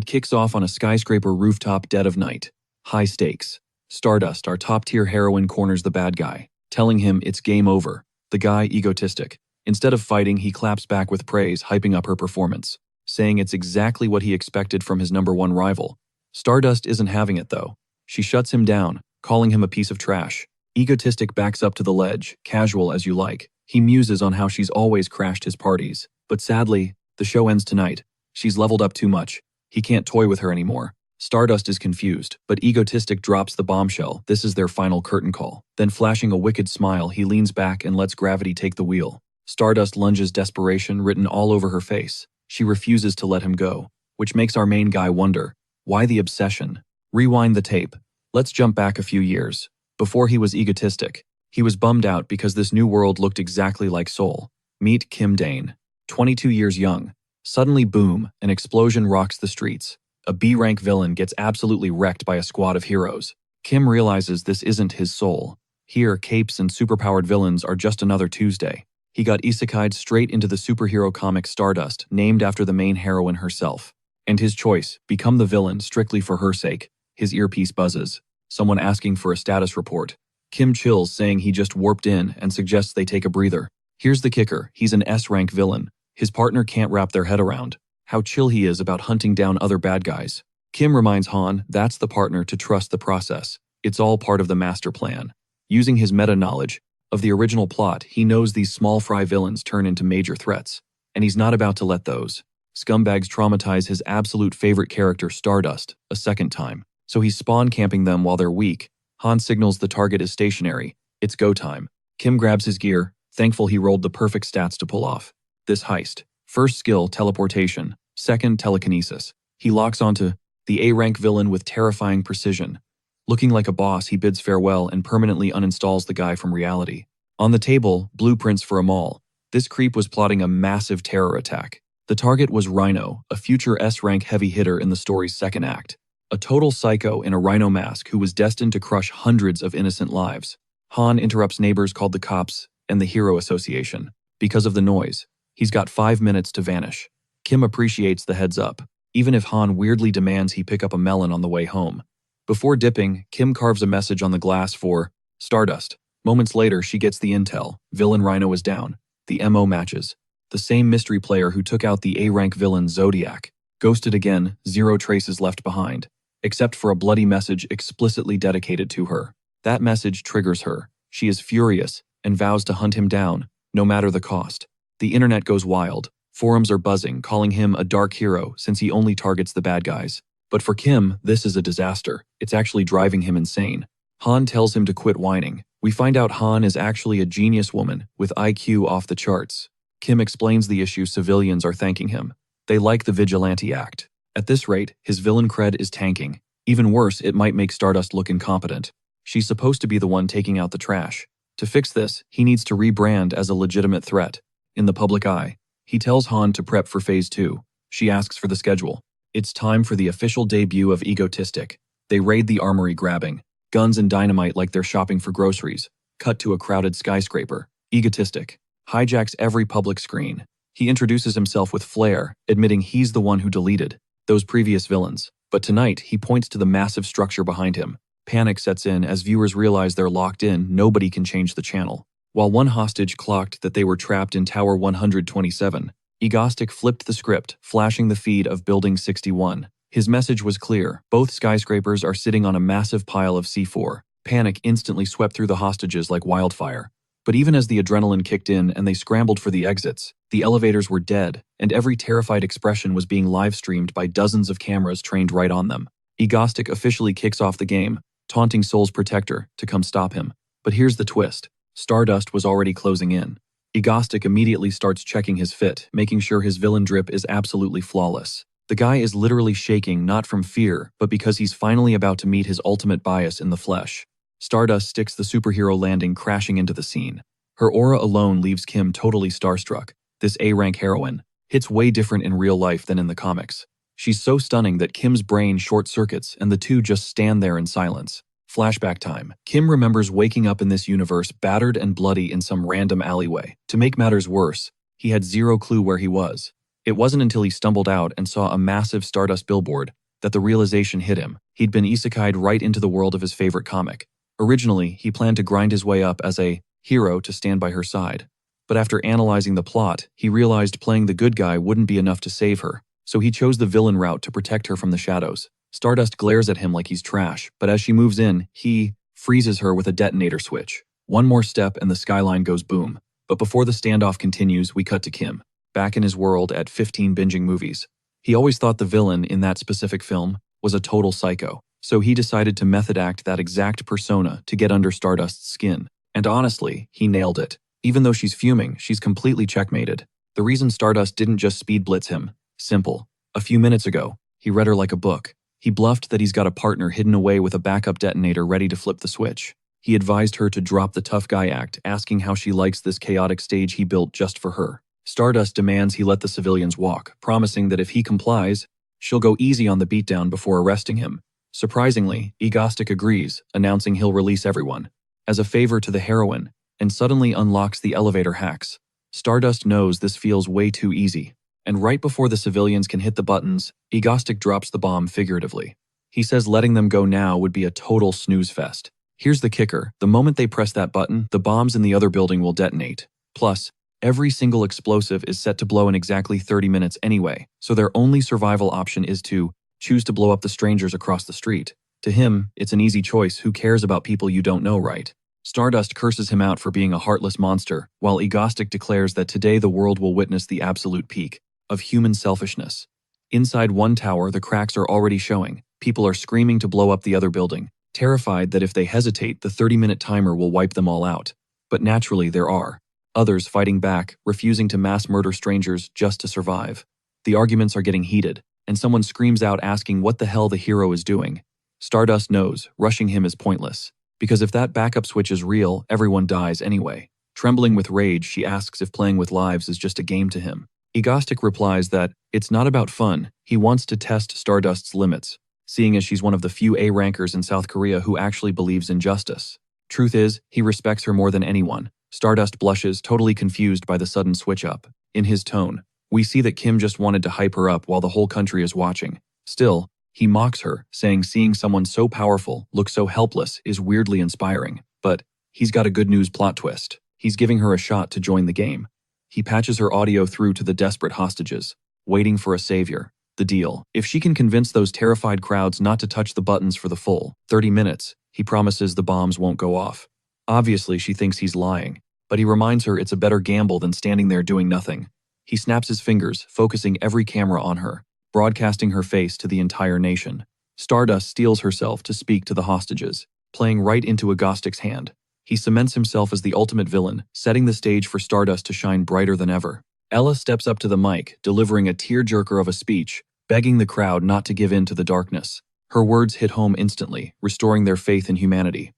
kicks off on a skyscraper rooftop dead of night. High stakes. Stardust, our top-tier heroine, corners the bad guy, telling him it's game over. The guy, Egotistic. Instead of fighting, he claps back with praise, hyping up her performance, saying it's exactly what he expected from his #1 rival. Stardust isn't having it, though. She shuts him down, calling him a piece of trash. Egotistic backs up to the ledge, casual as you like. He muses on how she's always crashed his parties. But sadly, the show ends tonight. She's leveled up too much. He can't toy with her anymore. Stardust is confused, but Egotistic drops the bombshell. This is their final curtain call. Then flashing a wicked smile, he leans back and lets gravity take the wheel. Stardust lunges desperation written all over her face. She refuses to let him go, which makes our main guy wonder, why the obsession? Rewind the tape. Let's jump back a few years. Before he was Egotistic, he was bummed out because this new world looked exactly like Seoul. Meet Kim Dane. 22 years young. Suddenly, boom, an explosion rocks the streets. A B-rank villain gets absolutely wrecked by a squad of heroes. Kim realizes this isn't his soul. Here, capes and superpowered villains are just another Tuesday. He got isekai'd straight into the superhero comic Stardust, named after the main heroine herself. And his choice, become the villain strictly for her sake. His earpiece buzzes. Someone asking for a status report. Kim chills, saying he just warped in and suggests they take a breather. Here's the kicker, he's an S-rank villain. His partner can't wrap their head around how chill he is about hunting down other bad guys. Kim reminds Han that's the partner to trust the process. It's all part of the master plan. Using his meta-knowledge of the original plot, he knows these small fry villains turn into major threats, and he's not about to let those scumbags traumatize his absolute favorite character, Stardust, a second time. So he's spawn camping them while they're weak. Han signals the target is stationary. It's go time. Kim grabs his gear, thankful he rolled the perfect stats to pull off this heist. First skill, teleportation. Second, telekinesis. He locks onto the A-rank villain with terrifying precision. Looking like a boss, he bids farewell and permanently uninstalls the guy from reality. On the table, blueprints for a mall. This creep was plotting a massive terror attack. The target was Rhino, a future S-rank heavy hitter in the story's second act. A total psycho in a rhino mask who was destined to crush hundreds of innocent lives. Han interrupts neighbors called the cops and the Hero Association. Because of the noise, he's got 5 minutes to vanish. Kim appreciates the heads up, even if Han weirdly demands he pick up a melon on the way home. Before dipping, Kim carves a message on the glass for Stardust. Moments later, she gets the intel. Villain Rhino is down. The MO matches. The same mystery player who took out the A-rank villain Zodiac. Ghosted again, 0 traces left behind, except for a bloody message explicitly dedicated to her. That message triggers her. She is furious and vows to hunt him down, no matter the cost. The internet goes wild. Forums are buzzing, calling him a dark hero since he only targets the bad guys. But for Kim, this is a disaster. It's actually driving him insane. Han tells him to quit whining. We find out Han is actually a genius woman with IQ off the charts. Kim explains the issue civilians are thanking him. They like the vigilante act. At this rate, his villain cred is tanking. Even worse, it might make Stardust look incompetent. She's supposed to be the one taking out the trash. To fix this, he needs to rebrand as a legitimate threat. In the public eye, he tells Han to prep for Phase 2. She asks for the schedule. It's time for the official debut of Egotistic. They raid the armory grabbing guns and dynamite like they're shopping for groceries. Cut to a crowded skyscraper. Egotistic hijacks every public screen. He introduces himself with flair, admitting he's the one who deleted those previous villains. But tonight, he points to the massive structure behind him. Panic sets in as viewers realize they're locked in. Nobody can change the channel. While one hostage clocked that they were trapped in Tower 127, Egotistic flipped the script, flashing the feed of Building 61. His message was clear. Both skyscrapers are sitting on a massive pile of C4. Panic instantly swept through the hostages like wildfire. But even as the adrenaline kicked in and they scrambled for the exits, the elevators were dead, and every terrified expression was being live-streamed by dozens of cameras trained right on them. Egotistic officially kicks off the game, taunting Soul's protector to come stop him. But here's the twist. Stardust was already closing in. Egotistic immediately starts checking his fit, making sure his villain drip is absolutely flawless. The guy is literally shaking not from fear, but because he's finally about to meet his ultimate bias in the flesh. Stardust sticks the superhero landing crashing into the scene. Her aura alone leaves Kim totally starstruck. This A-rank heroine hits way different in real life than in the comics. She's so stunning that Kim's brain short-circuits and the two just stand there in silence. Flashback time. Kim remembers waking up in this universe battered and bloody in some random alleyway. To make matters worse, he had zero clue where he was. It wasn't until he stumbled out and saw a massive Stardust billboard that the realization hit him. He'd been isekai'd right into the world of his favorite comic. Originally, he planned to grind his way up as a hero to stand by her side. But after analyzing the plot, he realized playing the good guy wouldn't be enough to save her, so he chose the villain route to protect her from the shadows. Stardust glares at him like he's trash, but as she moves in, he freezes her with a detonator switch. One more step and the skyline goes boom. But before the standoff continues, we cut to Kim, back in his world at 15 binging movies. He always thought the villain in that specific film was a total psycho, so he decided to method act that exact persona to get under Stardust's skin. And honestly, he nailed it. Even though she's fuming, she's completely checkmated. The reason Stardust didn't just speed blitz him, simple. A few minutes ago, he read her like a book. He bluffed that he's got a partner hidden away with a backup detonator ready to flip the switch. He advised her to drop the tough guy act, asking how she likes this chaotic stage he built just for her. Stardust demands he let the civilians walk, promising that if he complies, she'll go easy on the beatdown before arresting him. Surprisingly, Egotistic agrees, announcing he'll release everyone, as a favor to the heroine, and suddenly unlocks the elevator hacks. Stardust knows this feels way too easy, and right before the civilians can hit the buttons, Egotistic drops the bomb figuratively. He says letting them go now would be a total snooze fest. Here's the kicker: the moment they press that button, the bombs in the other building will detonate. Plus, every single explosive is set to blow in exactly 30 minutes anyway, so their only survival option is to choose to blow up the strangers across the street. To him, it's an easy choice. Who cares about people you don't know, right? Stardust curses him out for being a heartless monster, while Egotistic declares that today the world will witness the absolute peak of human selfishness. Inside one tower, the cracks are already showing. People are screaming to blow up the other building, terrified that if they hesitate, the 30-minute timer will wipe them all out. But naturally, there are others fighting back, refusing to mass murder strangers just to survive. The arguments are getting heated, and someone screams out asking what the hell the hero is doing. Stardust knows rushing him is pointless, because if that backup switch is real, everyone dies anyway. Trembling with rage, she asks if playing with lives is just a game to him. Egotistic replies that it's not about fun. He wants to test Stardust's limits, seeing as she's one of the few A-rankers in South Korea who actually believes in justice. Truth is, he respects her more than anyone. Stardust blushes, totally confused by the sudden switch-up. In his tone, we see that Kim just wanted to hype her up while the whole country is watching. Still, he mocks her, saying seeing someone so powerful look so helpless is weirdly inspiring. But he's got a good news plot twist. He's giving her a shot to join the game. He patches her audio through to the desperate hostages, waiting for a savior. The deal: if she can convince those terrified crowds not to touch the buttons for the full 30 minutes, he promises the bombs won't go off. Obviously, she thinks he's lying, but he reminds her it's a better gamble than standing there doing nothing. He snaps his fingers, focusing every camera on her, broadcasting her face to the entire nation. Stardust steels herself to speak to the hostages, playing right into Egotistic's hand. He cements himself as the ultimate villain, setting the stage for Stardust to shine brighter than ever. Ella steps up to the mic, delivering a tearjerker of a speech, begging the crowd not to give in to the darkness. Her words hit home instantly, restoring their faith in humanity.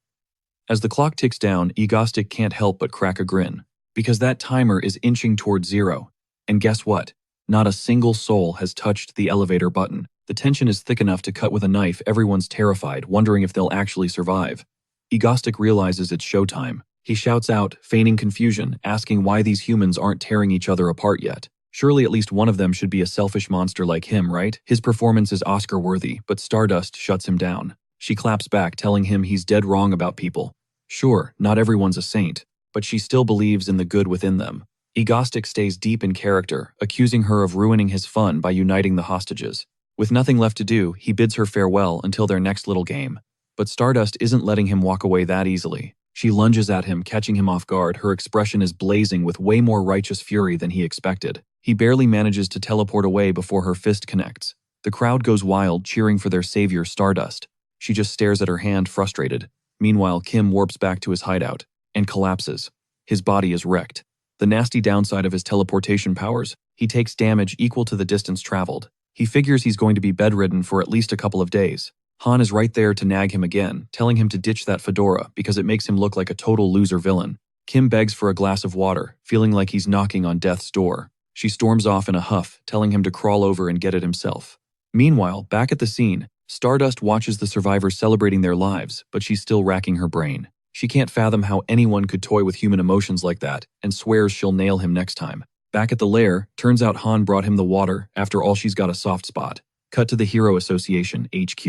As the clock ticks down, Egotistic can't help but crack a grin, because that timer is inching towards zero. And guess what? Not a single soul has touched the elevator button. The tension is thick enough to cut with a knife. Everyone's terrified, wondering if they'll actually survive. Egotistic realizes it's showtime. He shouts out, feigning confusion, asking why these humans aren't tearing each other apart yet. Surely at least one of them should be a selfish monster like him, right? His performance is Oscar-worthy, but Stardust shuts him down. She claps back, telling him he's dead wrong about people. Sure, not everyone's a saint, but she still believes in the good within them. Egotistic stays deep in character, accusing her of ruining his fun by uniting the hostages. With nothing left to do, he bids her farewell until their next little game. But Stardust isn't letting him walk away that easily. She lunges at him, catching him off guard. Her expression is blazing with way more righteous fury than he expected. He barely manages to teleport away before her fist connects. The crowd goes wild, cheering for their savior, Stardust. She just stares at her hand, frustrated. Meanwhile, Kim warps back to his hideout and collapses. His body is wrecked. The nasty downside of his teleportation powers: he takes damage equal to the distance traveled. He figures he's going to be bedridden for at least a couple of days. Han is right there to nag him again, telling him to ditch that fedora because it makes him look like a total loser villain. Kim begs for a glass of water, feeling like he's knocking on death's door. She storms off in a huff, telling him to crawl over and get it himself. Meanwhile, back at the scene, Stardust watches the survivors celebrating their lives, but she's still racking her brain. She can't fathom how anyone could toy with human emotions like that, and swears she'll nail him next time. Back at the lair, turns out Han brought him the water, after all she's got a soft spot. Cut to the Hero Association, HQ.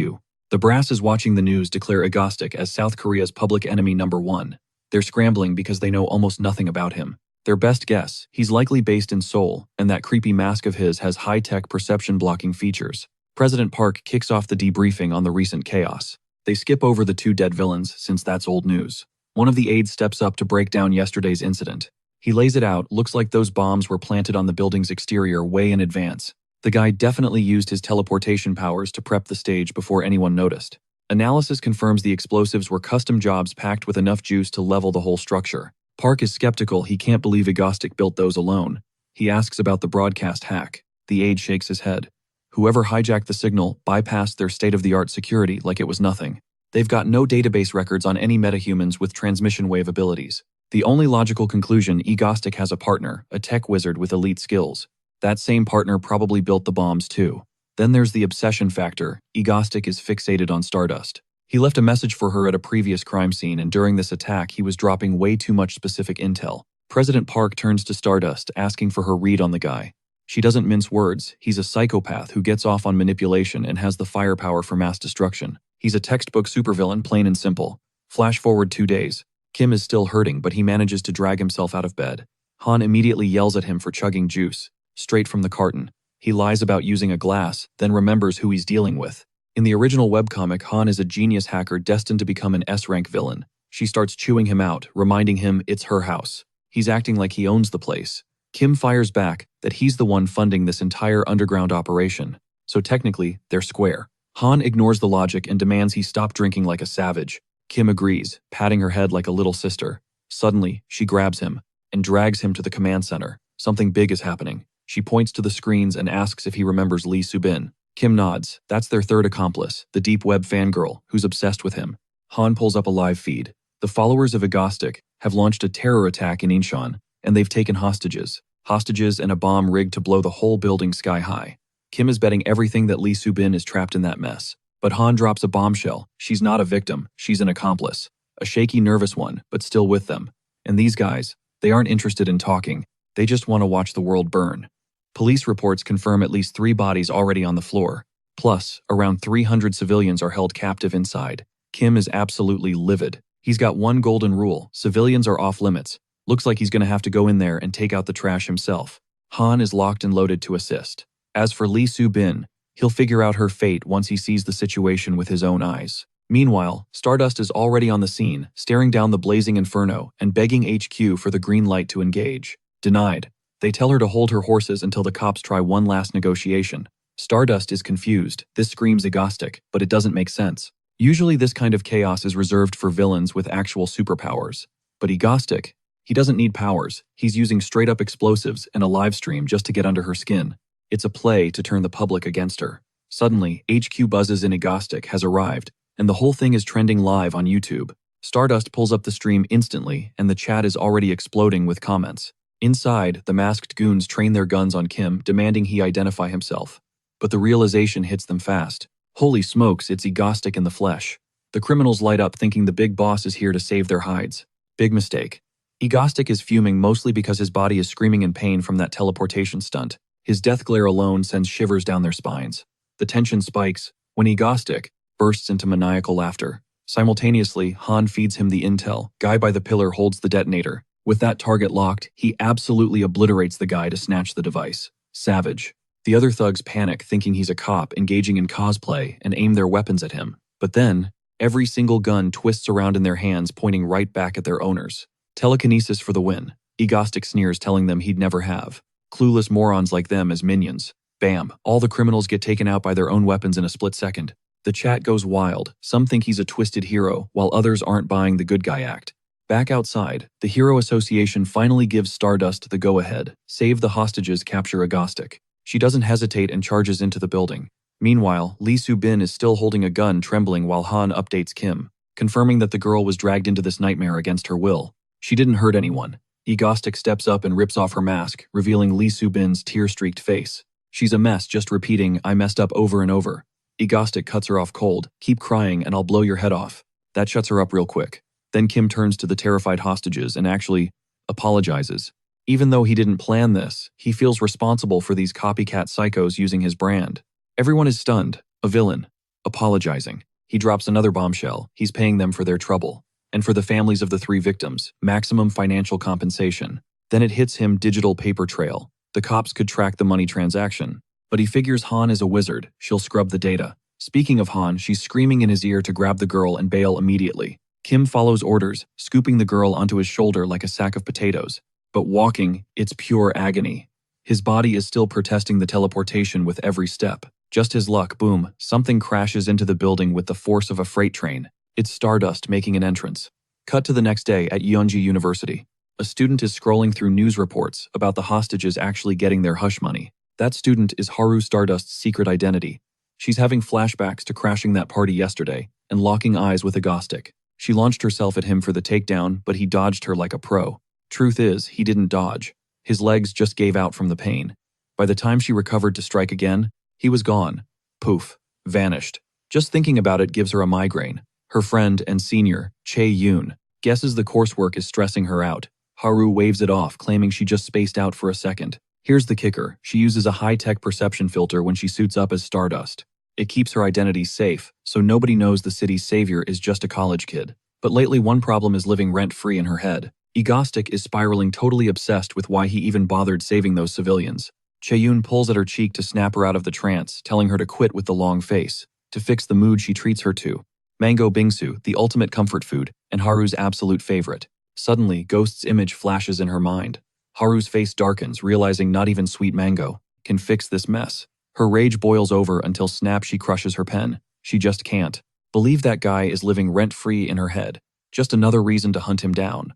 The brass is watching the news declare Egotistic as South Korea's public enemy #1. They're scrambling because they know almost nothing about him. Their best guess, he's likely based in Seoul, and that creepy mask of his has high-tech perception-blocking features. President Park kicks off the debriefing on the recent chaos. They skip over the 2 dead villains since that's old news. One of the aides steps up to break down yesterday's incident. He lays it out, looks like those bombs were planted on the building's exterior way in advance. The guy definitely used his teleportation powers to prep the stage before anyone noticed. Analysis confirms the explosives were custom jobs packed with enough juice to level the whole structure. Park is skeptical. He can't believe Egotistic built those alone. He asks about the broadcast hack. The aide shakes his head. Whoever hijacked the signal bypassed their state-of-the-art security like it was nothing. They've got no database records on any metahumans with transmission wave abilities. The only logical conclusion, Egotistic has a partner, a tech wizard with elite skills. That same partner probably built the bombs too. Then there's the obsession factor. Egotistic is fixated on Stardust. He left a message for her at a previous crime scene, and during this attack he was dropping way too much specific intel. President Park turns to Stardust, asking for her read on the guy. She doesn't mince words. He's a psychopath who gets off on manipulation and has the firepower for mass destruction. He's a textbook supervillain, plain and simple. Flash forward 2 days. Kim is still hurting, but he manages to drag himself out of bed. Han immediately yells at him for chugging juice, straight from the carton. He lies about using a glass, then remembers who he's dealing with. In the original webcomic, Han is a genius hacker destined to become an S-rank villain. She starts chewing him out, reminding him it's her house. He's acting like he owns the place. Kim fires back that he's the one funding this entire underground operation. So technically, they're square. Han ignores the logic and demands he stop drinking like a savage. Kim agrees, patting her head like a little sister. Suddenly, she grabs him and drags him to the command center. Something big is happening. She points to the screens and asks if he remembers Lee Subin. Kim nods. That's their third accomplice, the deep web fangirl, who's obsessed with him. Han pulls up a live feed. The followers of Egotistic have launched a terror attack in Incheon, and they've taken hostages. Hostages and a bomb rigged to blow the whole building sky high. Kim is betting everything that Lee Subin is trapped in that mess. But Han drops a bombshell. She's not a victim, she's an accomplice. A shaky, nervous one, but still with them. And these guys, they aren't interested in talking. They just want to watch the world burn. Police reports confirm at least 3 bodies already on the floor. Plus, around 300 civilians are held captive inside. Kim is absolutely livid. He's got one golden rule: civilians are off limits. Looks like he's gonna have to go in there and take out the trash himself. Han is locked and loaded to assist. As for Lee Subin, he'll figure out her fate once he sees the situation with his own eyes. Meanwhile, Stardust is already on the scene, staring down the blazing inferno and begging HQ for the green light to engage. Denied. They tell her to hold her horses until the cops try one last negotiation. Stardust is confused. This screams Egotistic, but it doesn't make sense. Usually this kind of chaos is reserved for villains with actual superpowers. But Egotistic, he doesn't need powers. He's using straight-up explosives and a live stream just to get under her skin. It's a play to turn the public against her. Suddenly, HQ buzzes in Egotistic has arrived, and the whole thing is trending live on YouTube. Stardust pulls up the stream instantly, and the chat is already exploding with comments. Inside, the masked goons train their guns on Kim, demanding he identify himself. But the realization hits them fast. Holy smokes, it's Egotistic in the flesh. The criminals light up thinking the big boss is here to save their hides. Big mistake. Egotistic is fuming mostly because his body is screaming in pain from that teleportation stunt. His death glare alone sends shivers down their spines. The tension spikes when Egotistic bursts into maniacal laughter. Simultaneously, Han feeds him the intel. Guy by the pillar holds the detonator. With that target locked, he absolutely obliterates the guy to snatch the device. Savage. The other thugs panic, thinking he's a cop engaging in cosplay, and aim their weapons at him. But then, every single gun twists around in their hands, pointing right back at their owners. Telekinesis for the win. Egotistic sneers, telling them he'd never have. Clueless morons like them as minions. Bam, all the criminals get taken out by their own weapons in a split second. The chat goes wild. Some think he's a twisted hero, while others aren't buying the good guy act. Back outside, the Hero Association finally gives Stardust the go-ahead. Save the hostages, capture Egotistic. She doesn't hesitate and charges into the building. Meanwhile, Lee Subin is still holding a gun, trembling while Han updates Kim, confirming that the girl was dragged into this nightmare against her will. She didn't hurt anyone. Egotistic steps up and rips off her mask, revealing Lee Subin's tear-streaked face. She's a mess, just repeating, "I messed up," over and over. Egotistic cuts her off cold. "Keep crying and I'll blow your head off." That shuts her up real quick. Then Kim turns to the terrified hostages and actually apologizes. Even though he didn't plan this, he feels responsible for these copycat psychos using his brand. Everyone is stunned. A villain. Apologizing. He drops another bombshell. He's paying them for their trouble. And for the families of the 3 victims, maximum financial compensation. Then it hits him: digital paper trail. The cops could track the money transaction. But he figures Han is a wizard. She'll scrub the data. Speaking of Han, she's screaming in his ear to grab the girl and bail immediately. Kim follows orders, scooping the girl onto his shoulder like a sack of potatoes. But walking, it's pure agony. His body is still protesting the teleportation with every step. Just his luck, boom, something crashes into the building with the force of a freight train. It's Stardust making an entrance. Cut to the next day at Yeonji University. A student is scrolling through news reports about the hostages actually getting their hush money. That student is Haru, Stardust's secret identity. She's having flashbacks to crashing that party yesterday and locking eyes with Egotistic. She launched herself at him for the takedown, but he dodged her like a pro. Truth is, he didn't dodge. His legs just gave out from the pain. By the time she recovered to strike again, he was gone. Poof. Vanished. Just thinking about it gives her a migraine. Her friend and senior, Chae-yoon, guesses the coursework is stressing her out. Haru waves it off, claiming she just spaced out for a second. Here's the kicker: she uses a high-tech perception filter when she suits up as Stardust. It keeps her identity safe, so nobody knows the city's savior is just a college kid. But lately one problem is living rent-free in her head. Egotistic is spiraling, totally obsessed with why he even bothered saving those civilians. Chae-yoon pulls at her cheek to snap her out of the trance, telling her to quit with the long face. To fix the mood, she treats her to mango bingsu, the ultimate comfort food, and Haru's absolute favorite. Suddenly, Ghost's image flashes in her mind. Haru's face darkens, realizing not even sweet mango can fix this mess. Her rage boils over until snap, she crushes her pen. She just can't believe that guy is living rent-free in her head. Just another reason to hunt him down.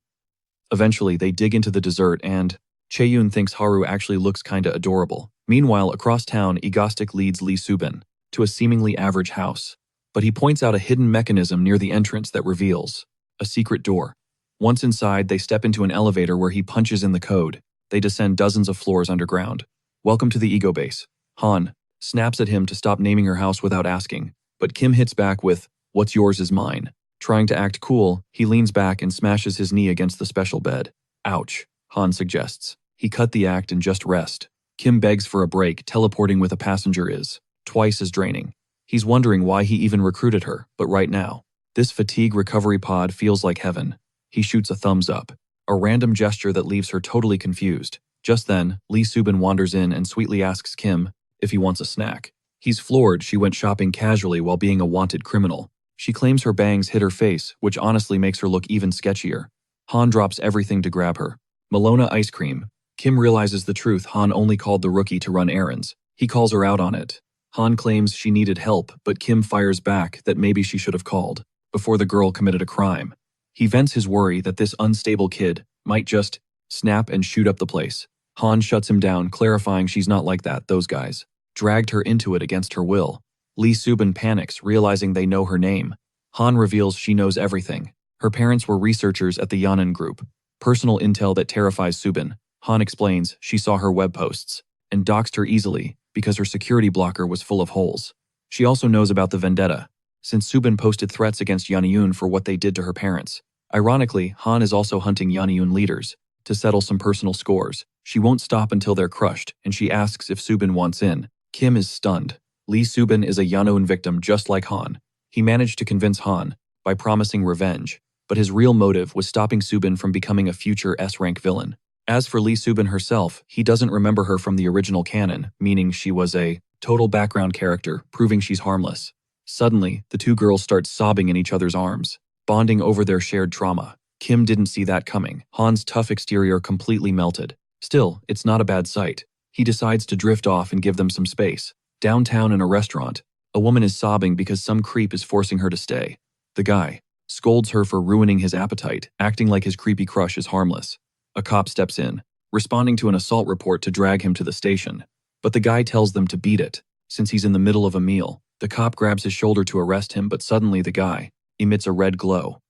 Eventually, they dig into the dessert and Chae-yoon thinks Haru actually looks kinda adorable. Meanwhile, across town, Egotistic leads Lee Subin to a seemingly average house. But he points out a hidden mechanism near the entrance that reveals a secret door. Once inside, they step into an elevator where he punches in the code. They descend dozens of floors underground. Welcome to the ego base. Han snaps at him to stop naming her house without asking, but Kim hits back with, "What's yours is mine." Trying to act cool, he leans back and smashes his knee against the special bed. Ouch, Han suggests. He cut the act and just rest. Kim begs for a break. Teleporting with a passenger is twice as draining. He's wondering why he even recruited her, but right now, this fatigue recovery pod feels like heaven. He shoots a thumbs up, a random gesture that leaves her totally confused. Just then, Lee Subin wanders in and sweetly asks Kim if he wants a snack. He's floored. She went shopping casually while being a wanted criminal. She claims her bangs hit her face, which honestly makes her look even sketchier. Han drops everything to grab her. Malona ice cream. Kim realizes the truth. Han only called the rookie to run errands. He calls her out on it. Han claims she needed help, but Kim fires back that maybe she should have called before the girl committed a crime. He vents his worry that this unstable kid might just snap and shoot up the place. Han shuts him down, clarifying she's not like that. Those guys dragged her into it against her will. Lee Subin panics, realizing they know her name. Han reveals she knows everything. Her parents were researchers at the Yanan group. Personal intel that terrifies Subin. Han explains she saw her web posts and doxed her easily because her security blocker was full of holes. She also knows about the vendetta, since Subin posted threats against Yeonjun for what they did to her parents. Ironically, Han is also hunting Yeonjun leaders to settle some personal scores. She won't stop until they're crushed, and she asks if Subin wants in. Kim is stunned. Lee Subin is a Yeonjun victim just like Han. He managed to convince Han by promising revenge, but his real motive was stopping Subin from becoming a future S-rank villain. As for Lee Subin herself, he doesn't remember her from the original canon, meaning she was a total background character, proving she's harmless. Suddenly, the two girls start sobbing in each other's arms, bonding over their shared trauma. Kim didn't see that coming. Han's tough exterior completely melted. Still, it's not a bad sight. He decides to drift off and give them some space. Downtown in a restaurant, a woman is sobbing because some creep is forcing her to stay. The guy scolds her for ruining his appetite, acting like his creepy crush is harmless. A cop steps in, responding to an assault report to drag him to the station. But the guy tells them to beat it, since he's in the middle of a meal. The cop grabs his shoulder to arrest him, but suddenly the guy emits a red glow.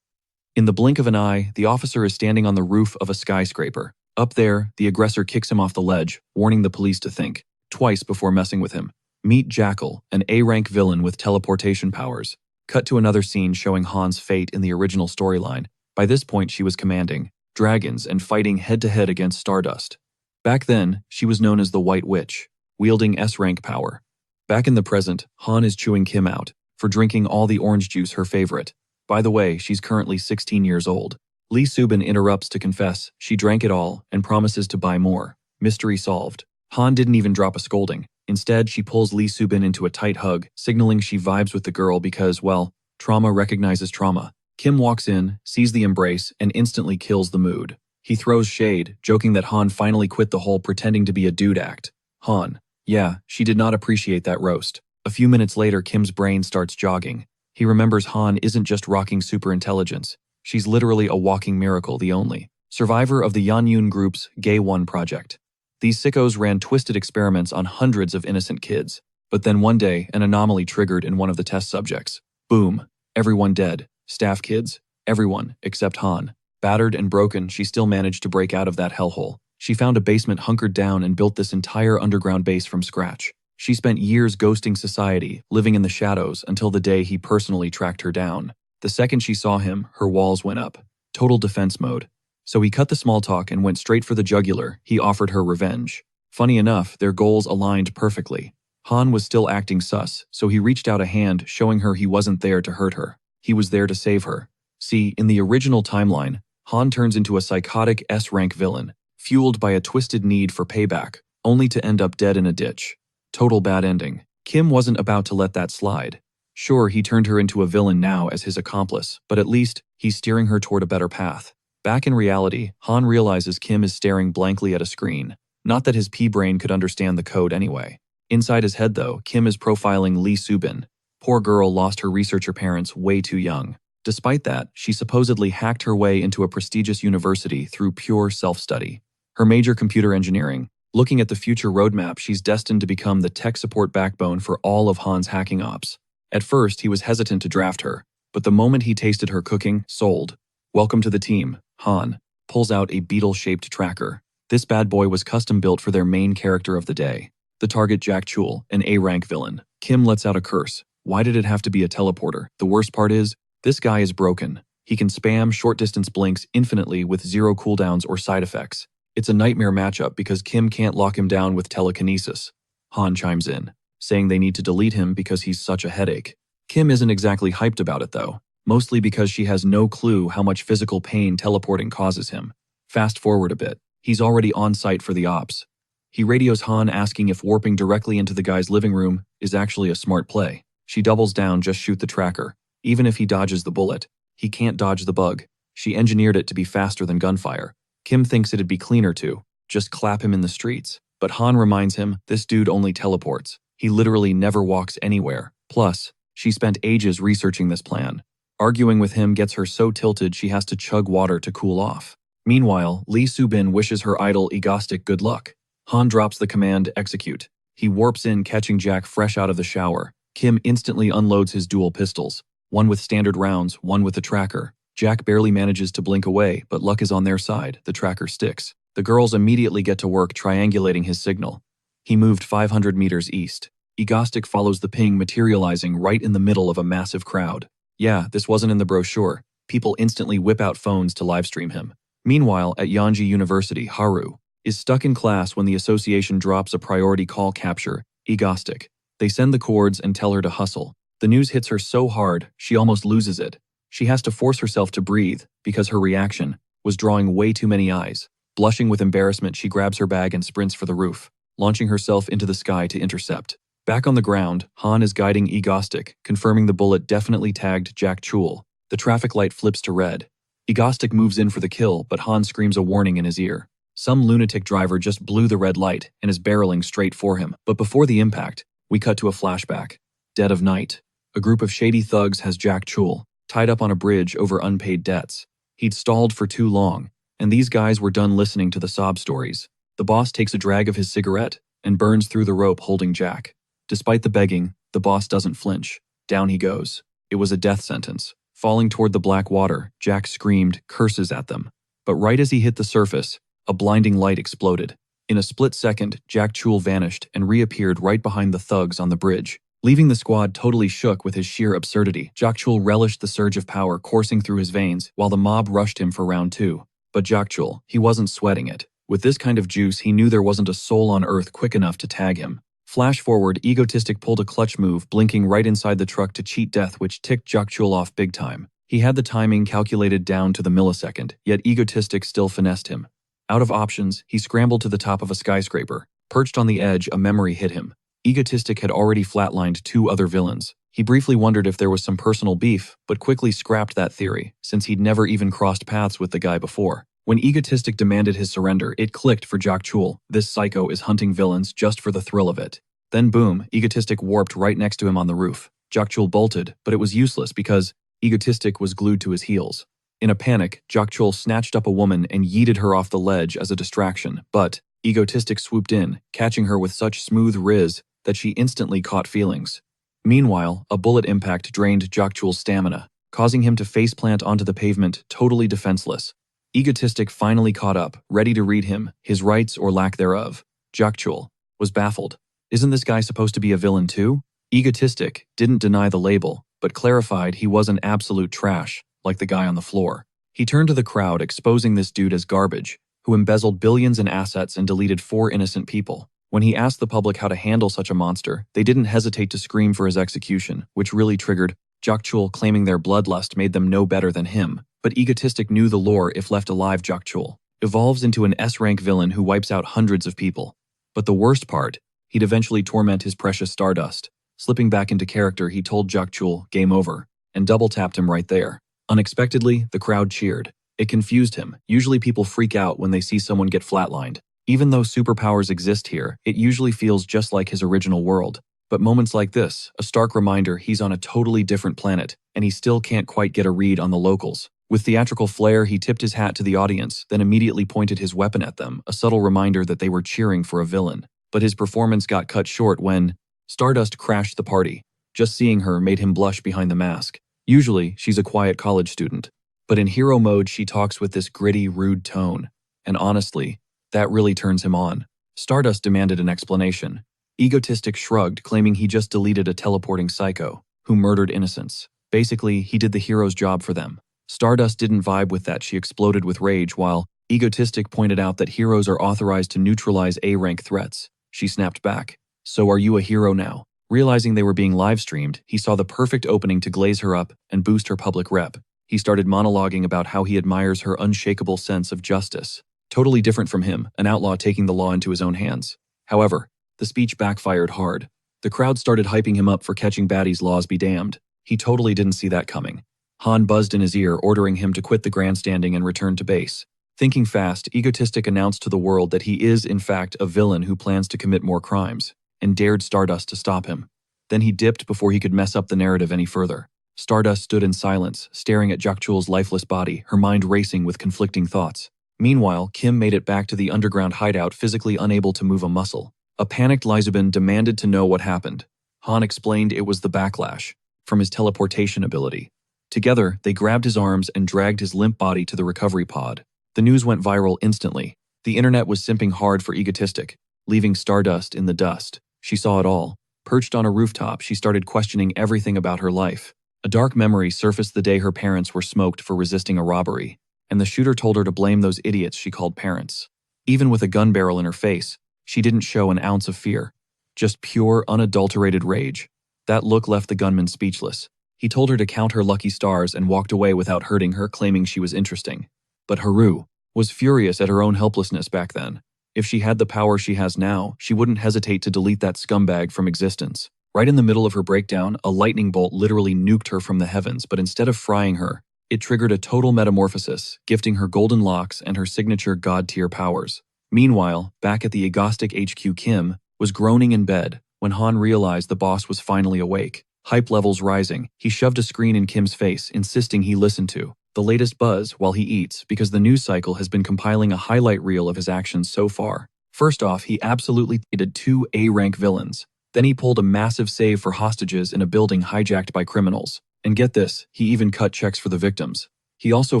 In the blink of an eye, the officer is standing on the roof of a skyscraper. Up there, the aggressor kicks him off the ledge, warning the police to think twice before messing with him. Meet Jackal, an A-rank villain with teleportation powers. Cut to another scene showing Han's fate in the original storyline. By this point, she was commanding. dragons, and fighting head-to-head against Stardust. Back then, she was known as the White Witch, wielding S-rank power. Back in the present, Han is chewing Kim out for drinking all the orange juice, her favorite. By the way, she's currently 16 years old. Lee Subin interrupts to confess she drank it all and promises to buy more. Mystery solved. Han didn't even drop a scolding. Instead, she pulls Lee Subin into a tight hug, signaling she vibes with the girl because, well, trauma recognizes trauma. Kim walks in, sees the embrace, and instantly kills the mood. He throws shade, joking that Han finally quit the whole pretending to be a dude act. Han. Yeah, she did not appreciate that roast. A few minutes later, Kim's brain starts jogging. He remembers Han isn't just rocking superintelligence. She's literally a walking miracle, the only survivor of the Yanyun Group's Gay 1 project. These sickos ran twisted experiments on hundreds of innocent kids. But then one day, an anomaly triggered in one of the test subjects. Boom. Everyone dead. Staff kids. Everyone, except Han. Battered and broken, she still managed to break out of that hellhole. She found a basement, hunkered down, and built this entire underground base from scratch. She spent years ghosting society, living in the shadows, until the day he personally tracked her down. The second she saw him, her walls went up. Total defense mode. So he cut the small talk and went straight for the jugular. He offered her revenge. Funny enough, their goals aligned perfectly. Han was still acting sus, so he reached out a hand, showing her he wasn't there to hurt her. He was there to save her. See, in the original timeline, Han turns into a psychotic S-rank villain, fueled by a twisted need for payback, only to end up dead in a ditch. Total bad ending. Kim wasn't about to let that slide. Sure, he turned her into a villain now as his accomplice, but at least, he's steering her toward a better path. Back in reality, Han realizes Kim is staring blankly at a screen. Not that his pea-brain could understand the code anyway. Inside his head though, Kim is profiling Lee Subin. Poor girl lost her researcher parents way too young. Despite that, she supposedly hacked her way into a prestigious university through pure self-study. Her major computer engineering. Looking at the future roadmap, she's destined to become the tech support backbone for all of Han's hacking ops. At first, he was hesitant to draft her, but the moment he tasted her cooking, sold. Welcome to the team. Han pulls out a beetle-shaped tracker. This bad boy was custom-built for their main character of the day. The target, Jack Chul, an A-rank villain. Kim lets out a curse. Why did it have to be a teleporter? The worst part is, this guy is broken. He can spam short-distance blinks infinitely with zero cooldowns or side effects. It's a nightmare matchup because Kim can't lock him down with telekinesis. Han chimes in, saying they need to delete him because he's such a headache. Kim isn't exactly hyped about it though, mostly because she has no clue how much physical pain teleporting causes him. Fast forward a bit. He's already on site for the ops. He radios Han asking if warping directly into the guy's living room is actually a smart play. She doubles down, just shoot the tracker. Even if he dodges the bullet, he can't dodge the bug. She engineered it to be faster than gunfire. Kim thinks it'd be cleaner to just clap him in the streets. But Han reminds him, this dude only teleports. He literally never walks anywhere. Plus, she spent ages researching this plan. Arguing with him gets her so tilted she has to chug water to cool off. Meanwhile, Lee Subin wishes her idol Egotistic good luck. Han drops the command, execute. He warps in, catching Jack fresh out of the shower. Kim instantly unloads his dual pistols. One with standard rounds, one with the tracker. Jack barely manages to blink away, but luck is on their side. The tracker sticks. The girls immediately get to work triangulating his signal. He moved 500 meters east. Egotistic follows the ping, materializing right in the middle of a massive crowd. Yeah, this wasn't in the brochure. People instantly whip out phones to livestream him. Meanwhile, at Yanji University, Haru is stuck in class when the association drops a priority call capture, Egotistic. They send the cords and tell her to hustle. The news hits her so hard, she almost loses it. She has to force herself to breathe because her reaction was drawing way too many eyes. Blushing with embarrassment, she grabs her bag and sprints for the roof, launching herself into the sky to intercept. Back on the ground, Han is guiding Egotistic, confirming the bullet definitely tagged Jack Chul. The traffic light flips to red. Egotistic moves in for the kill, but Han screams a warning in his ear. Some lunatic driver just blew the red light and is barreling straight for him. But before the impact, we cut to a flashback. Dead of night. A group of shady thugs has Jack Chul tied up on a bridge over unpaid debts. He'd stalled for too long, and these guys were done listening to the sob stories. The boss takes a drag of his cigarette and burns through the rope holding Jack. Despite the begging, the boss doesn't flinch. Down he goes. It was a death sentence. Falling toward the black water, Jack screamed curses at them. But right as he hit the surface, a blinding light exploded. In a split second, Jack Chul vanished and reappeared right behind the thugs on the bridge, leaving the squad totally shook with his sheer absurdity. Jack Chul relished the surge of power coursing through his veins while the mob rushed him for round two. But Jakchul, he wasn't sweating it. With this kind of juice, he knew there wasn't a soul on earth quick enough to tag him. Flash forward, Egotistic pulled a clutch move, blinking right inside the truck to cheat death, which ticked Jakchul off big time. He had the timing calculated down to the millisecond, yet Egotistic still finessed him. Out of options, he scrambled to the top of a skyscraper. Perched on the edge, a memory hit him. Egotistic had already flatlined 2 other villains. He briefly wondered if there was some personal beef, but quickly scrapped that theory, since he'd never even crossed paths with the guy before. When Egotistic demanded his surrender, it clicked for Jakchul. This psycho is hunting villains just for the thrill of it. Then boom, Egotistic warped right next to him on the roof. Jakchul bolted, but it was useless because Egotistic was glued to his heels. In a panic, Jakchul snatched up a woman and yeeted her off the ledge as a distraction, but Egotistic swooped in, catching her with such smooth riz that she instantly caught feelings. Meanwhile, a bullet impact drained Jakchul's stamina, causing him to faceplant onto the pavement, totally defenseless. Egotistic finally caught up, ready to read him, his rights or lack thereof. Jakchul was baffled. Isn't this guy supposed to be a villain too? Egotistic didn't deny the label, but clarified he wasn't absolute trash, like the guy on the floor. He turned to the crowd, exposing this dude as garbage, who embezzled billions in assets and deleted 4 innocent people. When he asked the public how to handle such a monster, they didn't hesitate to scream for his execution, which really triggered. Jakchul claiming their bloodlust made them no better than him, but Egotistic knew the lore. If left alive, Jakchul evolves into an S-rank villain who wipes out hundreds of people. But the worst part, he'd eventually torment his precious Stardust. Slipping back into character, he told Jakchul, "Game over," and double-tapped him right there. Unexpectedly, the crowd cheered. It confused him. Usually people freak out when they see someone get flatlined. Even though superpowers exist here, it usually feels just like his original world. But moments like this, a stark reminder he's on a totally different planet, and he still can't quite get a read on the locals. With theatrical flair, he tipped his hat to the audience, then immediately pointed his weapon at them, a subtle reminder that they were cheering for a villain. But his performance got cut short when Stardust crashed the party. Just seeing her made him blush behind the mask. Usually, she's a quiet college student. But in hero mode, she talks with this gritty, rude tone. And honestly, that really turns him on. Stardust demanded an explanation. Egotistic shrugged, claiming he just deleted a teleporting psycho who murdered innocents. Basically, he did the hero's job for them. Stardust didn't vibe with that. She exploded with rage, while Egotistic pointed out that heroes are authorized to neutralize A-rank threats. She snapped back. "So are you a hero now?" Realizing they were being live-streamed, he saw the perfect opening to glaze her up and boost her public rep. He started monologuing about how he admires her unshakable sense of justice. Totally different from him, an outlaw taking the law into his own hands. However, the speech backfired hard. The crowd started hyping him up for catching baddies, laws be damned. He totally didn't see that coming. Han buzzed in his ear, ordering him to quit the grandstanding and return to base. Thinking fast, Egotistic announced to the world that he is, in fact, a villain who plans to commit more crimes, and dared Stardust to stop him. Then he dipped before he could mess up the narrative any further. Stardust stood in silence, staring at Jakchul's lifeless body, her mind racing with conflicting thoughts. Meanwhile, Kim made it back to the underground hideout, physically unable to move a muscle. A panicked Lizabin demanded to know what happened. Han explained it was the backlash from his teleportation ability. Together, they grabbed his arms and dragged his limp body to the recovery pod. The news went viral instantly. The internet was simping hard for Egotistic, leaving Stardust in the dust. She saw it all. Perched on a rooftop, she started questioning everything about her life. A dark memory surfaced the day her parents were smoked for resisting a robbery, and the shooter told her to blame those idiots she called parents. Even with a gun barrel in her face, she didn't show an ounce of fear. Just pure, unadulterated rage. That look left the gunman speechless. He told her to count her lucky stars and walked away without hurting her, claiming she was interesting. But Haru was furious at her own helplessness back then. If she had the power she has now, she wouldn't hesitate to delete that scumbag from existence. Right in the middle of her breakdown, a lightning bolt literally nuked her from the heavens, but instead of frying her, it triggered a total metamorphosis, gifting her golden locks and her signature god-tier powers. Meanwhile, back at the Egotistic HQ, Kim was groaning in bed when Han realized the boss was finally awake. Hype levels rising, he shoved a screen in Kim's face, insisting he listen to the latest buzz while he eats, because the news cycle has been compiling a highlight reel of his actions so far. First off, he absolutely hated 2 A-rank villains. Then he pulled a massive save for hostages in a building hijacked by criminals. And get this, he even cut checks for the victims. He also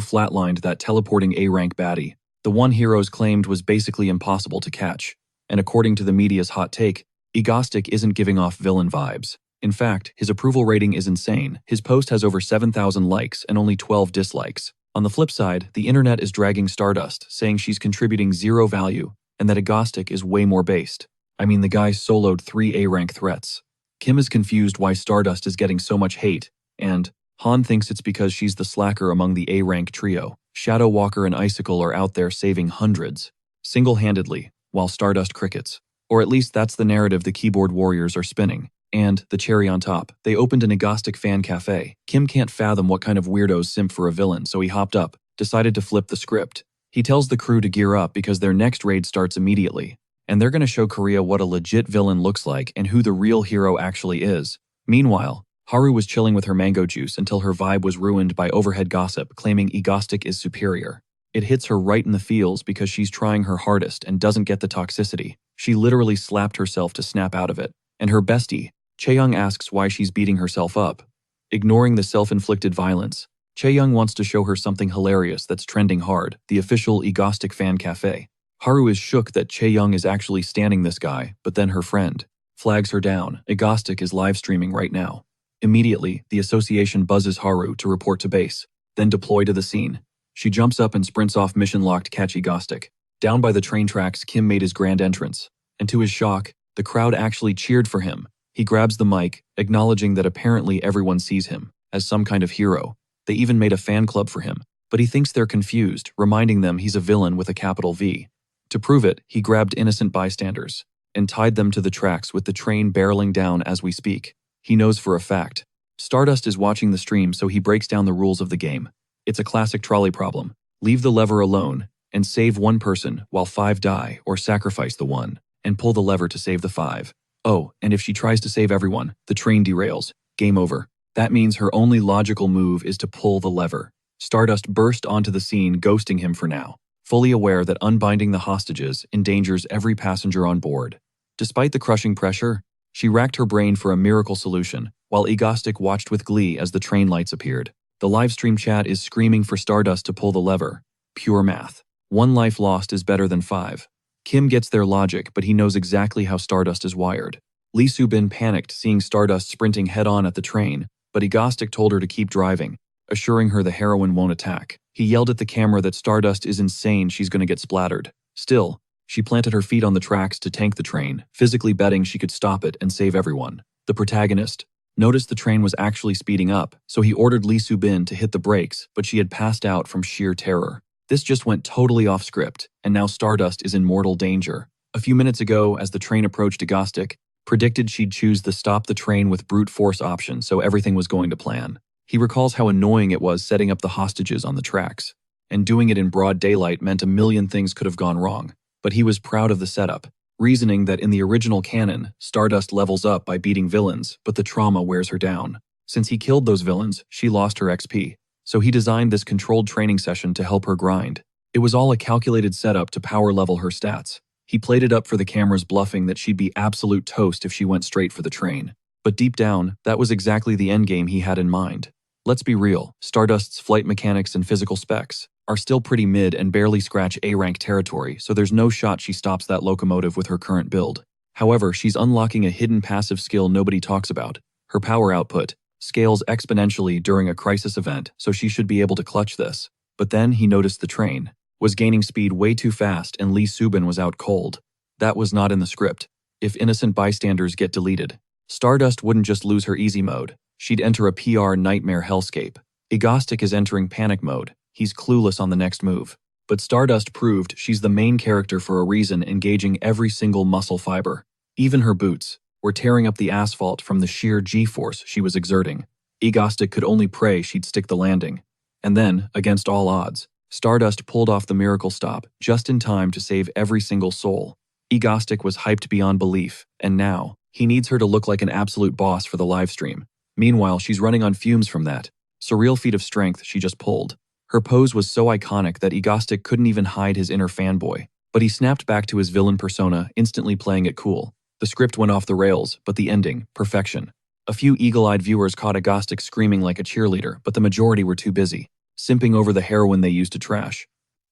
flatlined that teleporting A-rank baddie, the one heroes claimed was basically impossible to catch. And according to the media's hot take, Egotistic isn't giving off villain vibes. In fact, his approval rating is insane. His post has over 7,000 likes and only 12 dislikes. On the flip side, the internet is dragging Stardust, saying she's contributing zero value and that Egotistic is way more based. I mean, the guy soloed 3 A-rank threats. Kim is confused why Stardust is getting so much hate, and Han thinks it's because she's the slacker among the A-rank trio. Shadow Walker and Icicle are out there saving hundreds, single-handedly, while Stardust crickets. Or at least that's the narrative the keyboard warriors are spinning. And, the cherry on top, they opened an Egotistic fan cafe. Kim can't fathom what kind of weirdos simp for a villain, so he hopped up, decided to flip the script. He tells the crew to gear up because their next raid starts immediately, and they're going to show Korea what a legit villain looks like and who the real hero actually is. Meanwhile, Haru was chilling with her mango juice until her vibe was ruined by overhead gossip claiming Egotistic is superior. It hits her right in the feels because she's trying her hardest and doesn't get the toxicity. She literally slapped herself to snap out of it. And her bestie, Chaeyoung, asks why she's beating herself up. Ignoring the self-inflicted violence, Chaeyoung wants to show her something hilarious that's trending hard, the official Egotistic fan cafe. Haru is shook that Chaeyoung is actually standing this guy, but then her friend flags her down. Egotistic is live streaming right now. Immediately, the association buzzes Haru to report to base, then deploy to the scene. She jumps up and sprints off mission-locked catch Egotistic. Down by the train tracks, Kim made his grand entrance, and to his shock, the crowd actually cheered for him. He grabs the mic, acknowledging that apparently everyone sees him as some kind of hero. They even made a fan club for him, but he thinks they're confused, reminding them he's a villain with a capital V. To prove it, he grabbed innocent bystanders and tied them to the tracks with the train barreling down as we speak. He knows for a fact. Stardust is watching the stream, so he breaks down the rules of the game. It's a classic trolley problem. Leave the lever alone and save one person while 5 die, or sacrifice the one and pull the lever to save the 5. Oh, and if she tries to save everyone, the train derails. Game over. That means her only logical move is to pull the lever. Stardust burst onto the scene, ghosting him for now, fully aware that unbinding the hostages endangers every passenger on board. Despite the crushing pressure, she racked her brain for a miracle solution, while Egotistic watched with glee as the train lights appeared. The livestream chat is screaming for Stardust to pull the lever. Pure math. 1 life lost is better than 5. Kim gets their logic, but he knows exactly how Stardust is wired. Lee Soo-bin panicked seeing Stardust sprinting head-on at the train, but Egotistic told her to keep driving, assuring her the heroine won't attack. He yelled at the camera that Stardust is insane, she's going to get splattered. Still, she planted her feet on the tracks to tank the train, physically betting she could stop it and save everyone. The protagonist noticed the train was actually speeding up, so he ordered Lee Soo-bin to hit the brakes, but she had passed out from sheer terror. This just went totally off script, and now Stardust is in mortal danger. A few minutes ago, as the train approached Egotistic, predicted she'd choose the stop the train with brute force option, so everything was going to plan. He recalls how annoying it was setting up the hostages on the tracks, and doing it in broad daylight meant a million things could have gone wrong. But he was proud of the setup, reasoning that in the original canon, Stardust levels up by beating villains, but the trauma wears her down. Since he killed those villains, she lost her XP. So he designed this controlled training session to help her grind. It was all a calculated setup to power level her stats. He played it up for the cameras, bluffing that she'd be absolute toast if she went straight for the train. But deep down, that was exactly the endgame he had in mind. Let's be real, Stardust's flight mechanics and physical specs are still pretty mid and barely scratch A-rank territory, so there's no shot she stops that locomotive with her current build. However, she's unlocking a hidden passive skill nobody talks about. Her power output scales exponentially during a crisis event, so she should be able to clutch this. But then he noticed the train was gaining speed way too fast and Lee Soo-bin was out cold. That was not in the script. If innocent bystanders get deleted, Stardust wouldn't just lose her easy mode, she'd enter a PR nightmare hellscape. Egotistic is entering panic mode. He's clueless on the next move. But Stardust proved she's the main character for a reason, engaging every single muscle fiber. Even her boots were tearing up the asphalt from the sheer G-force she was exerting. Egotistic could only pray she'd stick the landing. And then, against all odds, Stardust pulled off the miracle stop just in time to save every single soul. Egotistic was hyped beyond belief, and now, he needs her to look like an absolute boss for the livestream. Meanwhile, she's running on fumes from that surreal feat of strength she just pulled. Her pose was so iconic that Egotistic couldn't even hide his inner fanboy, but he snapped back to his villain persona, instantly playing it cool. The script went off the rails, but the ending, perfection. A few eagle-eyed viewers caught Egotistic screaming like a cheerleader, but the majority were too busy simping over the heroine they used to trash.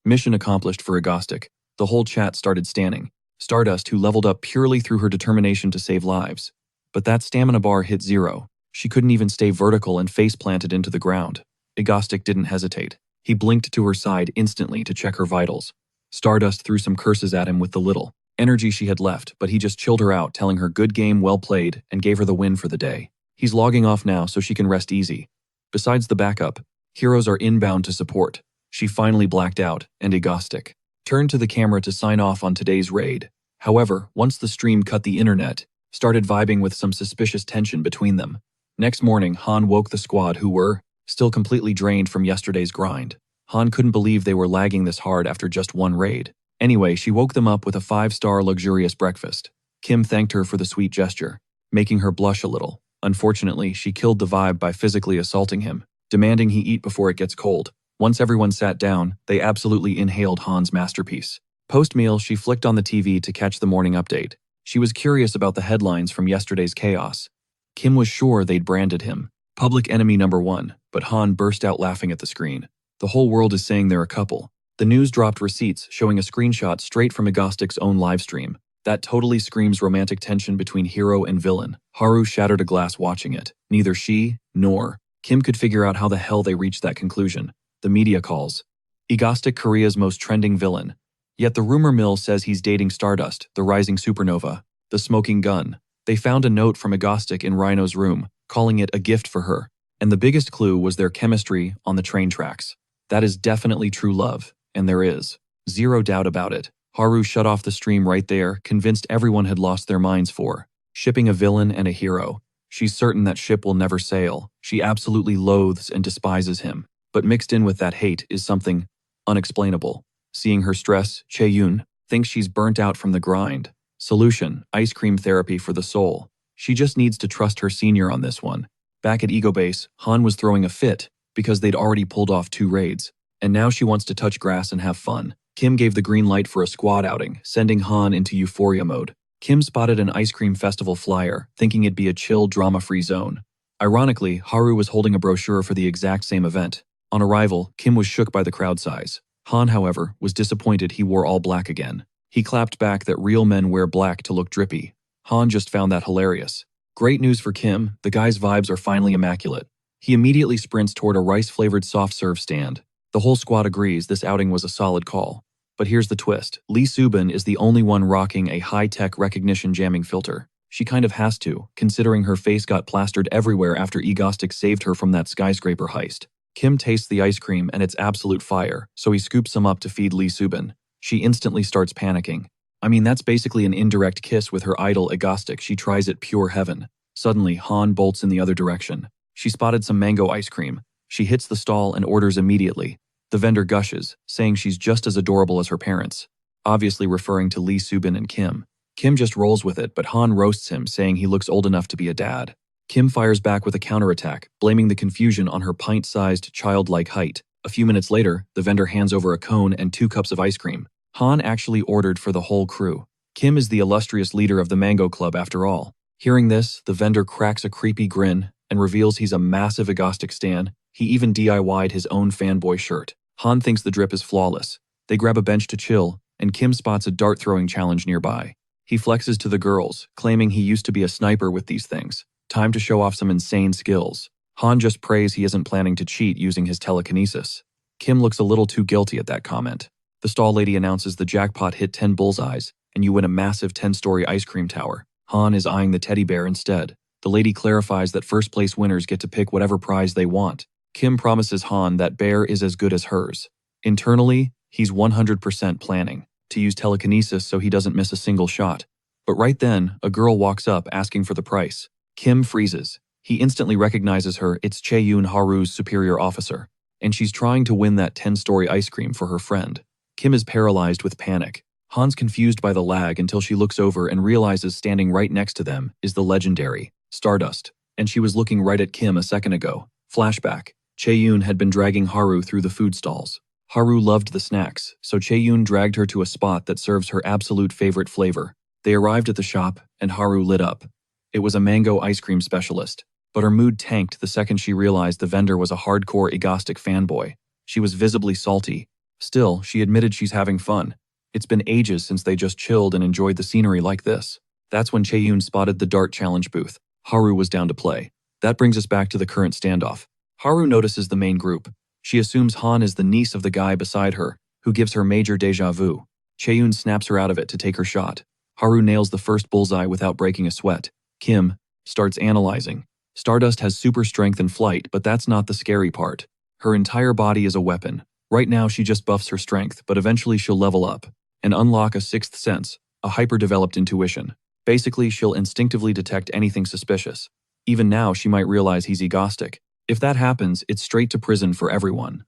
Mission accomplished for Egotistic. The whole chat started standing. Stardust, who leveled up purely through her determination to save lives. But that stamina bar hit 0. She couldn't even stay vertical and face-planted into the ground. Egotistic didn't hesitate. He blinked to her side instantly to check her vitals. Stardust threw some curses at him with the little energy she had left, but he just chilled her out, telling her good game, well played, and gave her the win for the day. He's logging off now so she can rest easy. Besides the backup, heroes are inbound to support. She finally blacked out, and Egotistic turned to the camera to sign off on today's raid. However, once the stream cut the internet, started vibing with some suspicious tension between them. Next morning, Han woke the squad who were still completely drained from yesterday's grind. Han couldn't believe they were lagging this hard after just one raid. Anyway, she woke them up with a 5-star luxurious breakfast. Kim thanked her for the sweet gesture, making her blush a little. Unfortunately, she killed the vibe by physically assaulting him, demanding he eat before it gets cold. Once everyone sat down, they absolutely inhaled Han's masterpiece. Post-meal, she flicked on the TV to catch the morning update. She was curious about the headlines from yesterday's chaos. Kim was sure they'd branded him public enemy number 1, but Han burst out laughing at the screen. The whole world is saying they're a couple. The news dropped receipts showing a screenshot straight from Egotistic's own livestream. That totally screams romantic tension between hero and villain. Haru shattered a glass watching it. Neither she nor Kim could figure out how the hell they reached that conclusion. The media calls Egotistic Korea's most trending villain. Yet the rumor mill says he's dating Stardust, the rising supernova, the smoking gun. They found a note from Egotistic in Rhino's room, calling it a gift for her. And the biggest clue was their chemistry on the train tracks. That is definitely true love, and there is zero doubt about it. Haru shut off the stream right there, convinced everyone had lost their minds for shipping a villain and a hero. She's certain that ship will never sail. She absolutely loathes and despises him. But mixed in with that hate is something unexplainable. Seeing her stress, Chae-yoon thinks she's burnt out from the grind. Solution: ice cream therapy for the soul. She just needs to trust her senior on this one. Back at Ego Base, Han was throwing a fit because they'd already pulled off 2 raids. And now she wants to touch grass and have fun. Kim gave the green light for a squad outing, sending Han into euphoria mode. Kim spotted an ice cream festival flyer, thinking it'd be a chill, drama-free zone. Ironically, Haru was holding a brochure for the exact same event. On arrival, Kim was shook by the crowd size. Han, however, was disappointed he wore all black again. He clapped back that real men wear black to look drippy. Han just found that hilarious. Great news for Kim, the guy's vibes are finally immaculate. He immediately sprints toward a rice-flavored soft serve stand. The whole squad agrees this outing was a solid call. But here's the twist. Lee Subin is the only one rocking a high-tech recognition jamming filter. She kind of has to, considering her face got plastered everywhere after Egotistic saved her from that skyscraper heist. Kim tastes the ice cream and it's absolute fire, so he scoops some up to feed Lee Subin. She instantly starts panicking. I mean, that's basically an indirect kiss with her idol Egotistic. She tries it pure heaven. Suddenly, Han bolts in the other direction. She spotted some mango ice cream. She hits the stall and orders immediately. The vendor gushes, saying she's just as adorable as her parents, obviously referring to Lee Subin and Kim. Kim just rolls with it, but Han roasts him, saying he looks old enough to be a dad. Kim fires back with a counterattack, blaming the confusion on her pint-sized, childlike height. A few minutes later, the vendor hands over a cone and 2 cups of ice cream. Han actually ordered for the whole crew. Kim is the illustrious leader of the Mango Club after all. Hearing this, the vendor cracks a creepy grin and reveals he's a massive Egotistic stan. He even DIY'd his own fanboy shirt. Han thinks the drip is flawless. They grab a bench to chill, and Kim spots a dart-throwing challenge nearby. He flexes to the girls, claiming he used to be a sniper with these things. Time to show off some insane skills. Han just prays he isn't planning to cheat using his telekinesis. Kim looks a little too guilty at that comment. The stall lady announces the jackpot hit 10 bullseyes, and you win a massive 10-story ice cream tower. Han is eyeing the teddy bear instead. The lady clarifies that first-place winners get to pick whatever prize they want. Kim promises Han that bear is as good as hers. Internally, he's 100% planning to use telekinesis so he doesn't miss a single shot. But right then, a girl walks up asking for the price. Kim freezes. He instantly recognizes her. It's Chae-yoon, Haru's superior officer, and she's trying to win that 10-story ice cream for her friend. Kim is paralyzed with panic. Han's confused by the lag until she looks over and realizes standing right next to them is the legendary Stardust, and she was looking right at Kim a second ago. Flashback. Chae-yoon had been dragging Haru through the food stalls. Haru loved the snacks, so Chae-yoon dragged her to a spot that serves her absolute favorite flavor. They arrived at the shop, and Haru lit up. It was a mango ice cream specialist, but her mood tanked the second she realized the vendor was a hardcore Egotistic fanboy. She was visibly salty. Still, she admitted she's having fun. It's been ages since they just chilled and enjoyed the scenery like this. That's when Chae-yoon spotted the dart challenge booth. Haru was down to play. That brings us back to the current standoff. Haru notices the main group. She assumes Han is the niece of the guy beside her, who gives her major déjà vu. Chaeyoon snaps her out of it to take her shot. Haru nails the first bullseye without breaking a sweat. Kim starts analyzing. Stardust has super strength and flight, but that's not the scary part. Her entire body is a weapon. Right now she just buffs her strength, but eventually she'll level up and unlock a sixth sense, a hyper-developed intuition. Basically, she'll instinctively detect anything suspicious. Even now, she might realize he's egotistic. If that happens, it's straight to prison for everyone.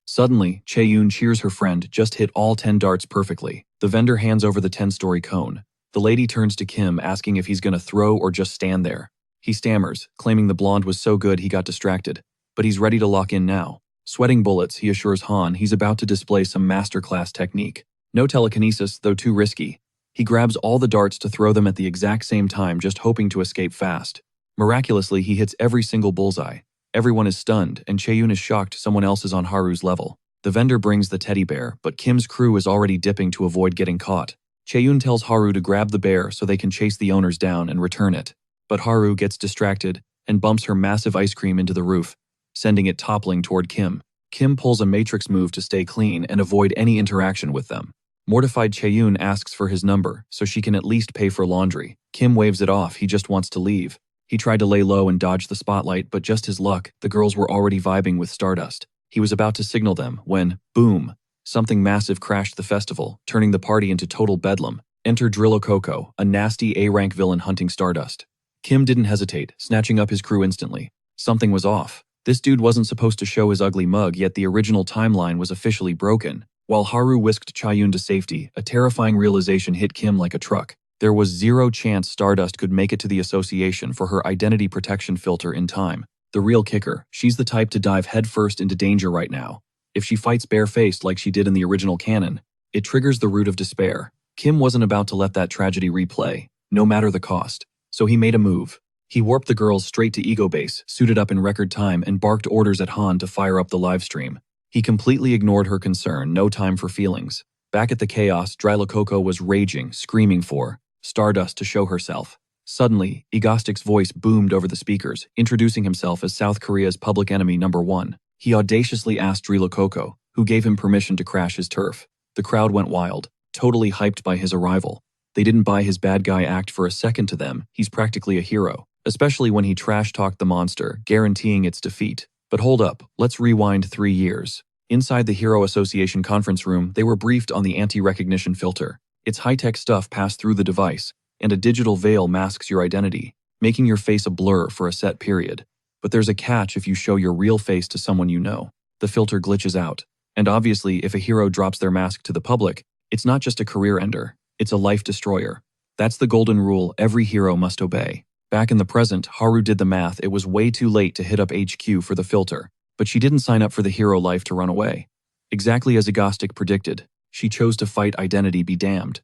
Suddenly, Chaeyoon cheers her friend, just hit all 10 darts perfectly. The vendor hands over the 10-story cone. The lady turns to Kim, asking if he's gonna throw or just stand there. He stammers, claiming the blonde was so good he got distracted. But he's ready to lock in now. Sweating bullets, he assures Han he's about to display some masterclass technique. No telekinesis, though too risky. He grabs all the darts to throw them at the exact same time, just hoping to escape fast. Miraculously, he hits every single bullseye. Everyone is stunned, and Chaeyoon is shocked someone else is on Haru's level. The vendor brings the teddy bear, but Kim's crew is already dipping to avoid getting caught. Chaeyoon tells Haru to grab the bear so they can chase the owners down and return it. But Haru gets distracted and bumps her massive ice cream into the roof, sending it toppling toward Kim. Kim pulls a matrix move to stay clean and avoid any interaction with them. Mortified, Chaeyoon asks for his number so she can at least pay for laundry. Kim waves it off, he just wants to leave. He tried to lay low and dodge the spotlight, but just his luck, the girls were already vibing with Stardust. He was about to signal them when, boom, something massive crashed the festival, turning the party into total bedlam. Enter Drillo Coco, a nasty A-rank villain hunting Stardust. Kim didn't hesitate, snatching up his crew instantly. Something was off. This dude wasn't supposed to show his ugly mug, yet the original timeline was officially broken. While Haru whisked Chaeyoon to safety, a terrifying realization hit Kim like a truck. There was zero chance Stardust could make it to the association for her identity protection filter in time. The real kicker, she's the type to dive headfirst into danger right now. If she fights barefaced like she did in the original canon, it triggers the root of despair. Kim wasn't about to let that tragedy replay, no matter the cost. So he made a move. He warped the girls straight to Ego Base, suited up in record time, and barked orders at Han to fire up the livestream. He completely ignored her concern, no time for feelings. Back at the chaos, Dryla Coco was raging, screaming for Stardust to show herself. Suddenly, Egotistic's voice boomed over the speakers, introducing himself as South Korea's public enemy #1. He audaciously asked Dryla Coco, who gave him permission to crash his turf. The crowd went wild, totally hyped by his arrival. They didn't buy his bad guy act for a second. To them, he's practically a hero, especially when he trash-talked the monster, guaranteeing its defeat. But hold up, let's rewind 3 years. Inside the Hero Association conference room, they were briefed on the anti-recognition filter. Its high-tech stuff passed through the device, and a digital veil masks your identity, making your face a blur for a set period. But there's a catch if you show your real face to someone you know. The filter glitches out. And obviously, if a hero drops their mask to the public, it's not just a career ender, it's a life destroyer. That's the golden rule every hero must obey. Back in the present, Haru did the math. It was way too late to hit up HQ for the filter, but she didn't sign up for the hero life to run away. Exactly as Egotistic predicted, she chose to fight identity be damned.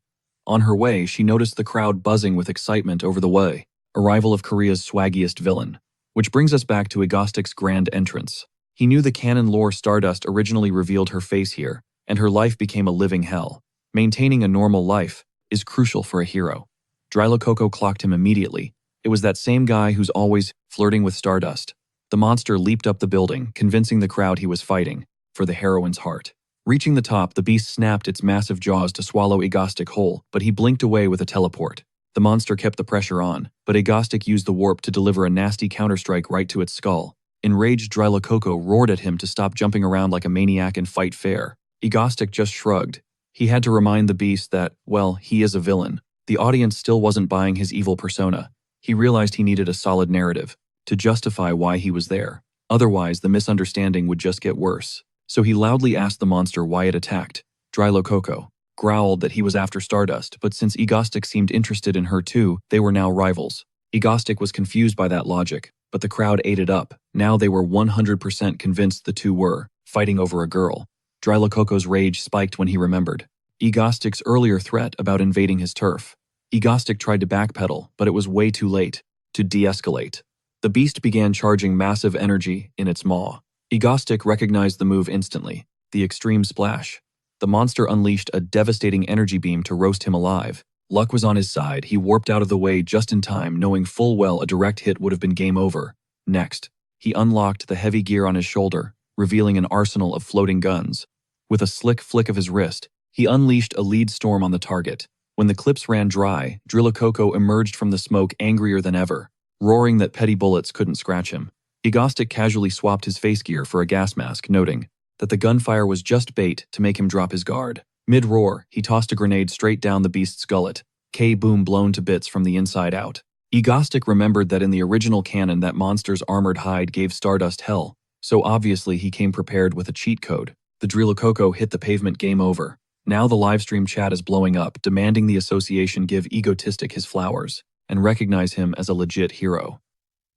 On her way, she noticed the crowd buzzing with excitement over the arrival of Korea's swaggiest villain. Which brings us back to Egotistic's grand entrance. He knew the canon lore Stardust originally revealed her face here, and her life became a living hell. Maintaining a normal life is crucial for a hero. Dryla Coco clocked him immediately. It was that same guy who's always flirting with Stardust. The monster leaped up the building, convincing the crowd he was fighting for the heroine's heart. Reaching the top, the beast snapped its massive jaws to swallow Egotistic whole, but he blinked away with a teleport. The monster kept the pressure on, but Egotistic used the warp to deliver a nasty counterstrike right to its skull. Enraged, Dryla Coco roared at him to stop jumping around like a maniac and fight fair. Egotistic just shrugged. He had to remind the beast that, well, he is a villain. The audience still wasn't buying his evil persona. He realized he needed a solid narrative to justify why he was there. Otherwise, the misunderstanding would just get worse. So he loudly asked the monster why it attacked. Dryla Coco growled that he was after Stardust, but since Egotistic seemed interested in her too, they were now rivals. Egotistic was confused by that logic, but the crowd ate it up. Now they were 100% convinced the two were fighting over a girl. Dryla Coco's rage spiked when he remembered Egotistic's earlier threat about invading his turf. Egotistic tried to backpedal, but it was way too late to de-escalate. The beast began charging massive energy in its maw. Egotistic recognized the move instantly, the extreme splash. The monster unleashed a devastating energy beam to roast him alive. Luck was on his side. He warped out of the way just in time, knowing full well a direct hit would have been game over. Next, he unlocked the heavy gear on his shoulder, revealing an arsenal of floating guns. With a slick flick of his wrist, he unleashed a lead storm on the target. When the clips ran dry, Drillokoko emerged from the smoke angrier than ever, roaring that petty bullets couldn't scratch him. Egotistic casually swapped his face gear for a gas mask, noting that the gunfire was just bait to make him drop his guard. Mid-roar, he tossed a grenade straight down the beast's gullet, K-boom blown to bits from the inside out. Egotistic remembered that in the original canon that monster's armored hide gave Stardust hell, so obviously he came prepared with a cheat code. The Drillokoko hit the pavement. Game over. Now the livestream chat is blowing up, demanding the association give Egotistic his flowers and recognize him as a legit hero.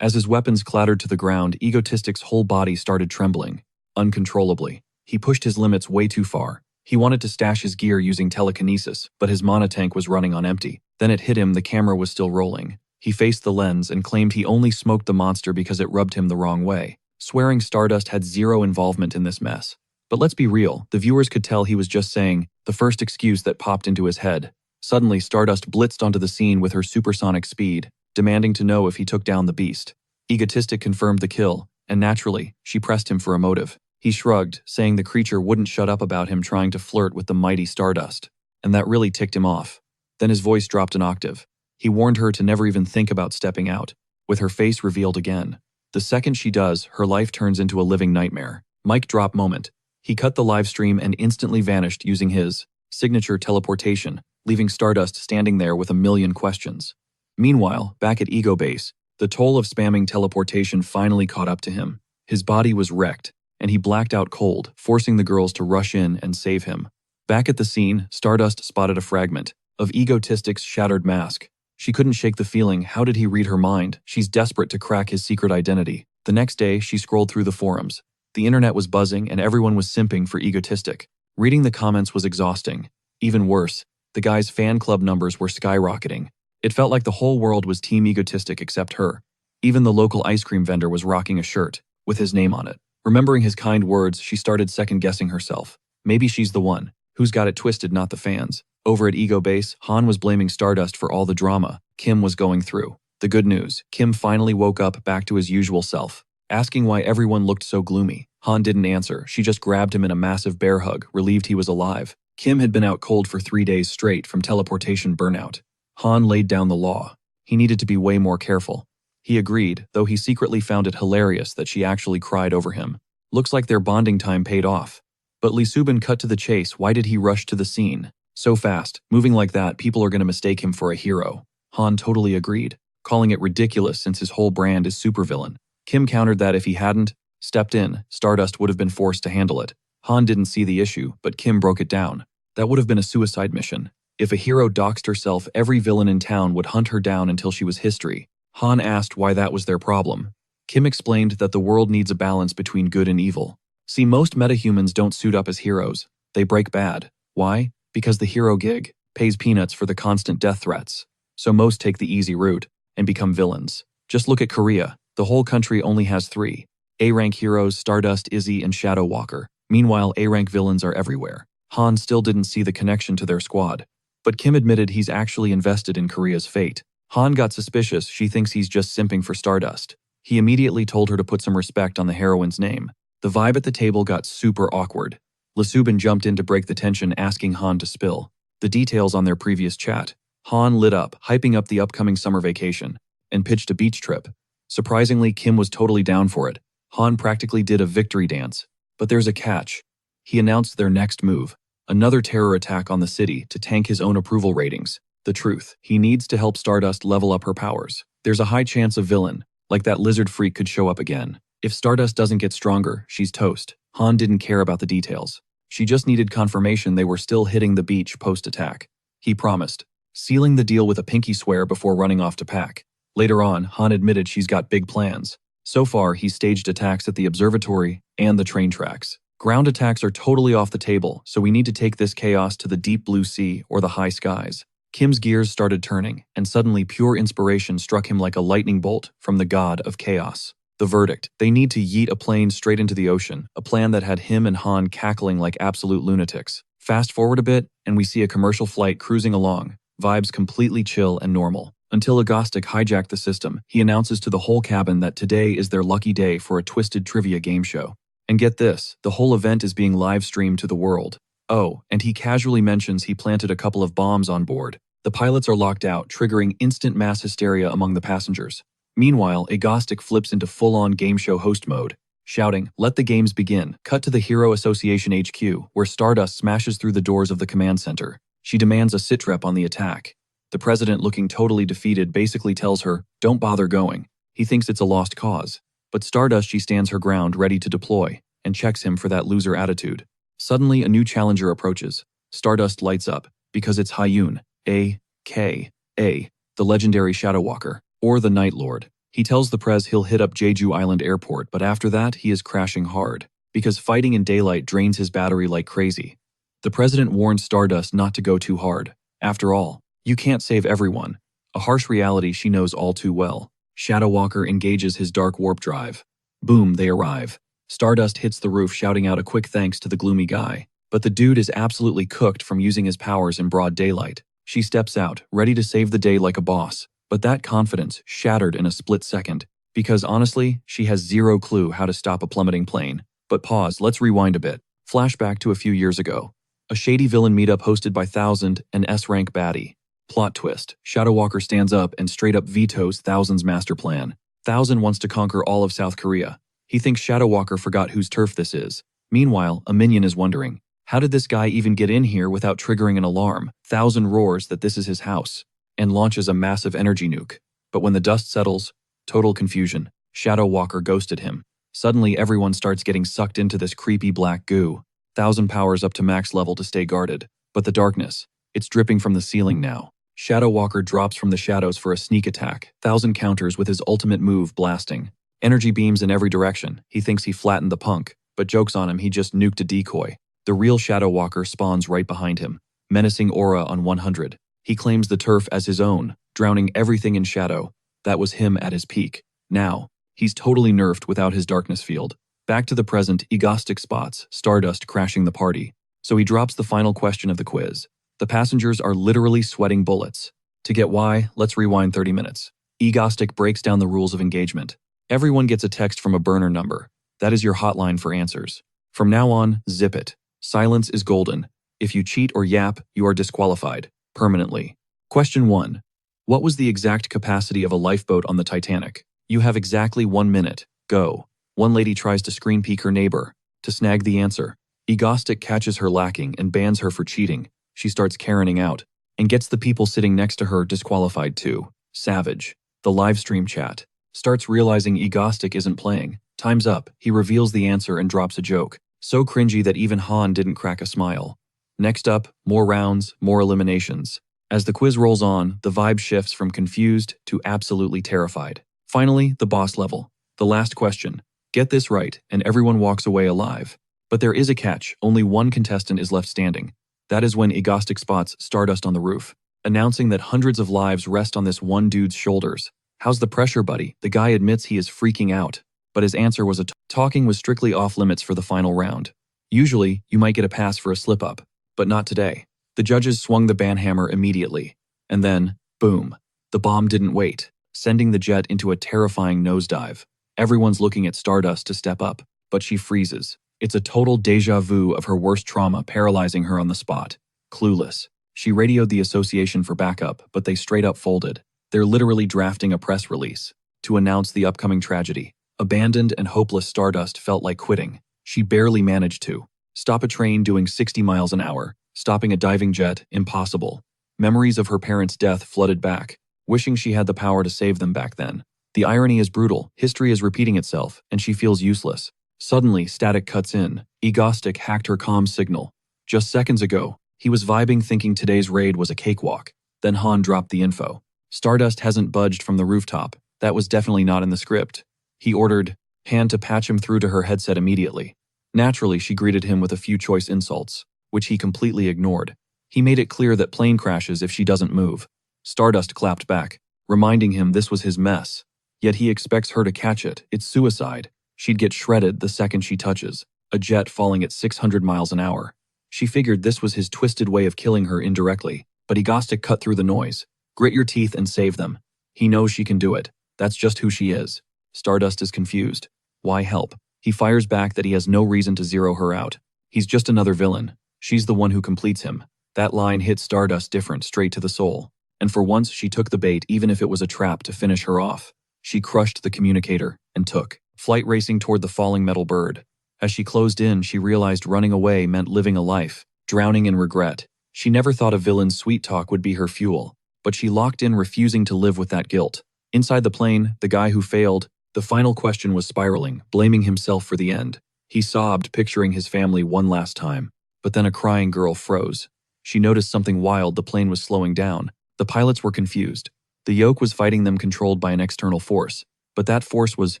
As his weapons clattered to the ground, Egotistic's whole body started trembling, uncontrollably. He pushed his limits way too far. He wanted to stash his gear using telekinesis, but his mana tank was running on empty. Then it hit him. The camera was still rolling. He faced the lens and claimed he only smoked the monster because it rubbed him the wrong way, swearing Stardust had zero involvement in this mess. But let's be real, the viewers could tell he was just saying the first excuse that popped into his head. Suddenly, Stardust blitzed onto the scene with her supersonic speed, demanding to know if he took down the beast. Egotistic confirmed the kill, and naturally, she pressed him for a motive. He shrugged, saying the creature wouldn't shut up about him trying to flirt with the mighty Stardust, and that really ticked him off. Then his voice dropped an octave. He warned her to never even think about stepping out, with her face revealed again. The second she does, her life turns into a living nightmare. Mic drop moment. He cut the live stream and instantly vanished using his signature teleportation, leaving Stardust standing there with a million questions. Meanwhile, back at Ego Base, the toll of spamming teleportation finally caught up to him. His body was wrecked, and he blacked out cold, forcing the girls to rush in and save him. Back at the scene, Stardust spotted a fragment of Egotistic's shattered mask. She couldn't shake the feeling, how did he read her mind? She's desperate to crack his secret identity. The next day, she scrolled through the forums. The internet was buzzing and everyone was simping for Egotistic. Reading the comments was exhausting. Even worse, the guy's fan club numbers were skyrocketing. It felt like the whole world was Team Egotistic except her. Even the local ice cream vendor was rocking a shirt with his name on it. Remembering his kind words, she started second-guessing herself. Maybe she's the one who's got it twisted, not the fans. Over at Ego Base, Han was blaming Stardust for all the drama Kim was going through. The good news, Kim finally woke up back to his usual self. Asking why everyone looked so gloomy, Han didn't answer. She just grabbed him in a massive bear hug, relieved he was alive. Kim had been out cold for 3 days straight from teleportation burnout. Han laid down the law. He needed to be way more careful. He agreed, though he secretly found it hilarious that she actually cried over him. Looks like their bonding time paid off. But Lee Subin cut to the chase. Why did he rush to the scene so fast? Moving like that, people are going to mistake him for a hero. Han totally agreed, calling it ridiculous since his whole brand is supervillain. Kim countered that if he hadn't stepped in, Stardust would have been forced to handle it. Han didn't see the issue, but Kim broke it down. That would have been a suicide mission. If a hero doxed herself, every villain in town would hunt her down until she was history. Han asked why that was their problem. Kim explained that the world needs a balance between good and evil. See, most metahumans don't suit up as heroes. They break bad. Why? Because the hero gig pays peanuts for the constant death threats. So most take the easy route and become villains. Just look at Korea. The whole country only has 3 A-rank heroes: Stardust, Izzy, and Shadow Walker. Meanwhile, A-rank villains are everywhere. Han still didn't see the connection to their squad. But Kim admitted he's actually invested in Korea's fate. Han got suspicious. She thinks he's just simping for Stardust. He immediately told her to put some respect on the heroine's name. The vibe at the table got super awkward. Lee Subin jumped in to break the tension, asking Han to spill the details on their previous chat. Han lit up, hyping up the upcoming summer vacation, and pitched a beach trip. Surprisingly, Kim was totally down for it. Han practically did a victory dance. But there's a catch. He announced their next move, another terror attack on the city to tank his own approval ratings. The truth, he needs to help Stardust level up her powers. There's a high chance a villain, like that lizard freak, could show up again. If Stardust doesn't get stronger, she's toast. Han didn't care about the details. She just needed confirmation they were still hitting the beach post-attack. He promised, sealing the deal with a pinky swear before running off to pack. Later on, Han admitted she's got big plans. So far, he's staged attacks at the observatory and the train tracks. Ground attacks are totally off the table, so we need to take this chaos to the deep blue sea or the high skies. Kim's gears started turning, and suddenly pure inspiration struck him like a lightning bolt from the god of chaos. The verdict: they need to yeet a plane straight into the ocean, a plan that had him and Han cackling like absolute lunatics. Fast forward a bit, and we see a commercial flight cruising along, vibes completely chill and normal. Until Egotistic hijacked the system, he announces to the whole cabin that today is their lucky day for a twisted trivia game show. And get this, the whole event is being live-streamed to the world. Oh, and he casually mentions he planted a couple of bombs on board. The pilots are locked out, triggering instant mass hysteria among the passengers. Meanwhile, Egotistic flips into full-on game show host mode, shouting, "Let the games begin." Cut to the Hero Association HQ, where Stardust smashes through the doors of the command center. She demands a sit-rep on the attack. The president, looking totally defeated, basically tells her, "Don't bother going." He thinks it's a lost cause. But Stardust, she stands her ground, ready to deploy, and checks him for that loser attitude. Suddenly, a new challenger approaches. Stardust lights up, because it's Hyun, a.k.a. the legendary Shadow Walker, or the Night Lord. He tells the Prez he'll hit up Jeju Island Airport, but after that, he is crashing hard, because fighting in daylight drains his battery like crazy. The president warns Stardust not to go too hard. After all, you can't save everyone. A harsh reality she knows all too well. Shadow Walker engages his dark warp drive. Boom, they arrive. Stardust hits the roof, shouting out a quick thanks to the gloomy guy. But the dude is absolutely cooked from using his powers in broad daylight. She steps out, ready to save the day like a boss. But that confidence shattered in a split second. Because honestly, she has zero clue how to stop a plummeting plane. But pause, let's rewind a bit. Flashback to a few years ago. A shady villain meetup hosted by Thousand, an S-rank baddie. Plot twist. Shadow Walker stands up and straight up vetoes Thousand's master plan. Thousand wants to conquer all of South Korea. He thinks Shadow Walker forgot whose turf this is. Meanwhile, a minion is wondering, how did this guy even get in here without triggering an alarm? Thousand roars that this is his house, and launches a massive energy nuke. But when the dust settles, total confusion. Shadow Walker ghosted him. Suddenly everyone starts getting sucked into this creepy black goo. Thousand powers up to max level to stay guarded. But the darkness, it's dripping from the ceiling now. Shadow Walker drops from the shadows for a sneak attack. Thousand counters with his ultimate move, blasting. Energy beams in every direction. He thinks he flattened the punk, but joke's on him, he just nuked a decoy. The real Shadow Walker spawns right behind him, menacing aura on 100. He claims the turf as his own, drowning everything in shadow. That was him at his peak. Now, he's totally nerfed without his darkness field. Back to the present, Egotistic spots Stardust crashing the party. So he drops the final question of the quiz. The passengers are literally sweating bullets. To get why, let's rewind 30 minutes. Egotistic breaks down the rules of engagement. Everyone gets a text from a burner number. That is your hotline for answers. From now on, zip it. Silence is golden. If you cheat or yap, you are disqualified. Permanently. Question 1. What was the exact capacity of a lifeboat on the Titanic? You have exactly 1 minute. Go. One lady tries to screen peek her neighbor. To snag the answer, Egotistic catches her lacking and bans her for cheating. She starts Karening out, and gets the people sitting next to her disqualified too. Savage. The livestream chat. Starts realizing Egotistic isn't playing. Time's up. He reveals the answer and drops a joke. So cringy that even Han didn't crack a smile. Next up, more rounds, more eliminations. As the quiz rolls on, the vibe shifts from confused to absolutely terrified. Finally, the boss level. The last question. Get this right, and everyone walks away alive. But there is a catch. Only one contestant is left standing. That is when Egotistic spots Stardust on the roof, announcing that hundreds of lives rest on this one dude's shoulders. How's the pressure, buddy? The guy admits he is freaking out. But his answer was talking was strictly off limits for the final round. Usually, you might get a pass for a slip-up, but not today. The judges swung the banhammer immediately. And then, boom. The bomb didn't wait, sending the jet into a terrifying nosedive. Everyone's looking at Stardust to step up, but she freezes. It's a total deja vu of her worst trauma, paralyzing her on the spot. Clueless. She radioed the association for backup, but they straight up folded. They're literally drafting a press release to announce the upcoming tragedy. Abandoned and hopeless, Stardust felt like quitting. She barely managed to stop a train doing 60 miles an hour, stopping a diving jet, impossible. Memories of her parents' death flooded back, wishing she had the power to save them back then. The irony is brutal. History is repeating itself, and she feels useless. Suddenly, static cuts in. Egotistic hacked her comm signal. Just seconds ago, he was vibing, thinking today's raid was a cakewalk. Then Han dropped the info. Stardust hasn't budged from the rooftop. That was definitely not in the script. He ordered Han to patch him through to her headset immediately. Naturally, she greeted him with a few choice insults, which he completely ignored. He made it clear that plane crashes if she doesn't move. Stardust clapped back, reminding him this was his mess. Yet he expects her to catch it. It's suicide. She'd get shredded the second she touches, a jet falling at 600 miles an hour. She figured this was his twisted way of killing her indirectly, but Egotistic cut through the noise. Grit your teeth and save them. He knows she can do it. That's just who she is. Stardust is confused. Why help? He fires back that he has no reason to zero her out. He's just another villain. She's the one who completes him. That line hit Stardust different, straight to the soul. And for once, she took the bait even if it was a trap to finish her off. She crushed the communicator and took flight racing toward the falling metal bird. As she closed in, she realized running away meant living a life, drowning in regret. She never thought a villain's sweet talk would be her fuel, but she locked in, refusing to live with that guilt. Inside the plane, the guy who failed, the final question was spiraling, blaming himself for the end. He sobbed, picturing his family one last time. But then a crying girl froze. She noticed something wild. The plane was slowing down. The pilots were confused. The yoke was fighting them, controlled by an external force. But that force was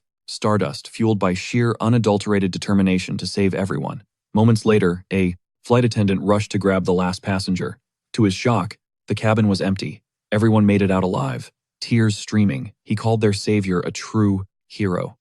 Stardust, fueled by sheer, unadulterated determination to save everyone. Moments later, a flight attendant rushed to grab the last passenger. To his shock, the cabin was empty. Everyone made it out alive, tears streaming. He called their savior a true hero.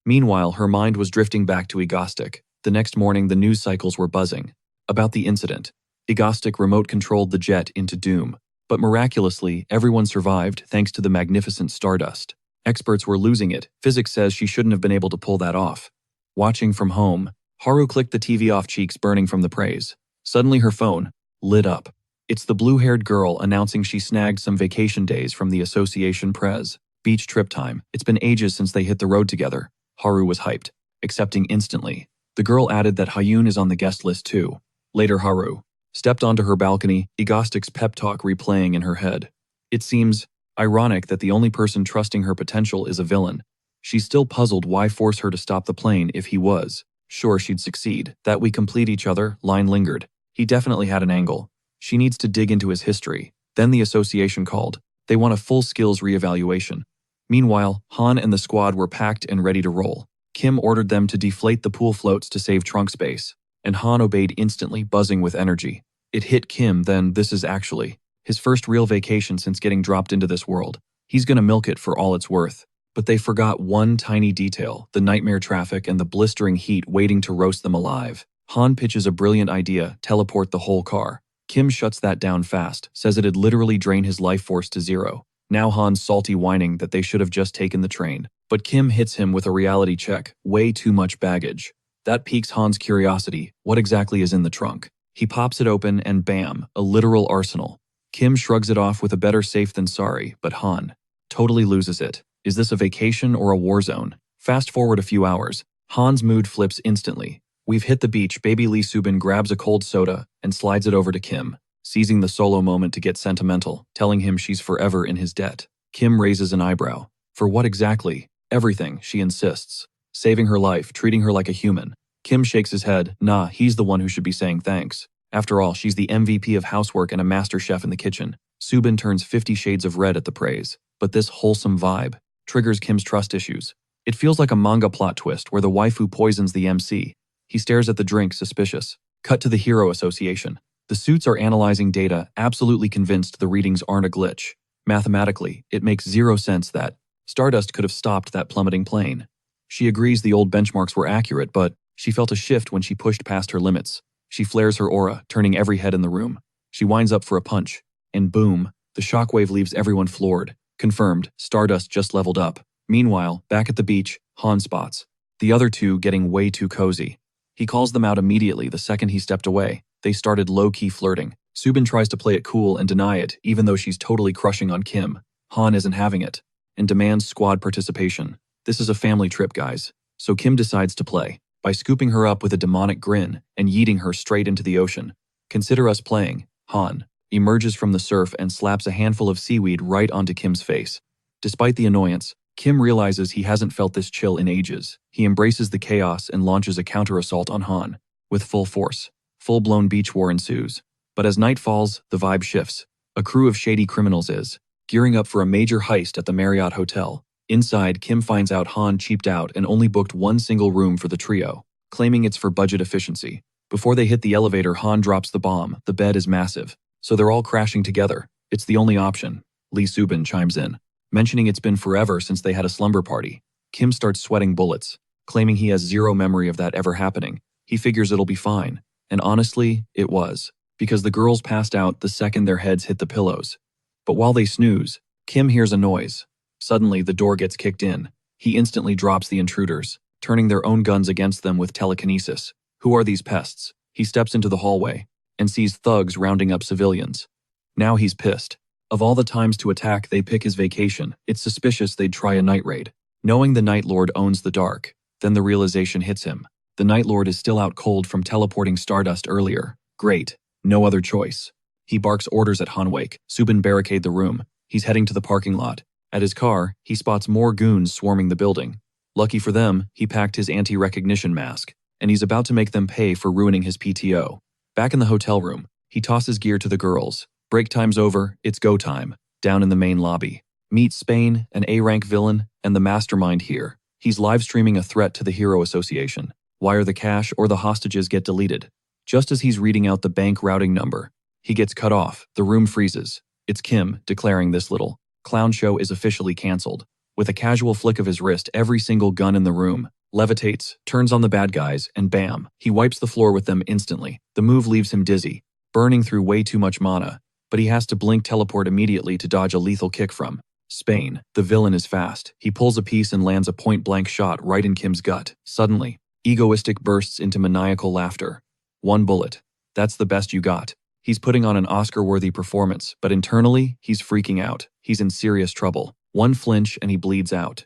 Meanwhile, her mind was drifting back to Egotistic. The next morning, the news cycles were buzzing about the incident. Egotistic remote-controlled the jet into doom. But miraculously, everyone survived thanks to the magnificent Stardust. Experts were losing it. Physics says she shouldn't have been able to pull that off. Watching from home, Haru clicked the TV off, cheeks burning from the praise. Suddenly her phone lit up. It's the blue-haired girl announcing she snagged some vacation days from the Association Press. Beach trip time. It's been ages since they hit the road together. Haru was hyped, accepting instantly. The girl added that Hyun is on the guest list too. Later, Haru stepped onto her balcony, Egotistic's pep talk replaying in her head. It seems ironic that the only person trusting her potential is a villain. She's still puzzled why force her to stop the plane if he was sure she'd succeed. That we complete each other line lingered. He definitely had an angle. She needs to dig into his history. Then the association called. They want a full skills reevaluation. Meanwhile, Han and the squad were packed and ready to roll. Kim ordered them to deflate the pool floats to save trunk space, and Han obeyed instantly, buzzing with energy. It hit Kim then, this is actually his first real vacation since getting dropped into this world. He's gonna milk it for all it's worth. But they forgot one tiny detail, the nightmare traffic and the blistering heat waiting to roast them alive. Han pitches a brilliant idea, teleport the whole car. Kim shuts that down fast, says it'd literally drain his life force to zero. Now Han's salty, whining that they should have just taken the train. But Kim hits him with a reality check, way too much baggage. That piques Han's curiosity, what exactly is in the trunk? He pops it open and bam, a literal arsenal. Kim shrugs it off with a better safe than sorry, but Han totally loses it. Is this a vacation or a war zone? Fast forward a few hours. Han's mood flips instantly. We've hit the beach. Baby Lee Subin grabs a cold soda and slides it over to Kim, seizing the solo moment to get sentimental, telling him she's forever in his debt. Kim raises an eyebrow. For what exactly? Everything, she insists. Saving her life, treating her like a human. Kim shakes his head. Nah, he's the one who should be saying thanks. After all, she's the MVP of housework and a master chef in the kitchen. Subin turns 50 shades of red at the praise. But this wholesome vibe triggers Kim's trust issues. It feels like a manga plot twist where the waifu poisons the MC. He stares at the drink, suspicious. Cut to the Hero Association. The suits are analyzing data, absolutely convinced the readings aren't a glitch. Mathematically, it makes zero sense that Stardust could have stopped that plummeting plane. She agrees the old benchmarks were accurate, but she felt a shift when she pushed past her limits. She flares her aura, turning every head in the room. She winds up for a punch. And boom, the shockwave leaves everyone floored. Confirmed, Stardust just leveled up. Meanwhile, back at the beach, Han spots the other two getting way too cozy. He calls them out immediately the second he stepped away. They started low-key flirting. Subin tries to play it cool and deny it, even though she's totally crushing on Kim. Han isn't having it, and demands squad participation. This is a family trip, guys. So Kim decides to play, by scooping her up with a demonic grin and yeeting her straight into the ocean. Consider us playing. Han emerges from the surf and slaps a handful of seaweed right onto Kim's face. Despite the annoyance, Kim realizes he hasn't felt this chill in ages. He embraces the chaos and launches a counter-assault on Han. With full force, full-blown beach war ensues. But as night falls, the vibe shifts. A crew of shady criminals is gearing up for a major heist at the Marriott Hotel. Inside, Kim finds out Han cheaped out and only booked one single room for the trio, claiming it's for budget efficiency. Before they hit the elevator, Han drops the bomb. The bed is massive, so they're all crashing together. It's the only option. Lee Subin chimes in, mentioning it's been forever since they had a slumber party. Kim starts sweating bullets, claiming he has zero memory of that ever happening. He figures it'll be fine. And honestly, it was, because the girls passed out the second their heads hit the pillows. But while they snooze, Kim hears a noise. Suddenly, the door gets kicked in. He instantly drops the intruders, turning their own guns against them with telekinesis. Who are these pests? He steps into the hallway and sees thugs rounding up civilians. Now he's pissed. Of all the times to attack, they pick his vacation. It's suspicious they'd try a night raid. Knowing the Night Lord owns the dark, then the realization hits him. The Night Lord is still out cold from teleporting Stardust earlier. Great. No other choice. He barks orders at Hanwake. Subin barricade the room. He's heading to the parking lot. At his car, he spots more goons swarming the building. Lucky for them, he packed his anti-recognition mask, and he's about to make them pay for ruining his PTO. Back in the hotel room, he tosses gear to the girls. Break time's over, it's go time. Down in the main lobby. Meet Spain, an A-rank villain, and the mastermind here. He's live-streaming a threat to the Hero Association. Wire the cash or the hostages get deleted. Just as he's reading out the bank routing number, he gets cut off. The room freezes. It's Kim declaring this little clown show is officially canceled. With a casual flick of his wrist, every single gun in the room levitates, turns on the bad guys, and bam, he wipes the floor with them instantly. The move leaves him dizzy, burning through way too much mana, but he has to blink teleport immediately to dodge a lethal kick from Spain. The villain is fast. He pulls a piece and lands a point-blank shot right in Kim's gut. Suddenly, Egotistic bursts into maniacal laughter. One bullet. That's the best you got. He's putting on an Oscar-worthy performance, but internally, he's freaking out. He's in serious trouble. One flinch and he bleeds out.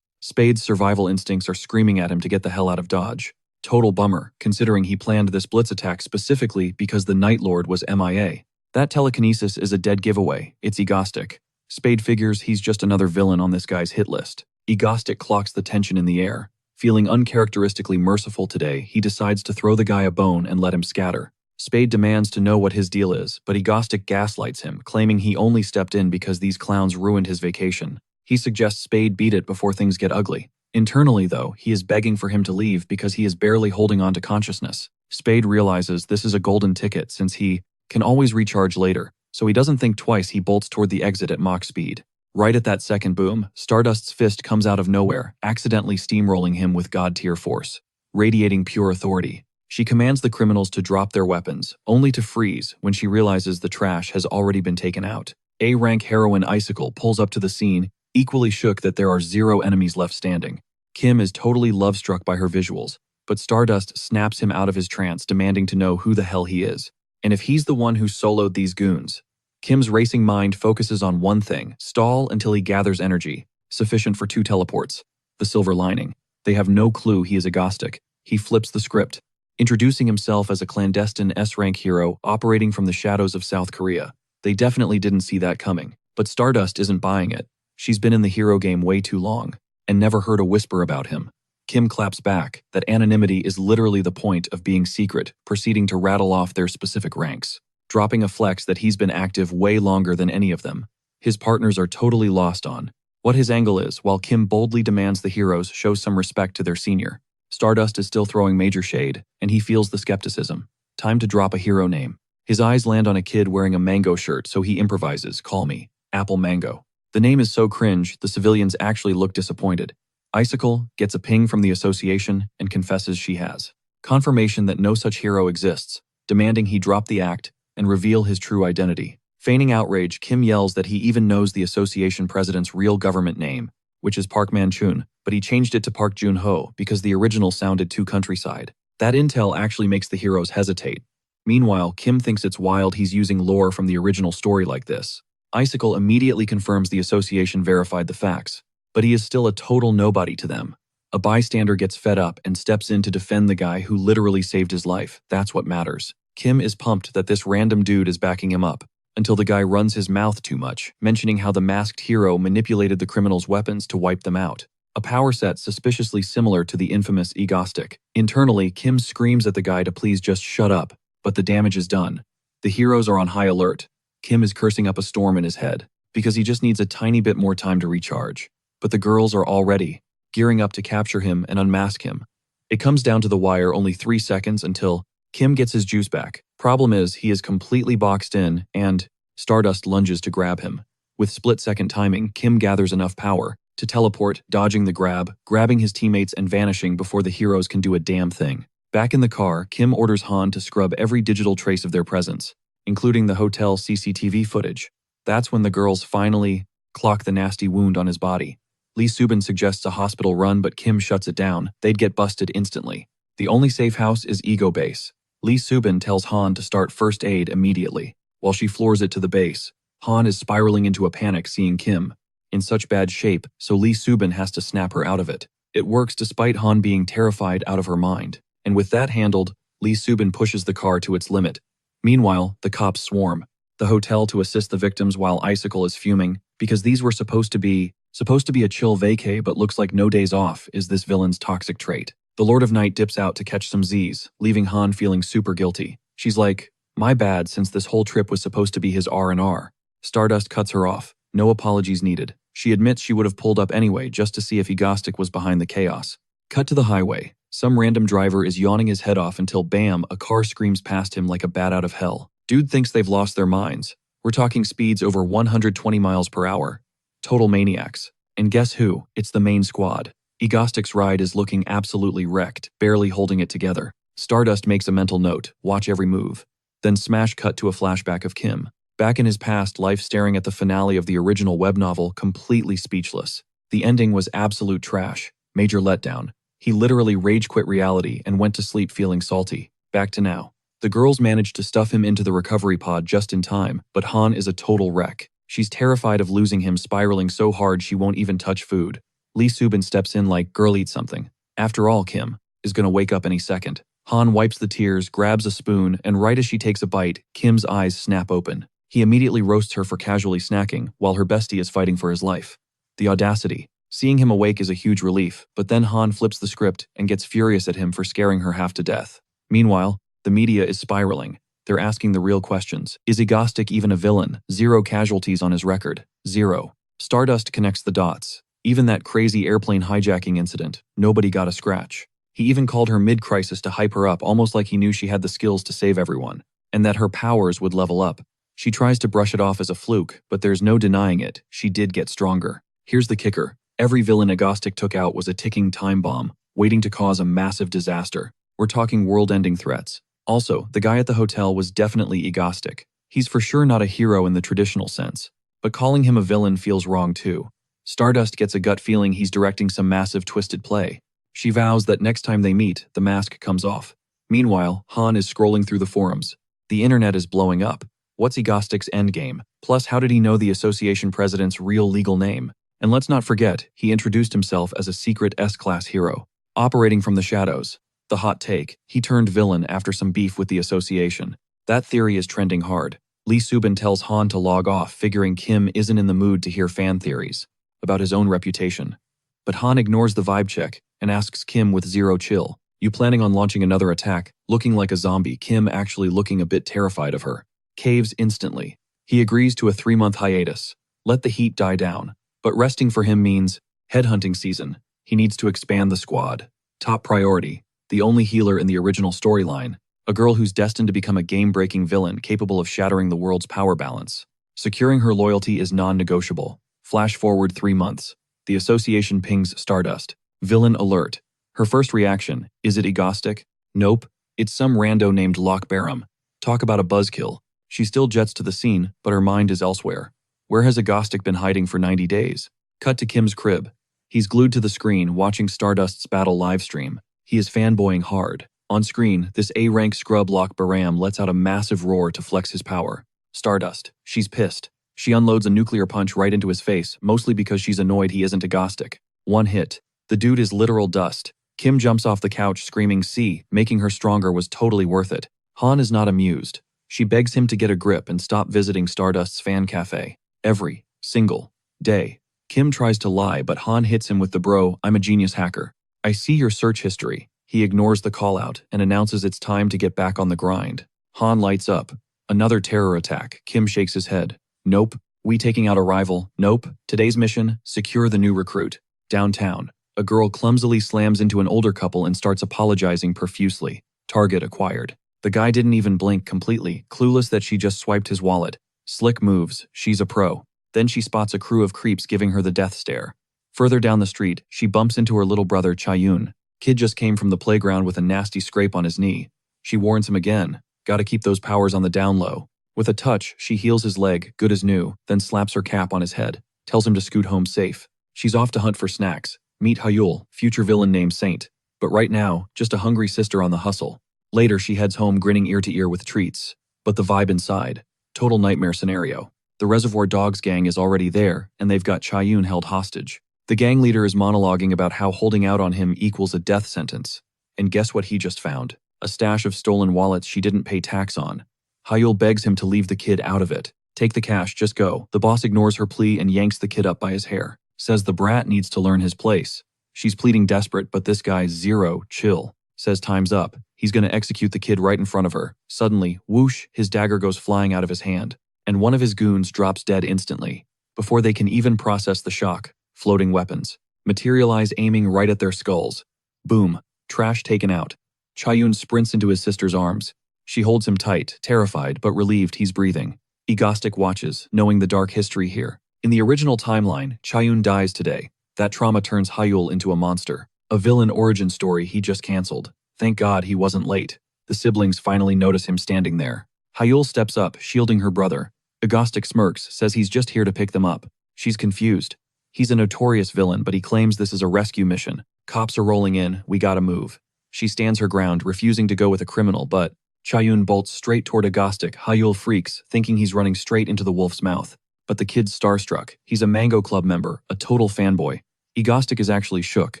Spade's survival instincts are screaming at him to get the hell out of Dodge. Total bummer, considering he planned this blitz attack specifically because the Night Lord was MIA. That telekinesis is a dead giveaway. It's Egotistic. Spade figures he's just another villain on this guy's hit list. Egotistic clocks the tension in the air. Feeling uncharacteristically merciful today, he decides to throw the guy a bone and let him scatter. Spade demands to know what his deal is, but Egotistic gaslights him, claiming he only stepped in because these clowns ruined his vacation. He suggests Spade beat it before things get ugly. Internally, though, he is begging for him to leave because he is barely holding on to consciousness. Spade realizes this is a golden ticket since he can always recharge later, so he doesn't think twice. He bolts toward the exit at Mach speed. Right at that second boom, Stardust's fist comes out of nowhere, accidentally steamrolling him with god-tier force. Radiating pure authority, she commands the criminals to drop their weapons, only to freeze when she realizes the trash has already been taken out. A-rank heroine Icicle pulls up to the scene, equally shook that there are 0 enemies left standing. Kim is totally love-struck by her visuals, but Stardust snaps him out of his trance, demanding to know who the hell he is, and if he's the one who soloed these goons. Kim's racing mind focuses on one thing: stall until he gathers energy, sufficient for 2 teleports. The silver lining: they have no clue he is Egotistic. He flips the script, introducing himself as a clandestine S-rank hero operating from the shadows of South Korea. They definitely didn't see that coming, but Stardust isn't buying it. She's been in the hero game way too long, and never heard a whisper about him. Kim claps back that anonymity is literally the point of being secret, proceeding to rattle off their specific ranks, dropping a flex that he's been active way longer than any of them. His partners are totally lost on what his angle is, while Kim boldly demands the heroes show some respect to their senior. Stardust is still throwing major shade, and he feels the skepticism. Time to drop a hero name. His eyes land on a kid wearing a mango shirt, so he improvises, "Call me Apple Mango." The name is so cringe, the civilians actually look disappointed. Icicle gets a ping from the association and confesses she has confirmation that no such hero exists, demanding he drop the act and reveal his true identity. Feigning outrage, Kim yells that he even knows the association president's real government name, which is Park Man-chun, but he changed it to Park Jun-ho because the original sounded too countryside. That intel actually makes the heroes hesitate. Meanwhile, Kim thinks it's wild he's using lore from the original story like this. Icicle immediately confirms the association verified the facts, but he is still a total nobody to them. A bystander gets fed up and steps in to defend the guy who literally saved his life. That's what matters. Kim is pumped that this random dude is backing him up, until the guy runs his mouth too much, mentioning how the masked hero manipulated the criminals' weapons to wipe them out. A power set suspiciously similar to the infamous Egotistic. Internally, Kim screams at the guy to please just shut up, but the damage is done. The heroes are on high alert. Kim is cursing up a storm in his head, because he just needs a tiny bit more time to recharge. But the girls are already gearing up to capture him and unmask him. It comes down to the wire, only 3 seconds until Kim gets his juice back. Problem is, he is completely boxed in, and Stardust lunges to grab him. With split-second timing, Kim gathers enough power to teleport, dodging the grab, grabbing his teammates and vanishing before the heroes can do a damn thing. Back in the car, Kim orders Han to scrub every digital trace of their presence, including the hotel CCTV footage. That's when the girls finally clock the nasty wound on his body. Lee Subin suggests a hospital run, but Kim shuts it down. They'd get busted instantly. The only safe house is Ego Base. Lee Subin tells Han to start first aid immediately. While she floors it to the base, Han is spiraling into a panic seeing Kim in such bad shape, so Lee Subin has to snap her out of it. It works despite Han being terrified out of her mind. And with that handled, Lee Subin pushes the car to its limit. Meanwhile, the cops swarm the hotel to assist the victims while Icicle is fuming, because these were supposed to be a chill vacay, but looks like no days off is this villain's toxic trait. The Lord of Night dips out to catch some Z's, leaving Han feeling super guilty. She's like, my bad, since this whole trip was supposed to be his R&R. Stardust cuts her off. No apologies needed. She admits she would have pulled up anyway just to see if Egotistic was behind the chaos. Cut to the highway. Some random driver is yawning his head off until bam, a car screams past him like a bat out of hell. Dude thinks they've lost their minds. We're talking speeds over 120 miles per hour. Total maniacs. And guess who? It's the main squad. Egotistic's ride is looking absolutely wrecked, barely holding it together. Stardust makes a mental note, watch every move. Then smash cut to a flashback of Kim. Back in his past life staring at the finale of the original web novel, completely speechless. The ending was absolute trash. Major letdown. He literally rage quit reality and went to sleep feeling salty. Back to now. The girls managed to stuff him into the recovery pod just in time, but Han is a total wreck. She's terrified of losing him, spiraling so hard she won't even touch food. Lee Subin steps in like, girl, eat something. After all, Kim is gonna wake up any second. Han wipes the tears, grabs a spoon, and right as she takes a bite, Kim's eyes snap open. He immediately roasts her for casually snacking, while her bestie is fighting for his life. The audacity. Seeing him awake is a huge relief, but then Han flips the script and gets furious at him for scaring her half to death. Meanwhile, the media is spiraling. They're asking the real questions. Is Egotistic even a villain? 0 casualties on his record. 0. Stardust connects the dots. Even that crazy airplane hijacking incident, nobody got a scratch. He even called her mid-crisis to hype her up, almost like he knew she had the skills to save everyone, and that her powers would level up. She tries to brush it off as a fluke, but there's no denying it, she did get stronger. Here's the kicker. Every villain Egotistic took out was a ticking time bomb, waiting to cause a massive disaster. We're talking world-ending threats. Also, the guy at the hotel was definitely Egotistic. He's for sure not a hero in the traditional sense, but calling him a villain feels wrong too. Stardust gets a gut feeling he's directing some massive twisted play. She vows that next time they meet, the mask comes off. Meanwhile, Han is scrolling through the forums. The internet is blowing up. What's Egotistic's endgame? Plus, how did he know the association president's real legal name? And let's not forget, he introduced himself as a secret S-class hero, operating from the shadows. The hot take, he turned villain after some beef with the association. That theory is trending hard. Lee Subin tells Han to log off, figuring Kim isn't in the mood to hear fan theories about his own reputation. But Han ignores the vibe check and asks Kim with zero chill, you planning on launching another attack? Looking like a zombie, Kim actually looking a bit terrified of her. Caves instantly. He agrees to a 3-month hiatus. Let the heat die down. But resting for him means headhunting season. He needs to expand the squad. Top priority. The only healer in the original storyline. A girl who's destined to become a game-breaking villain capable of shattering the world's power balance. Securing her loyalty is non-negotiable. Flash forward 3 months. The association pings Stardust. Villain alert. Her first reaction, is it Egotistic? Nope. It's some rando named Loch Barham. Talk about a buzzkill. She still jets to the scene, but her mind is elsewhere. Where has Egotistic been hiding for 90 days? Cut to Kim's crib. He's glued to the screen watching Stardust's battle livestream. He is fanboying hard. On screen, this A-rank scrub Loch Barham lets out a massive roar to flex his power. Stardust. She's pissed. She unloads a nuclear punch right into his face, mostly because she's annoyed he isn't Egotistic. One hit. The dude is literal dust. Kim jumps off the couch screaming, see, making her stronger was totally worth it. Han is not amused. She begs him to get a grip and stop visiting Stardust's fan cafe. Every single day. Kim tries to lie, but Han hits him with the bro, I'm a genius hacker. I see your search history. He ignores the call-out and announces it's time to get back on the grind. Han lights up. Another terror attack. Kim shakes his head. Nope. We taking out a rival? Nope. Today's mission, secure the new recruit. Downtown. A girl clumsily slams into an older couple and starts apologizing profusely. Target acquired. The guy didn't even blink completely, clueless that she just swiped his wallet. Slick moves. She's a pro. Then she spots a crew of creeps giving her the death stare. Further down the street, she bumps into her little brother Chayun. Kid just came from the playground with a nasty scrape on his knee. She warns him again. Gotta keep those powers on the down low. With a touch, she heals his leg, good as new, then slaps her cap on his head. Tells him to scoot home safe. She's off to hunt for snacks. Meet Hayul, future villain named Saint. But right now, just a hungry sister on the hustle. Later, she heads home grinning ear to ear with treats. But the vibe inside, total nightmare scenario. The Reservoir Dogs gang is already there, and they've got Chaeyoon held hostage. The gang leader is monologuing about how holding out on him equals a death sentence. And guess what he just found? A stash of stolen wallets she didn't pay tax on. Hayul begs him to leave the kid out of it. Take the cash, just go. The boss ignores her plea and yanks the kid up by his hair. Says the brat needs to learn his place. She's pleading desperate, but this guy's zero chill. Says time's up. He's gonna execute the kid right in front of her. Suddenly, whoosh, his dagger goes flying out of his hand. And one of his goons drops dead instantly. Before they can even process the shock, floating weapons materialize aiming right at their skulls. Boom. Trash taken out. Chaeyoon sprints into his sister's arms. She holds him tight, terrified but relieved he's breathing. Egotistic watches, knowing the dark history here. In the original timeline, Chaeyoon dies today. That trauma turns Hayul into a monster. A villain origin story he just cancelled. Thank God he wasn't late. The siblings finally notice him standing there. Hayul steps up, shielding her brother. Egotistic smirks, says he's just here to pick them up. She's confused. He's a notorious villain, but he claims this is a rescue mission. Cops are rolling in, we gotta move. She stands her ground, refusing to go with a criminal, but Chaeyoon bolts straight toward Egotistic. Hayul freaks, thinking he's running straight into the wolf's mouth. But the kid's starstruck. He's a Mango Club member, a total fanboy. Egotistic is actually shook.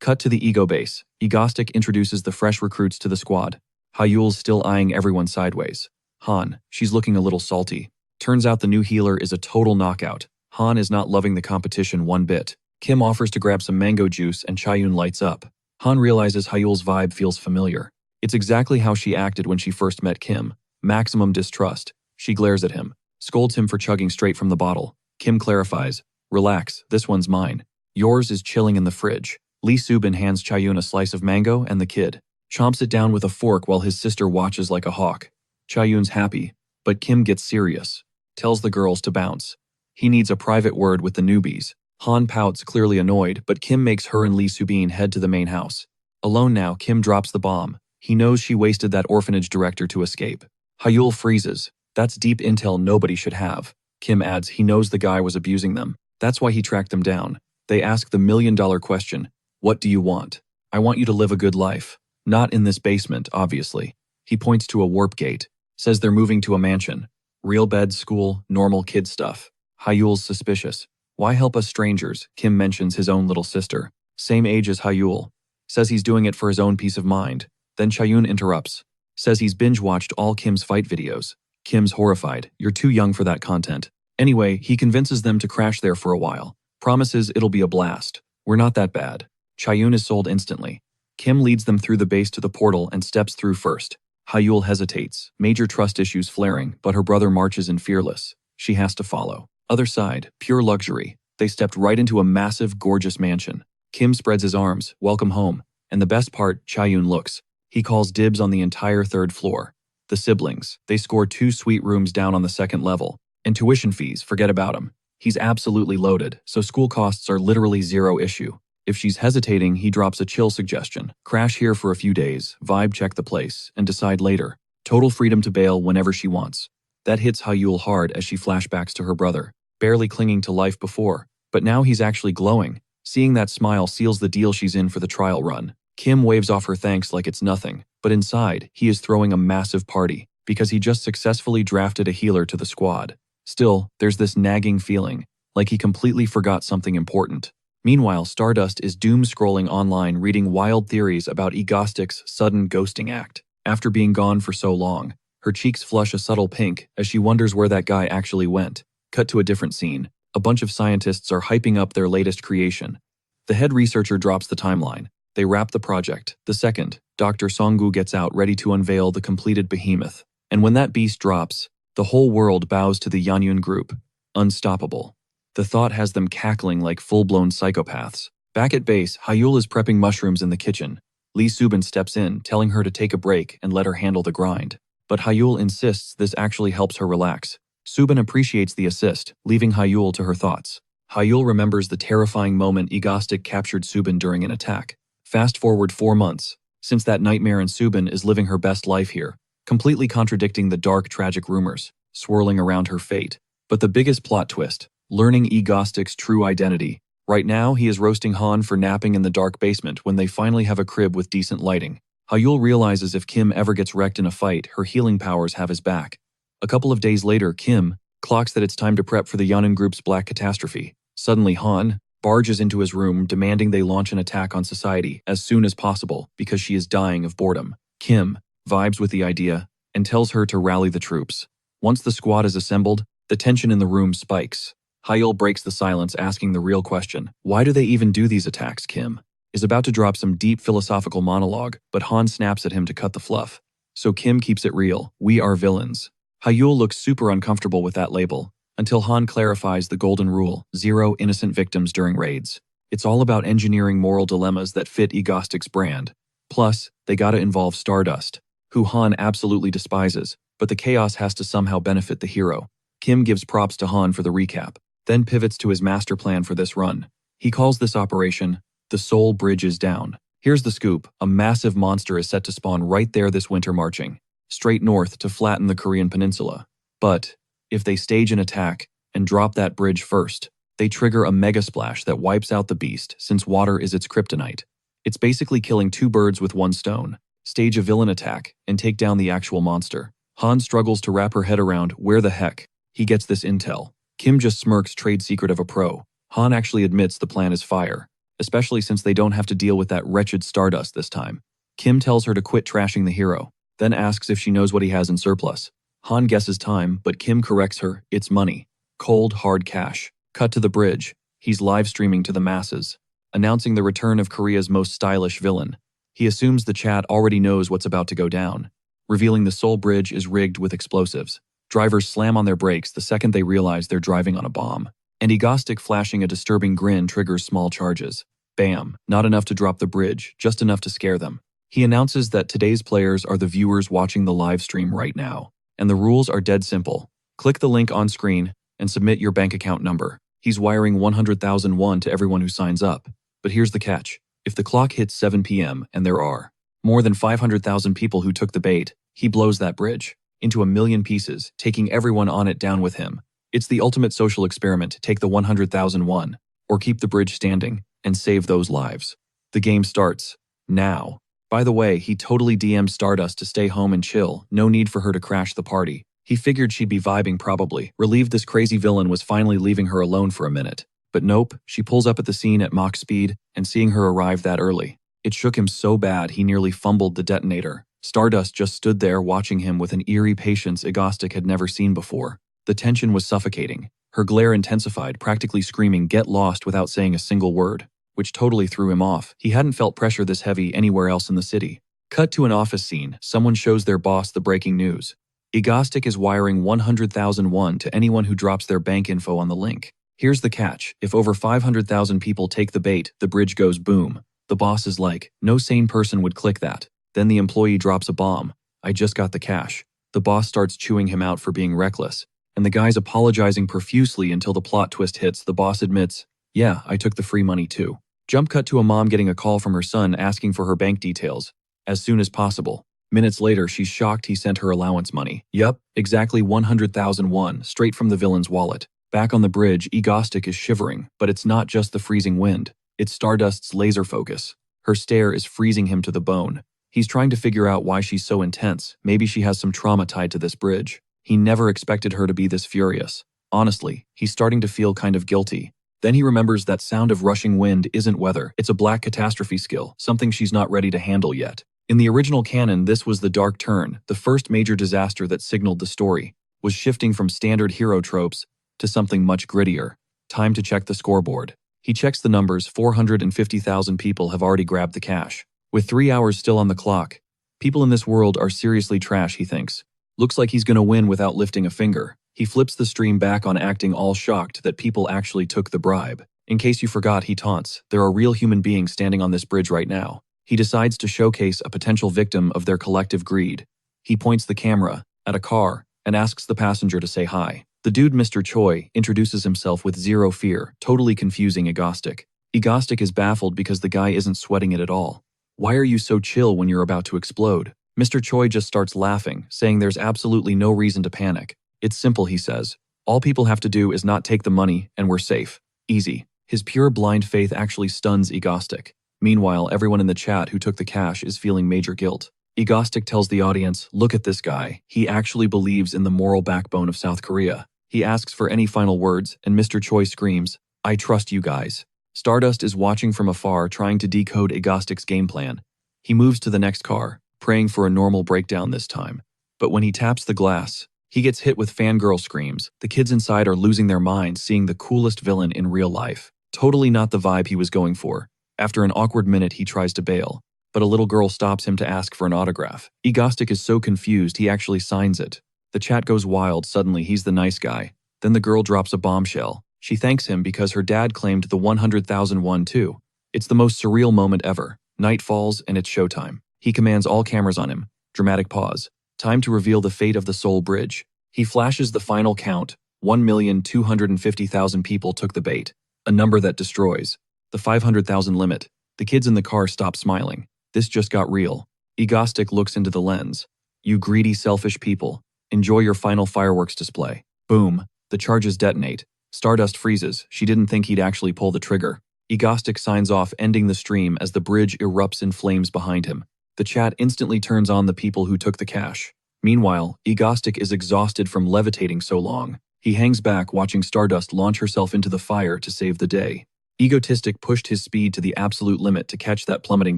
Cut to the ego base. Egotistic introduces the fresh recruits to the squad. Hayul's still eyeing everyone sideways. Han, she's looking a little salty. Turns out the new healer is a total knockout. Han is not loving the competition one bit. Kim offers to grab some mango juice and Chaeyoon lights up. Han realizes Hayul's vibe feels familiar. It's exactly how she acted when she first met Kim. Maximum distrust. She glares at him, scolds him for chugging straight from the bottle. Kim clarifies, relax, this one's mine. Yours is chilling in the fridge. Lee Subin hands Chaeyoon a slice of mango and the kid chomps it down with a fork while his sister watches like a hawk. Chaeyoon's happy, but Kim gets serious. Tells the girls to bounce. He needs a private word with the newbies. Han pouts, clearly annoyed, but Kim makes her and Lee Subin head to the main house. Alone now, Kim drops the bomb. He knows she wasted that orphanage director to escape. Hayul freezes. That's deep intel nobody should have. Kim adds he knows the guy was abusing them. That's why he tracked them down. They ask the million-dollar question, what do you want? I want you to live a good life. Not in this basement, obviously. He points to a warp gate. Says they're moving to a mansion. Real bed, school, normal kid stuff. Hayul's suspicious. Why help us strangers? Kim mentions his own little sister. Same age as Hayul. Says he's doing it for his own peace of mind. Then Chaeyoon interrupts. Says he's binge-watched all Kim's fight videos. Kim's horrified. You're too young for that content. Anyway, he convinces them to crash there for a while. Promises it'll be a blast. We're not that bad. Chaeyoon is sold instantly. Kim leads them through the base to the portal and steps through first. Hayul hesitates, major trust issues flaring, but her brother marches in fearless. She has to follow. Other side, pure luxury. They stepped right into a massive, gorgeous mansion. Kim spreads his arms, welcome home. And the best part, Chaeyoon looks. He calls dibs on the entire third floor. The siblings, they score 2 suite rooms down on the second level. And tuition fees, forget about him. He's absolutely loaded, so school costs are literally zero issue. If she's hesitating, he drops a chill suggestion. Crash here for a few days, vibe check the place, and decide later. Total freedom to bail whenever she wants. That hits Hayul hard as she flashbacks to her brother, barely clinging to life before. But now he's actually glowing. Seeing that smile seals the deal she's in for the trial run. Kim waves off her thanks like it's nothing, but inside, he is throwing a massive party, because he just successfully drafted a healer to the squad. Still, there's this nagging feeling, like he completely forgot something important. Meanwhile, Stardust is doom-scrolling online reading wild theories about Egotistic's sudden ghosting act. After being gone for so long, her cheeks flush a subtle pink as she wonders where that guy actually went. Cut to a different scene. A bunch of scientists are hyping up their latest creation. The head researcher drops the timeline. They wrap the project. The second, Dr. Songgu gets out ready to unveil the completed behemoth. And when that beast drops, the whole world bows to the Yanyun group. Unstoppable. The thought has them cackling like full-blown psychopaths. Back at base, Hayul is prepping mushrooms in the kitchen. Lee Subin steps in, telling her to take a break and let her handle the grind. But Hayul insists this actually helps her relax. Subin appreciates the assist, leaving Hayul to her thoughts. Hayul remembers the terrifying moment Egotistic captured Subin during an attack. Fast forward 4 months. Since that nightmare, and Subin is living her best life here, completely contradicting the dark, tragic rumors swirling around her fate. But the biggest plot twist, learning Egotistic's true identity. Right now, he is roasting Han for napping in the dark basement when they finally have a crib with decent lighting. Hyul realizes if Kim ever gets wrecked in a fight, her healing powers have his back. A couple of days later, Kim clocks that it's time to prep for the Yeonan group's black catastrophe. Suddenly, Han barges into his room demanding they launch an attack on society as soon as possible because she is dying of boredom. Kim vibes with the idea and tells her to rally the troops. Once the squad is assembled, the tension in the room spikes. Hyul breaks the silence, asking the real question. Why do they even do these attacks? Kim is about to drop some deep philosophical monologue, but Han snaps at him to cut the fluff. So Kim keeps it real. We are villains. Hyul looks super uncomfortable with that label, until Han clarifies the golden rule: 0 innocent victims during raids. It's all about engineering moral dilemmas that fit Egotistic's brand. Plus, they gotta involve Stardust, who Han absolutely despises, but the chaos has to somehow benefit the hero. Kim gives props to Han for the recap, then pivots to his master plan for this run. He calls this operation, "The Soul Bridge is Down." Here's the scoop: a massive monster is set to spawn right there this winter, marching straight north to flatten the Korean peninsula. But if they stage an attack and drop that bridge first, they trigger a mega splash that wipes out the beast, since water is its kryptonite. It's basically killing 2 birds with 1 stone. Stage a villain attack and take down the actual monster. Han struggles to wrap her head around where the heck he gets this intel. Kim just smirks, trade secret of a pro. Han actually admits the plan is fire, especially since they don't have to deal with that wretched Stardust this time. Kim tells her to quit trashing the hero, then asks if she knows what he has in surplus. Han guesses time, but Kim corrects her: it's money. Cold, hard cash. Cut to the bridge. He's live streaming to the masses, announcing the return of Korea's most stylish villain. He assumes the chat already knows what's about to go down, revealing the Soul Bridge is rigged with explosives. Drivers slam on their brakes the second they realize they're driving on a bomb. And Egotistic, flashing a disturbing grin, triggers small charges. Bam, not enough to drop the bridge, just enough to scare them. He announces that today's players are the viewers watching the live stream right now. And the rules are dead simple. Click the link on screen and submit your bank account number. He's wiring 100,000 won to everyone who signs up. But here's the catch. If the clock hits 7 p.m. and there are more than 500,000 people who took the bait, he blows that bridge into a million pieces, taking everyone on it down with him. It's the ultimate social experiment: take the 100,000 won, or keep the bridge standing and save those lives. The game starts now. By the way, he totally DM'd Stardust to stay home and chill, no need for her to crash the party. He figured she'd be vibing, probably relieved this crazy villain was finally leaving her alone for a minute. But nope, she pulls up at the scene at Mach speed, and seeing her arrive that early, it shook him so bad he nearly fumbled the detonator. Stardust just stood there watching him with an eerie patience Egotistic had never seen before. The tension was suffocating. Her glare intensified, practically screaming, "Get lost," without saying a single word, which totally threw him off. He hadn't felt pressure this heavy anywhere else in the city. Cut to an office scene. Someone shows their boss the breaking news. Egotistic is wiring 100,000 won to anyone who drops their bank info on the link. Here's the catch: if over 500,000 people take the bait, the bridge goes boom. The boss is like, no sane person would click that. Then the employee drops a bomb. "I just got the cash." The boss starts chewing him out for being reckless, and the guy's apologizing profusely until the plot twist hits. The boss admits, "Yeah, I took the free money too." Jump cut to a mom getting a call from her son asking for her bank details as soon as possible. Minutes later, she's shocked he sent her allowance money. Yup, exactly 100,000 won, straight from the villain's wallet. Back on the bridge, Egotistic is shivering, but it's not just the freezing wind. It's Stardust's laser focus. Her stare is freezing him to the bone. He's trying to figure out why she's so intense. Maybe she has some trauma tied to this bridge. He never expected her to be this furious. Honestly, he's starting to feel kind of guilty. Then he remembers that sound of rushing wind isn't weather. It's a black catastrophe skill, something she's not ready to handle yet. In the original canon, this was the dark turn. The first major disaster that signaled the story was shifting from standard hero tropes to something much grittier. Time to check the scoreboard. He checks the numbers. 450,000 people have already grabbed the cash. With 3 hours still on the clock, people in this world are seriously trash, he thinks. Looks like he's gonna win without lifting a finger. He flips the stream back on, acting all shocked that people actually took the bribe. In case you forgot, he taunts, "There are real human beings standing on this bridge right now." He decides to showcase a potential victim of their collective greed. He points the camera at a car and asks the passenger to say hi. The dude, Mr. Choi, introduces himself with zero fear, totally confusing Egotistic. Egotistic is baffled because the guy isn't sweating it at all. "Why are you so chill when you're about to explode?" Mr. Choi just starts laughing, saying there's absolutely no reason to panic. "It's simple," he says. "All people have to do is not take the money and we're safe. Easy." His pure blind faith actually stuns Egotistic. Meanwhile, everyone in the chat who took the cash is feeling major guilt. Egotistic tells the audience, look at this guy. He actually believes in the moral backbone of South Korea. He asks for any final words, and Mr. Choi screams, I trust you guys. Stardust is watching from afar, trying to decode Egotistic's game plan. He moves to the next car, praying for a normal breakdown this time. But when he taps the glass, he gets hit with fangirl screams. The kids inside are losing their minds seeing the coolest villain in real life. Totally not the vibe he was going for. After an awkward minute, he tries to bail, but a little girl stops him to ask for an autograph. Egotistic is so confused, he actually signs it. The chat goes wild. Suddenly, he's the nice guy. Then the girl drops a bombshell. She thanks him because her dad claimed the 100,000 won too. It's the most surreal moment ever. Night falls and it's showtime. He commands all cameras on him. Dramatic pause. Time to reveal the fate of the Seoul Bridge. He flashes the final count. 1,250,000 people took the bait. A number that destroys. The 500,000 limit. The kids in the car stop smiling. This just got real. Egotistic looks into the lens. You greedy, selfish people. Enjoy your final fireworks display. Boom. The charges detonate. Stardust freezes. She didn't think he'd actually pull the trigger. Egotistic signs off, ending the stream as the bridge erupts in flames behind him. The chat instantly turns on the people who took the cash. Meanwhile, Egotistic is exhausted from levitating so long. He hangs back, watching Stardust launch herself into the fire to save the day. Egotistic pushed his speed to the absolute limit to catch that plummeting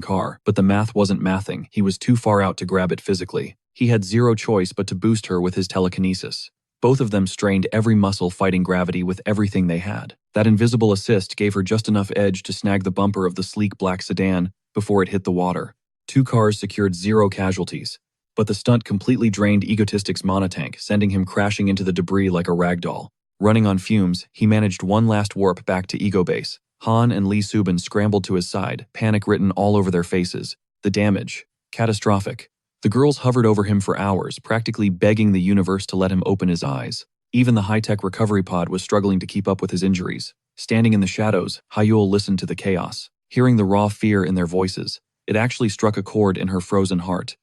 car, but the math wasn't mathing. He was too far out to grab it physically. He had zero choice but to boost her with his telekinesis. Both of them strained every muscle fighting gravity with everything they had. That invisible assist gave her just enough edge to snag the bumper of the sleek black sedan before it hit the water. Two cars secured zero casualties, but the stunt completely drained Egotistic's monotank, sending him crashing into the debris like a ragdoll. Running on fumes, he managed one last warp back to Ego Base. Han and Lee Subin scrambled to his side, panic written all over their faces. The damage. Catastrophic. The girls hovered over him for hours, practically begging the universe to let him open his eyes. Even the high-tech recovery pod was struggling to keep up with his injuries. Standing in the shadows, Hyul listened to the chaos. Hearing the raw fear in their voices, it actually struck a chord in her frozen heart.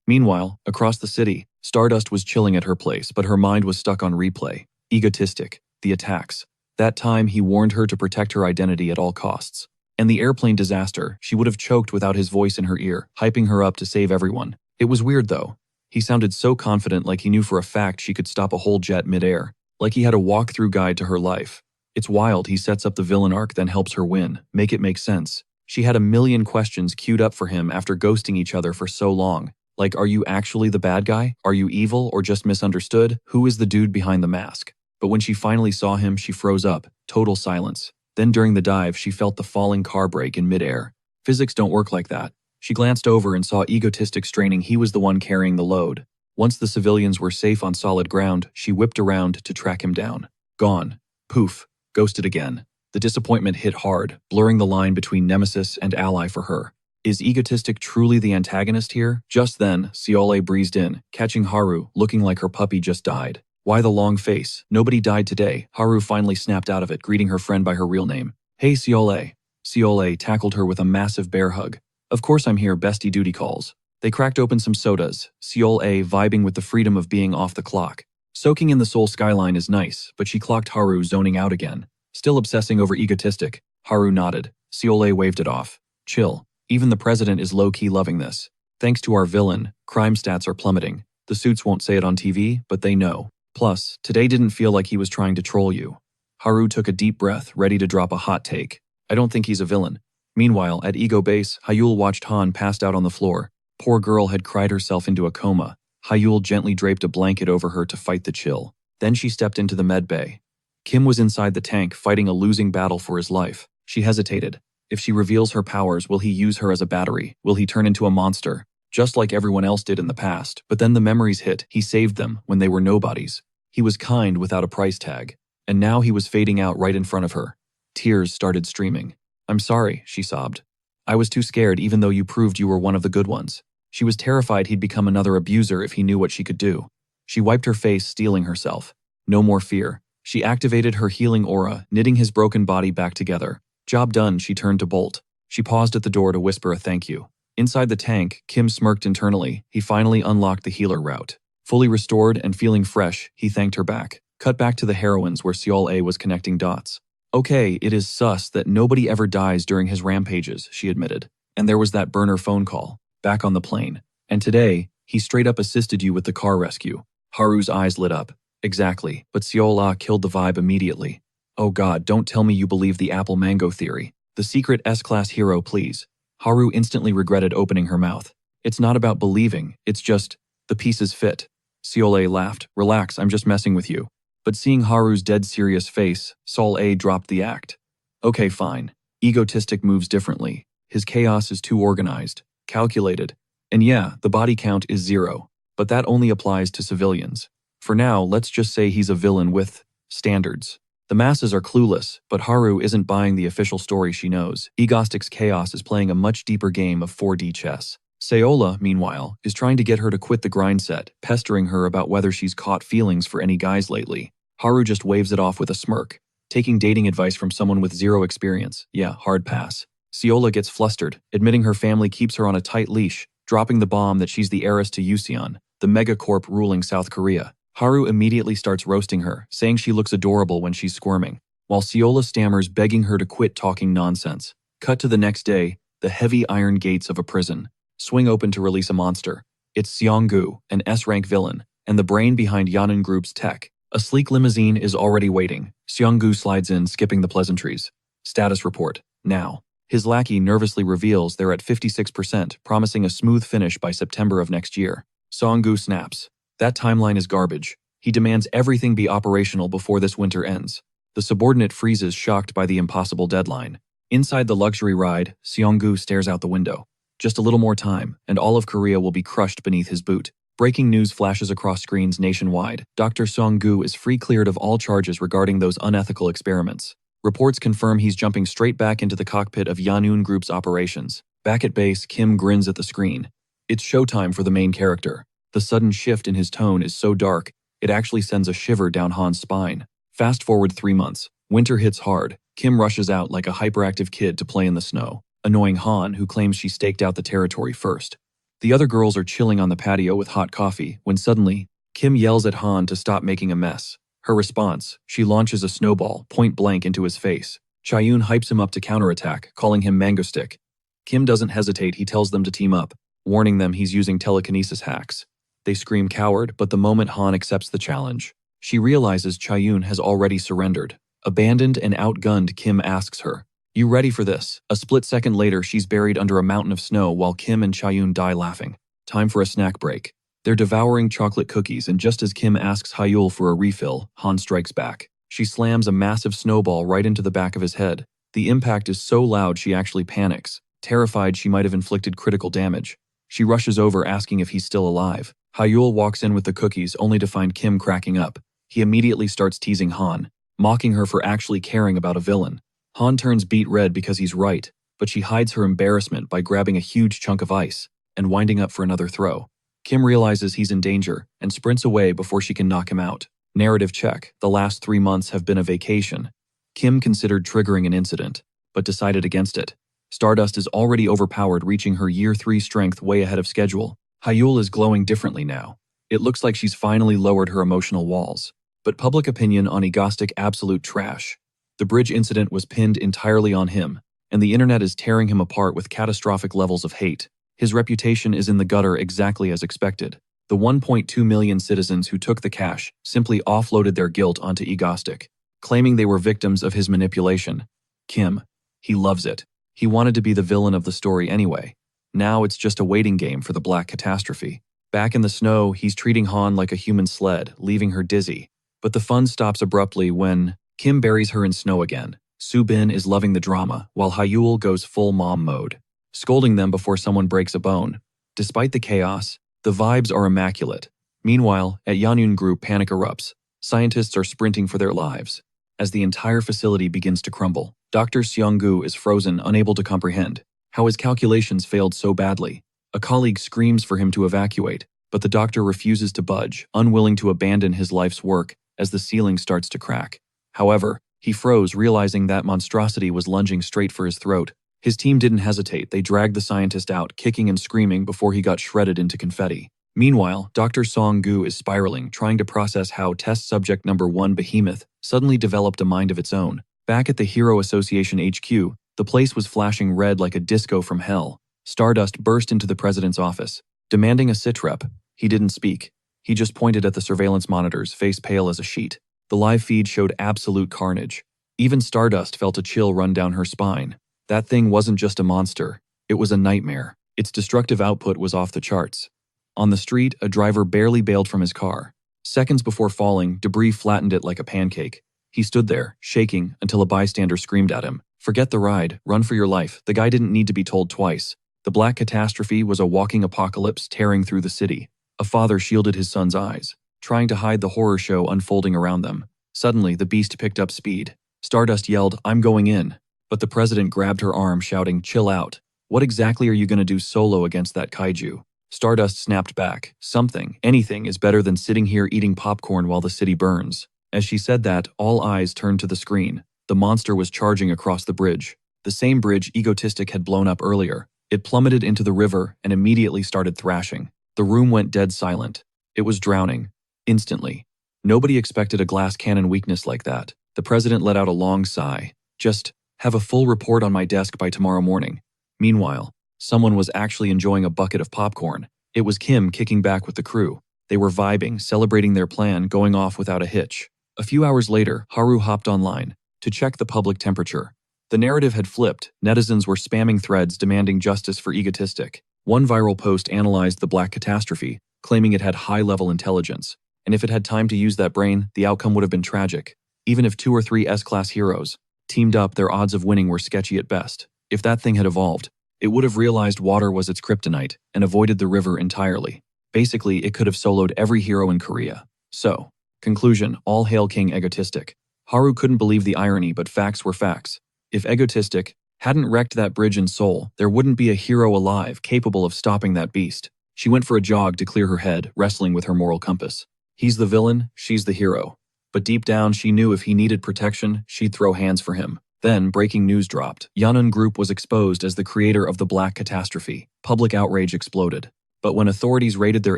Meanwhile, across the city, Stardust was chilling at her place, but her mind was stuck on replay. Egotistic. The attacks. That time, he warned her to protect her identity at all costs. And the airplane disaster, she would have choked without his voice in her ear, hyping her up to save everyone. It was weird though. He sounded so confident, like he knew for a fact she could stop a whole jet midair, like he had a walkthrough guide to her life. It's wild. He sets up the villain arc, then helps her win. Make it make sense. She had a million questions queued up for him after ghosting each other for so long. Like, are you actually the bad guy? Are you evil or just misunderstood? Who is the dude behind the mask? But when she finally saw him, she froze up. Total silence. Then during the dive, she felt the falling car brake in midair. Physics don't work like that. She glanced over and saw Egotistic straining. He was the one carrying the load. Once the civilians were safe on solid ground, she whipped around to track him down. Gone. Poof. Ghosted again. The disappointment hit hard, blurring the line between nemesis and ally for her. Is Egotistic truly the antagonist here? Just then, Seole breezed in, catching Haru, looking like her puppy just died. Why the long face? Nobody died today. Haru finally snapped out of it, greeting her friend by her real name. Hey, Seole. Seole tackled her with a massive bear hug. Of course I'm here, bestie, duty calls. They cracked open some sodas, Seole vibing with the freedom of being off the clock. Soaking in the Seoul skyline is nice, but she clocked Haru zoning out again. Still obsessing over Egotistic, Haru nodded. Seole waved it off. Chill. Even the president is low-key loving this. Thanks to our villain, crime stats are plummeting. The suits won't say it on TV, but they know. Plus, today didn't feel like he was trying to troll you. Haru took a deep breath, ready to drop a hot take. I don't think he's a villain. Meanwhile, at Ego Base, Hyul watched Han passed out on the floor. Poor girl had cried herself into a coma. Hyul gently draped a blanket over her to fight the chill. Then she stepped into the med bay. Kim was inside the tank, fighting a losing battle for his life. She hesitated. If she reveals her powers, will he use her as a battery? Will he turn into a monster? Just like everyone else did in the past. But then the memories hit. He saved them when they were nobodies. He was kind without a price tag. And now he was fading out right in front of her. Tears started streaming. I'm sorry, she sobbed. I was too scared even though you proved you were one of the good ones. She was terrified he'd become another abuser if he knew what she could do. She wiped her face, steeling herself. No more fear. She activated her healing aura, knitting his broken body back together. Job done, she turned to bolt. She paused at the door to whisper a thank you. Inside the tank, Kim smirked internally. He finally unlocked the healer route. Fully restored and feeling fresh, he thanked her back. Cut back to the heroines where Seole was connecting dots. Okay, it is sus that nobody ever dies during his rampages, she admitted. And there was that burner phone call, back on the plane. And today, he straight up assisted you with the car rescue. Haru's eyes lit up. Exactly, but Seola killed the vibe immediately. Oh god, don't tell me you believe the apple mango theory. The secret S-class hero, please. Haru instantly regretted opening her mouth. It's not about believing, it's just, the pieces fit. Seole laughed. Relax, I'm just messing with you. But seeing Haru's dead serious face, Sol A dropped the act. Okay, fine. Egotistic moves differently. His chaos is too organized, calculated. And yeah, the body count is 0. But that only applies to civilians. For now, let's just say he's a villain with standards. The masses are clueless, but Haru isn't buying the official story she knows. Egotistic's chaos is playing a much deeper game of 4D chess. Seola, meanwhile, is trying to get her to quit the grind set, pestering her about whether she's caught feelings for any guys lately. Haru just waves it off with a smirk. Taking dating advice from someone with 0 experience, yeah, hard pass. Seola gets flustered, admitting her family keeps her on a tight leash, dropping the bomb that she's the heiress to Yuseon, the megacorp ruling South Korea. Haru immediately starts roasting her, saying she looks adorable when she's squirming, while Seola stammers begging her to quit talking nonsense. Cut to the next day, the heavy iron gates of a prison swing open to release a monster. It's Seonggu, an S-rank villain, and the brain behind Yanun Group's tech. A sleek limousine is already waiting. Seonggu slides in, skipping the pleasantries. Status report, now. His lackey nervously reveals they're at 56%, promising a smooth finish by September of next year. Seonggu snaps. That timeline is garbage. He demands everything be operational before this winter ends. The subordinate freezes, shocked by the impossible deadline. Inside the luxury ride, Seonggu stares out the window. Just a little more time, and all of Korea will be crushed beneath his boot. Breaking news flashes across screens nationwide. Dr. Seonggu is free cleared of all charges regarding those unethical experiments. Reports confirm he's jumping straight back into the cockpit of Yanun Group's operations. Back at base, Kim grins at the screen. It's showtime for the main character. The sudden shift in his tone is so dark, it actually sends a shiver down Han's spine. Fast forward 3 months. Winter hits hard. Kim rushes out like a hyperactive kid to play in the snow, annoying Han, who claims she staked out the territory first. The other girls are chilling on the patio with hot coffee, when suddenly, Kim yells at Han to stop making a mess. Her response, she launches a snowball point blank into his face. Chaeyoon hypes him up to counterattack, calling him Mango Stick. Kim doesn't hesitate, he tells them to team up, warning them he's using telekinesis hacks. They scream coward, but the moment Han accepts the challenge, she realizes Chaeyoon has already surrendered. Abandoned and outgunned, Kim asks her, "You ready for this?" A split second later, she's buried under a mountain of snow while Kim and Chaeyoon die laughing. Time for a snack break. They're devouring chocolate cookies, and just as Kim asks Hyul for a refill, Han strikes back. She slams a massive snowball right into the back of his head. The impact is so loud she actually panics, terrified she might have inflicted critical damage. She rushes over asking if he's still alive. Hyul walks in with the cookies only to find Kim cracking up. He immediately starts teasing Han, mocking her for actually caring about a villain. Han turns beet red because he's right, but she hides her embarrassment by grabbing a huge chunk of ice and winding up for another throw. Kim realizes he's in danger and sprints away before she can knock him out. Narrative check. The last 3 months have been a vacation. Kim considered triggering an incident, but decided against it. Stardust is already overpowered, reaching her Year 3 strength way ahead of schedule. Hyul is glowing differently now. It looks like she's finally lowered her emotional walls. But public opinion on Egotistic absolute trash. The bridge incident was pinned entirely on him, and the internet is tearing him apart with catastrophic levels of hate. His reputation is in the gutter exactly as expected. The 1.2 million citizens who took the cash simply offloaded their guilt onto Egotistic, claiming they were victims of his manipulation. Kim. He loves it. He wanted to be the villain of the story anyway. Now it's just a waiting game for the black catastrophe. Back in the snow, he's treating Han like a human sled, leaving her dizzy. But the fun stops abruptly when Kim buries her in snow again. Soo-bin is loving the drama, while Hyul goes full mom mode, scolding them before someone breaks a bone. Despite the chaos, the vibes are immaculate. Meanwhile, at Yanun Group, panic erupts. Scientists are sprinting for their lives. As the entire facility begins to crumble, Dr. Seonggu is frozen, unable to comprehend how his calculations failed so badly. A colleague screams for him to evacuate, but the doctor refuses to budge, unwilling to abandon his life's work as the ceiling starts to crack. However, he froze, realizing that monstrosity was lunging straight for his throat. His team didn't hesitate. They dragged the scientist out, kicking and screaming before he got shredded into confetti. Meanwhile, Dr. Seonggu is spiraling, trying to process how test subject number 1 Behemoth suddenly developed a mind of its own. Back at the Hero Association HQ, the place was flashing red like a disco from hell. Stardust burst into the president's office, demanding a sitrep. He didn't speak. He just pointed at the surveillance monitors, face pale as a sheet. The live feed showed absolute carnage. Even Stardust felt a chill run down her spine. That thing wasn't just a monster. It was a nightmare. Its destructive output was off the charts. On the street, a driver barely bailed from his car. Seconds before falling, debris flattened it like a pancake. He stood there, shaking, until a bystander screamed at him, "Forget the ride, run for your life." The guy didn't need to be told twice. The black catastrophe was a walking apocalypse tearing through the city. A father shielded his son's eyes, trying to hide the horror show unfolding around them. Suddenly, the beast picked up speed. Stardust yelled, "I'm going in." But the president grabbed her arm, shouting, "Chill out. What exactly are you going to do solo against that kaiju?" Stardust snapped back. "Something, anything is better than sitting here eating popcorn while the city burns." As she said that, all eyes turned to the screen. The monster was charging across the bridge. The same bridge Egotistic had blown up earlier. It plummeted into the river and immediately started thrashing. The room went dead silent. It was drowning. Instantly. Nobody expected a glass cannon weakness like that. The president let out a long sigh. "Just have a full report on my desk by tomorrow morning." Meanwhile, someone was actually enjoying a bucket of popcorn. It was Kim kicking back with the crew. They were vibing, celebrating their plan, going off without a hitch. A few hours later, Haru hopped online to check the public temperature. The narrative had flipped. Netizens were spamming threads demanding justice for Egotistic. One viral post analyzed the black catastrophe, claiming it had high-level intelligence. And if it had time to use that brain, the outcome would have been tragic. Even if 2 or 3 S-class heroes teamed up, their odds of winning were sketchy at best. If that thing had evolved, it would have realized water was its kryptonite and avoided the river entirely. Basically, it could have soloed every hero in Korea. So, conclusion, all hail King Egotistic. Haru couldn't believe the irony, but facts were facts. If Egotistic hadn't wrecked that bridge in Seoul, there wouldn't be a hero alive capable of stopping that beast. She went for a jog to clear her head, wrestling with her moral compass. He's the villain, she's the hero. But deep down, she knew if he needed protection, she'd throw hands for him. Then, breaking news dropped. Yanun Group was exposed as the creator of the Black Catastrophe. Public outrage exploded. But when authorities raided their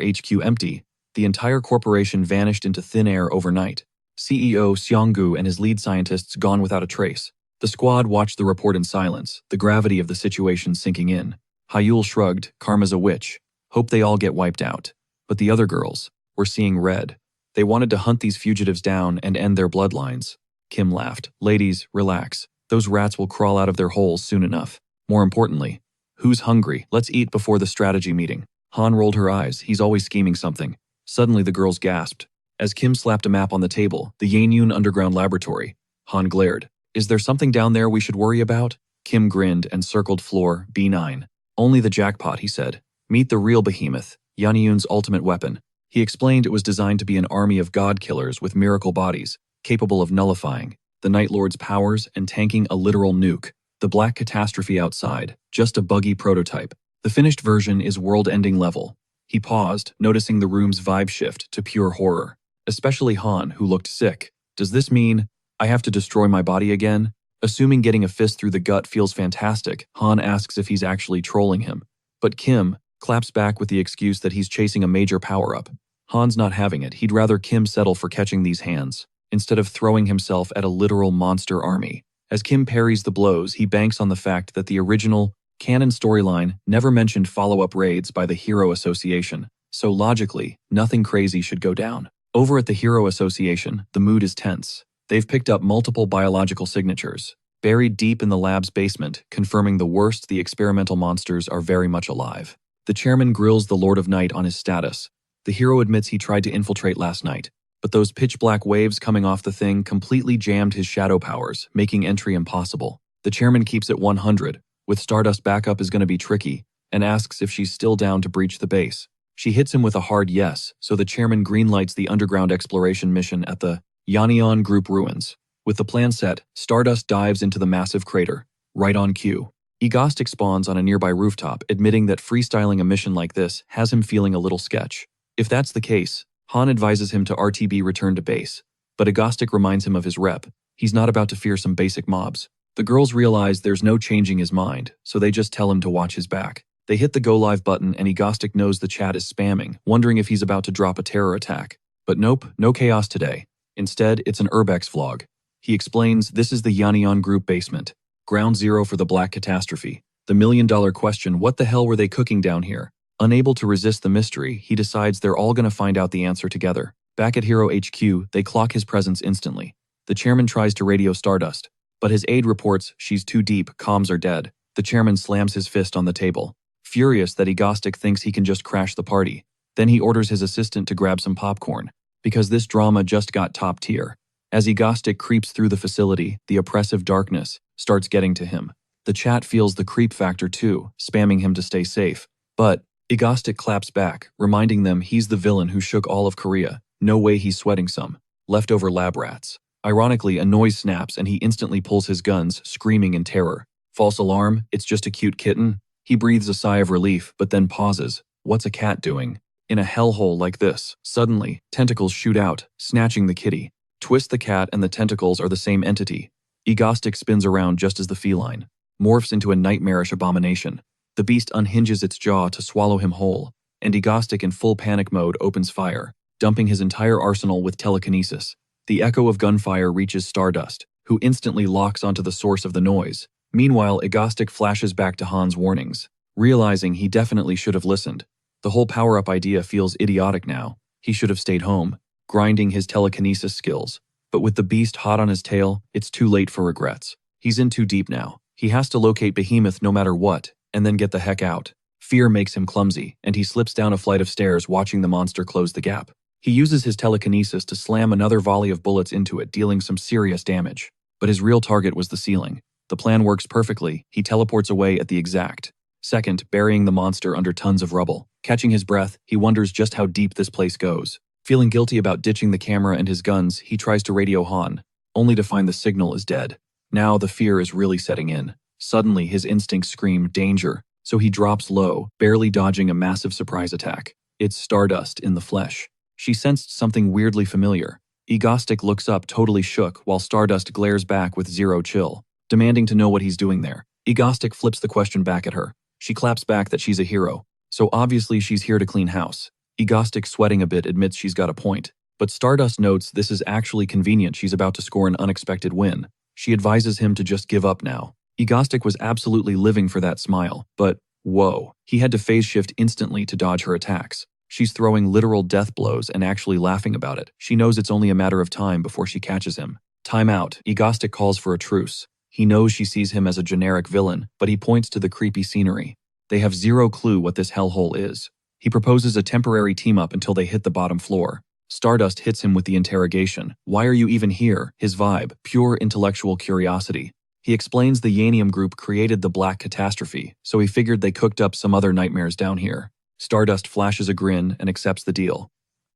HQ empty, the entire corporation vanished into thin air overnight. CEO Seonggu and his lead scientists gone without a trace. The squad watched the report in silence, the gravity of the situation sinking in. Hyul shrugged, "Karma's a witch. Hope they all get wiped out." But the other girls were seeing red. They wanted to hunt these fugitives down and end their bloodlines. Kim laughed. "Ladies, relax. Those rats will crawl out of their holes soon enough. More importantly, who's hungry? Let's eat before the strategy meeting." Han rolled her eyes. He's always scheming something. Suddenly the girls gasped. As Kim slapped a map on the table, the Yanyun Underground Laboratory. Han glared. "Is there something down there we should worry about?" Kim grinned and circled floor B9. "Only the jackpot," he said. "Meet the real behemoth, Yanyun's ultimate weapon." He explained it was designed to be an army of god killers with miracle bodies, capable of nullifying the Night Lord's powers and tanking a literal nuke. The black catastrophe outside, just a buggy prototype. The finished version is world-ending level. He paused, noticing the room's vibe shift to pure horror. Especially Han, who looked sick. "Does this mean I have to destroy my body again?" Assuming getting a fist through the gut feels fantastic, Han asks if he's actually trolling him. But Kim claps back with the excuse that he's chasing a major power-up. Han's not having it. He'd rather Kim settle for catching these hands, instead of throwing himself at a literal monster army. As Kim parries the blows, he banks on the fact that the original canon storyline never mentioned follow-up raids by the Hero Association, so logically, nothing crazy should go down. Over at the Hero Association, the mood is tense. They've picked up multiple biological signatures, buried deep in the lab's basement, confirming the worst: the experimental monsters are very much alive. The chairman grills the Lord of Night on his status. The hero admits he tried to infiltrate last night, but those pitch-black waves coming off the thing completely jammed his shadow powers, making entry impossible. The chairman keeps it 100, with Stardust backup is going to be tricky, and asks if she's still down to breach the base. She hits him with a hard yes, so the chairman greenlights the underground exploration mission at the Yanyan Group ruins. With the plan set, Stardust dives into the massive crater, right on cue. Egotistic spawns on a nearby rooftop, admitting that freestyling a mission like this has him feeling a little sketch. If that's the case, Han advises him to RTB return to base, but Egotistic reminds him of his rep. He's not about to fear some basic mobs. The girls realize there's no changing his mind, so they just tell him to watch his back. They hit the go live button and Egotistic knows the chat is spamming, wondering if he's about to drop a terror attack. But nope, no chaos today. Instead, it's an Urbex vlog. He explains this is the Yannion Group basement. Ground zero for the Black Catastrophe. The million-dollar question, what the hell were they cooking down here? Unable to resist the mystery, he decides they're all gonna find out the answer together. Back at Hero HQ, they clock his presence instantly. The chairman tries to radio Stardust, but his aide reports she's too deep, comms are dead. The chairman slams his fist on the table. Furious that Egotistic thinks he can just crash the party. Then he orders his assistant to grab some popcorn, because this drama just got top tier. As Egotistic creeps through the facility, the oppressive darkness starts getting to him. The chat feels the creep factor too, spamming him to stay safe. But Egotistic claps back, reminding them he's the villain who shook all of Korea. No way he's sweating some leftover lab rats. Ironically, a noise snaps and he instantly pulls his guns, screaming in terror. False alarm, it's just a cute kitten. He breathes a sigh of relief, but then pauses. What's a cat doing? In a hellhole like this, suddenly, tentacles shoot out, snatching the kitty. Twist the cat and the tentacles are the same entity. Egotistic spins around just as the feline morphs into a nightmarish abomination. The beast unhinges its jaw to swallow him whole, and Egotistic in full panic mode opens fire, dumping his entire arsenal with telekinesis. The echo of gunfire reaches Stardust, who instantly locks onto the source of the noise. Meanwhile, Egotistic flashes back to Han's warnings, realizing he definitely should have listened. The whole power-up idea feels idiotic now. He should have stayed home, grinding his telekinesis skills. But with the beast hot on his tail, it's too late for regrets. He's in too deep now. He has to locate Behemoth no matter what, and then get the heck out. Fear makes him clumsy, and he slips down a flight of stairs watching the monster close the gap. He uses his telekinesis to slam another volley of bullets into it, dealing some serious damage. But his real target was the ceiling. The plan works perfectly. He teleports away at the exact second, burying the monster under tons of rubble. Catching his breath, he wonders just how deep this place goes. Feeling guilty about ditching the camera and his guns, he tries to radio Han, only to find the signal is dead. Now the fear is really setting in. Suddenly, his instincts scream danger, so he drops low, barely dodging a massive surprise attack. It's Stardust in the flesh. She sensed something weirdly familiar. Egotistic looks up totally shook while Stardust glares back with zero chill, demanding to know what he's doing there. Egotistic flips the question back at her. She claps back that she's a hero, so obviously she's here to clean house. Egotistic, sweating a bit, admits she's got a point. But Stardust notes this is actually convenient. She's about to score an unexpected win. She advises him to just give up now. Egotistic was absolutely living for that smile, but whoa, he had to phase shift instantly to dodge her attacks. She's throwing literal death blows and actually laughing about it. She knows it's only a matter of time before she catches him. Time out. Egotistic calls for a truce. He knows she sees him as a generic villain, but he points to the creepy scenery. They have zero clue what this hellhole is. He proposes a temporary team-up until they hit the bottom floor. Stardust hits him with the interrogation. Why are you even here? His vibe, pure intellectual curiosity. He explains the Yannion Group created the Black Catastrophe, so he figured they cooked up some other nightmares down here. Stardust flashes a grin and accepts the deal.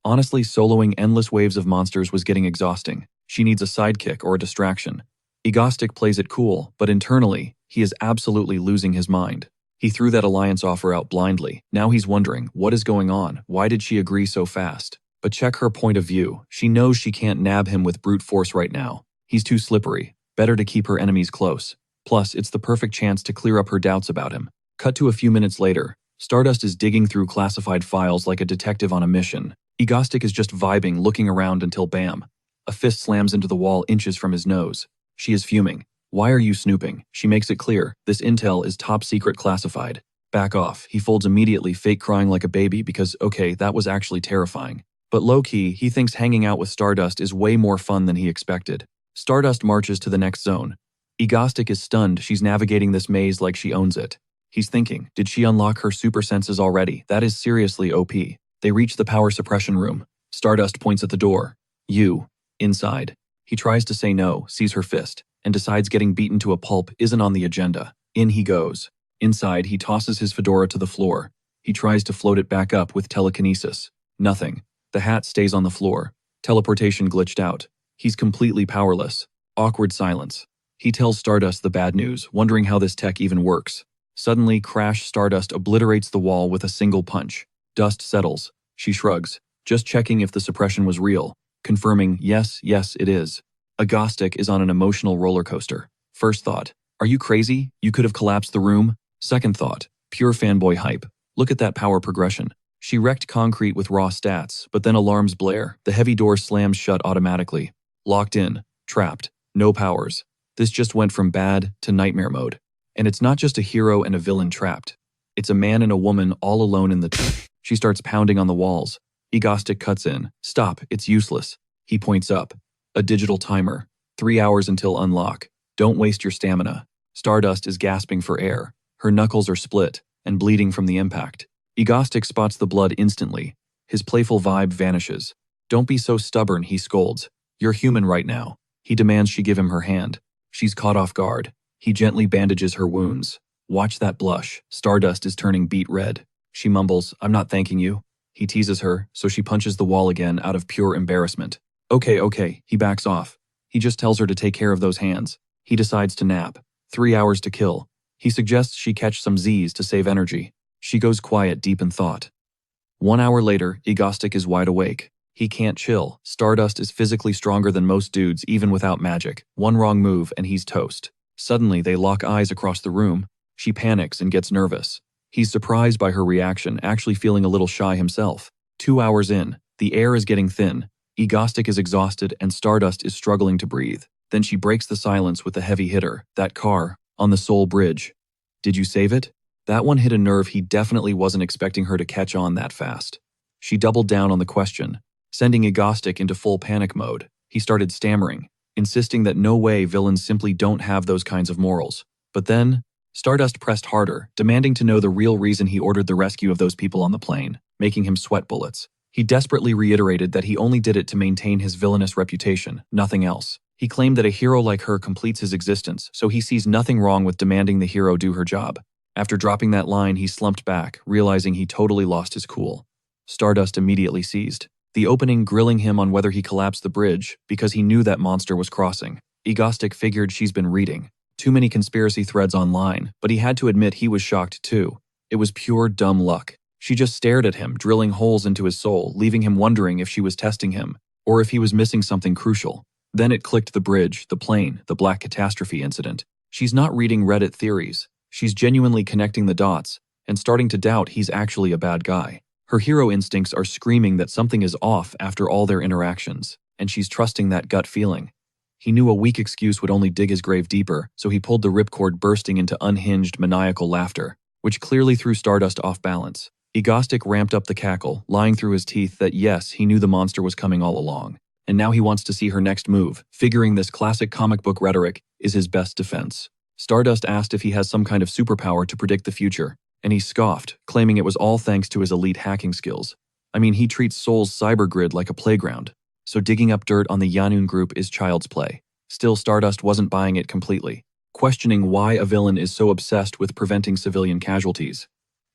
Honestly, soloing endless waves of monsters was getting exhausting. She needs a sidekick or a distraction. Egotistic plays it cool, but internally, he is absolutely losing his mind. He threw that alliance offer out blindly. Now he's wondering, what is going on? Why did she agree so fast? But check her point of view. She knows she can't nab him with brute force right now. He's too slippery. Better to keep her enemies close. Plus, it's the perfect chance to clear up her doubts about him. Cut to a few minutes later. Stardust is digging through classified files like a detective on a mission. Egotistic is just vibing, looking around until bam. A fist slams into the wall inches from his nose. She is fuming. Why are you snooping? She makes it clear. This intel is top secret classified. Back off. He folds immediately, fake crying like a baby because, okay, that was actually terrifying. But low-key, he thinks hanging out with Stardust is way more fun than he expected. Stardust marches to the next zone. Egotistic is stunned. She's navigating this maze like she owns it. He's thinking, did she unlock her super senses already? That is seriously OP. They reach the power suppression room. Stardust points at the door. You. Inside. He tries to say no, sees her fist, and decides getting beaten to a pulp isn't on the agenda. In he goes. Inside, he tosses his fedora to the floor. He tries to float it back up with telekinesis. Nothing. The hat stays on the floor. Teleportation glitched out. He's completely powerless. Awkward silence. He tells Stardust the bad news, wondering how this tech even works. Suddenly, crash. Stardust obliterates the wall with a single punch. Dust settles. She shrugs, just checking if the suppression was real, confirming, yes, it is. Egotistic is on an emotional roller coaster. First thought, are you crazy? You could have collapsed the room. Second thought, pure fanboy hype. Look at that power progression. She wrecked concrete with raw stats, but then alarms blare. The heavy door slams shut automatically. Locked in. Trapped. No powers. This just went from bad to nightmare mode. And it's not just a hero and a villain trapped. It's a man and a woman all alone in the... She starts pounding on the walls. Egotistic cuts in. Stop, it's useless. He points up. A digital timer. 3 hours until unlock. Don't waste your stamina. Stardust is gasping for air. Her knuckles are split and bleeding from the impact. Egotistic spots the blood instantly. His playful vibe vanishes. Don't be so stubborn, he scolds. You're human right now. He demands she give him her hand. She's caught off guard. He gently bandages her wounds. Watch that blush. Stardust is turning beet red. She mumbles, I'm not thanking you. He teases her, so she punches the wall again out of pure embarrassment. Okay, he backs off. He just tells her to take care of those hands. He decides to nap. 3 hours to kill. He suggests she catch some Z's to save energy. She goes quiet, deep in thought. 1 hour later, Egotistic is wide awake. He can't chill. Stardust is physically stronger than most dudes, even without magic. One wrong move and he's toast. Suddenly, they lock eyes across the room. She panics and gets nervous. He's surprised by her reaction, actually feeling a little shy himself. 2 hours in, the air is getting thin. Egotistic is exhausted and Stardust is struggling to breathe. Then she breaks the silence with a heavy hitter. That car, on the Seoul Bridge. Did you save it? That one hit a nerve he definitely wasn't expecting her to catch on that fast. She doubled down on the question, sending Egotistic into full panic mode. He started stammering, insisting that no way villains simply don't have those kinds of morals. But then, Stardust pressed harder, demanding to know the real reason he ordered the rescue of those people on the plane, making him sweat bullets. He desperately reiterated that he only did it to maintain his villainous reputation, nothing else. He claimed that a hero like her completes his existence, so he sees nothing wrong with demanding the hero do her job. After dropping that line, he slumped back, realizing he totally lost his cool. Stardust immediately seized. The opening grilling him on whether he collapsed the bridge, because he knew that monster was crossing. Egotistic figured she's been reading too many conspiracy threads online, but he had to admit he was shocked too. It was pure dumb luck. She just stared at him, drilling holes into his soul, leaving him wondering if she was testing him, or if he was missing something crucial. Then it clicked: the bridge, the plane, the black catastrophe incident. She's not reading Reddit theories. She's genuinely connecting the dots, and starting to doubt he's actually a bad guy. Her hero instincts are screaming that something is off after all their interactions, and she's trusting that gut feeling. He knew a weak excuse would only dig his grave deeper, so he pulled the ripcord, bursting into unhinged, maniacal laughter, which clearly threw Stardust off balance. Egotistic ramped up the cackle, lying through his teeth that yes, he knew the monster was coming all along. And now he wants to see her next move, figuring this classic comic book rhetoric is his best defense. Stardust asked if he has some kind of superpower to predict the future, and he scoffed, claiming it was all thanks to his elite hacking skills. I mean, he treats Seoul's cybergrid like a playground, so digging up dirt on the Yanun group is child's play. Still, Stardust wasn't buying it completely, questioning why a villain is so obsessed with preventing civilian casualties.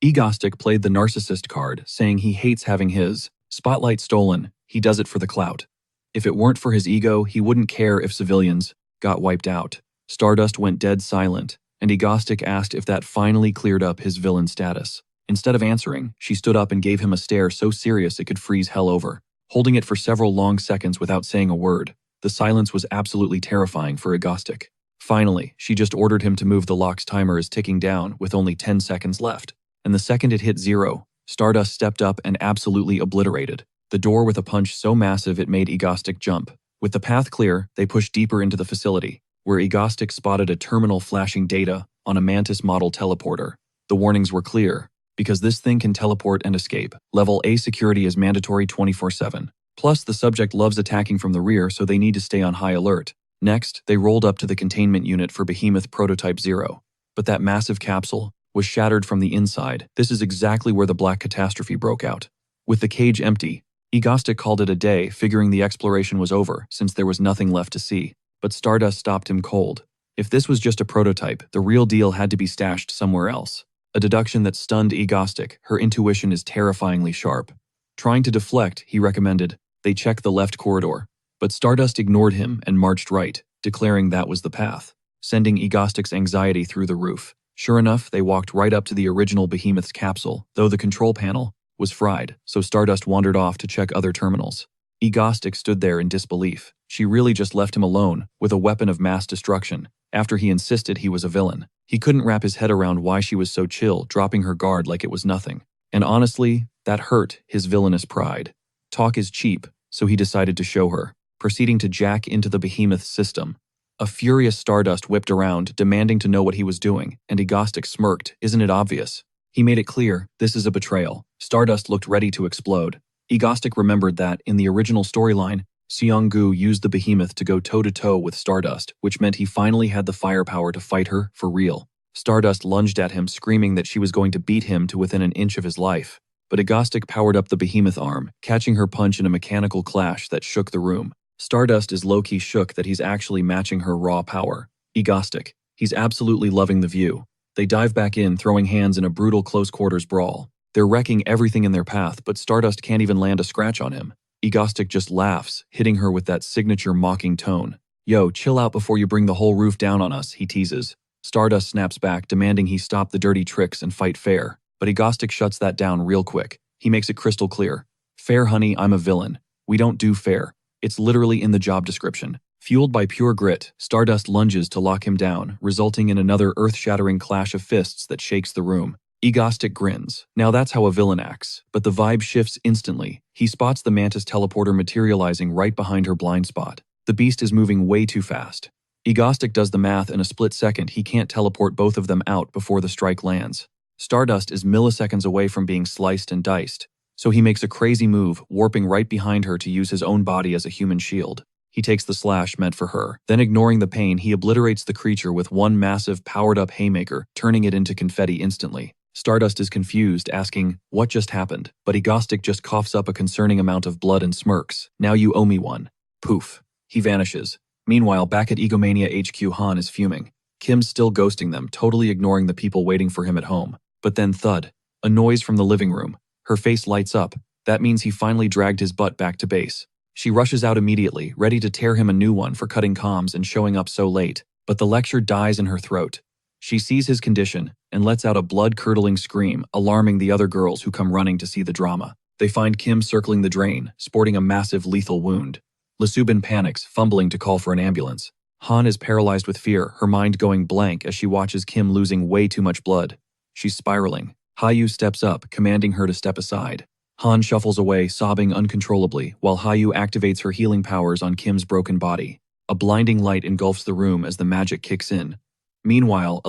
Egotistic played the narcissist card, saying he hates having his spotlight stolen, he does it for the clout. If it weren't for his ego, he wouldn't care if civilians got wiped out. Stardust went dead silent, and Egotistic asked if that finally cleared up his villain status. Instead of answering, she stood up and gave him a stare so serious it could freeze hell over, holding it for several long seconds without saying a word. The silence was absolutely terrifying for Egotistic. Finally, she just ordered him to move. The lock's timer is ticking down with only 10 seconds left. And the second it hit 0, Stardust stepped up and absolutely obliterated the door with a punch so massive it made Egotistic jump. With the path clear, they pushed deeper into the facility, where Egotistic spotted a terminal flashing data on a Mantis model teleporter. The warnings were clear, because this thing can teleport and escape. Level A security is mandatory 24/7. Plus, the subject loves attacking from the rear, so they need to stay on high alert. Next, they rolled up to the containment unit for Behemoth Prototype 0. But that massive capsule was shattered from the inside. This is exactly where the black catastrophe broke out. With the cage empty, Egotistic called it a day, figuring the exploration was over since there was nothing left to see. But Stardust stopped him cold. If this was just a prototype, the real deal had to be stashed somewhere else. A deduction that stunned Egotistic. Her intuition is terrifyingly sharp. Trying to deflect, he recommended they check the left corridor. But Stardust ignored him and marched right, declaring that was the path, sending Egotistic's anxiety through the roof. Sure enough, they walked right up to the original Behemoth's capsule, though the control panel was fried, so Stardust wandered off to check other terminals. Egotistic stood there in disbelief. She really just left him alone, with a weapon of mass destruction, after he insisted he was a villain. He couldn't wrap his head around why she was so chill, dropping her guard like it was nothing. And honestly, that hurt his villainous pride. Talk is cheap, so he decided to show her, proceeding to jack into the Behemoth's system. A furious Stardust whipped around, demanding to know what he was doing, and Egotistic smirked. Isn't it obvious? He made it clear, this is a betrayal. Stardust looked ready to explode. Egotistic remembered that, in the original storyline, Seong-gu used the behemoth to go toe-to-toe with Stardust, which meant he finally had the firepower to fight her, for real. Stardust lunged at him, screaming that she was going to beat him to within an inch of his life. But Egotistic powered up the behemoth arm, catching her punch in a mechanical clash that shook the room. Stardust is low-key shook that he's actually matching her raw power. Egotistic. He's absolutely loving the view. They dive back in, throwing hands in a brutal close-quarters brawl. They're wrecking everything in their path, but Stardust can't even land a scratch on him. Egotistic just laughs, hitting her with that signature mocking tone. Yo, chill out before you bring the whole roof down on us, he teases. Stardust snaps back, demanding he stop the dirty tricks and fight fair. But Egotistic shuts that down real quick. He makes it crystal clear. Fair, honey, I'm a villain. We don't do fair. It's literally in the job description. Fueled by pure grit, Stardust lunges to lock him down, resulting in another earth-shattering clash of fists that shakes the room. Egotistic grins. Now that's how a villain acts. But the vibe shifts instantly. He spots the Mantis teleporter materializing right behind her blind spot. The beast is moving way too fast. Egotistic does the math in a split second. He can't teleport both of them out before the strike lands. Stardust is milliseconds away from being sliced and diced. So he makes a crazy move, warping right behind her to use his own body as a human shield. He takes the slash meant for her. Then, ignoring the pain, he obliterates the creature with one massive, powered-up haymaker, turning it into confetti instantly. Stardust is confused, asking, what just happened? But Egotistic just coughs up a concerning amount of blood and smirks. Now you owe me one. Poof. He vanishes. Meanwhile, back at Egomania HQ, Han is fuming. Kim's still ghosting them, totally ignoring the people waiting for him at home. But then thud. A noise from the living room. Her face lights up. That means he finally dragged his butt back to base. She rushes out immediately, ready to tear him a new one for cutting comms and showing up so late. But the lecture dies in her throat. She sees his condition and lets out a blood-curdling scream, alarming the other girls who come running to see the drama. They find Kim circling the drain, sporting a massive lethal wound. Lesubin panics, fumbling to call for an ambulance. Han is paralyzed with fear, her mind going blank as she watches Kim losing way too much blood. She's spiraling. Hayu steps up, commanding her to step aside. Han shuffles away, sobbing uncontrollably, while Hayu activates her healing powers on Kim's broken body. A blinding light engulfs the room as the magic kicks in. Meanwhile,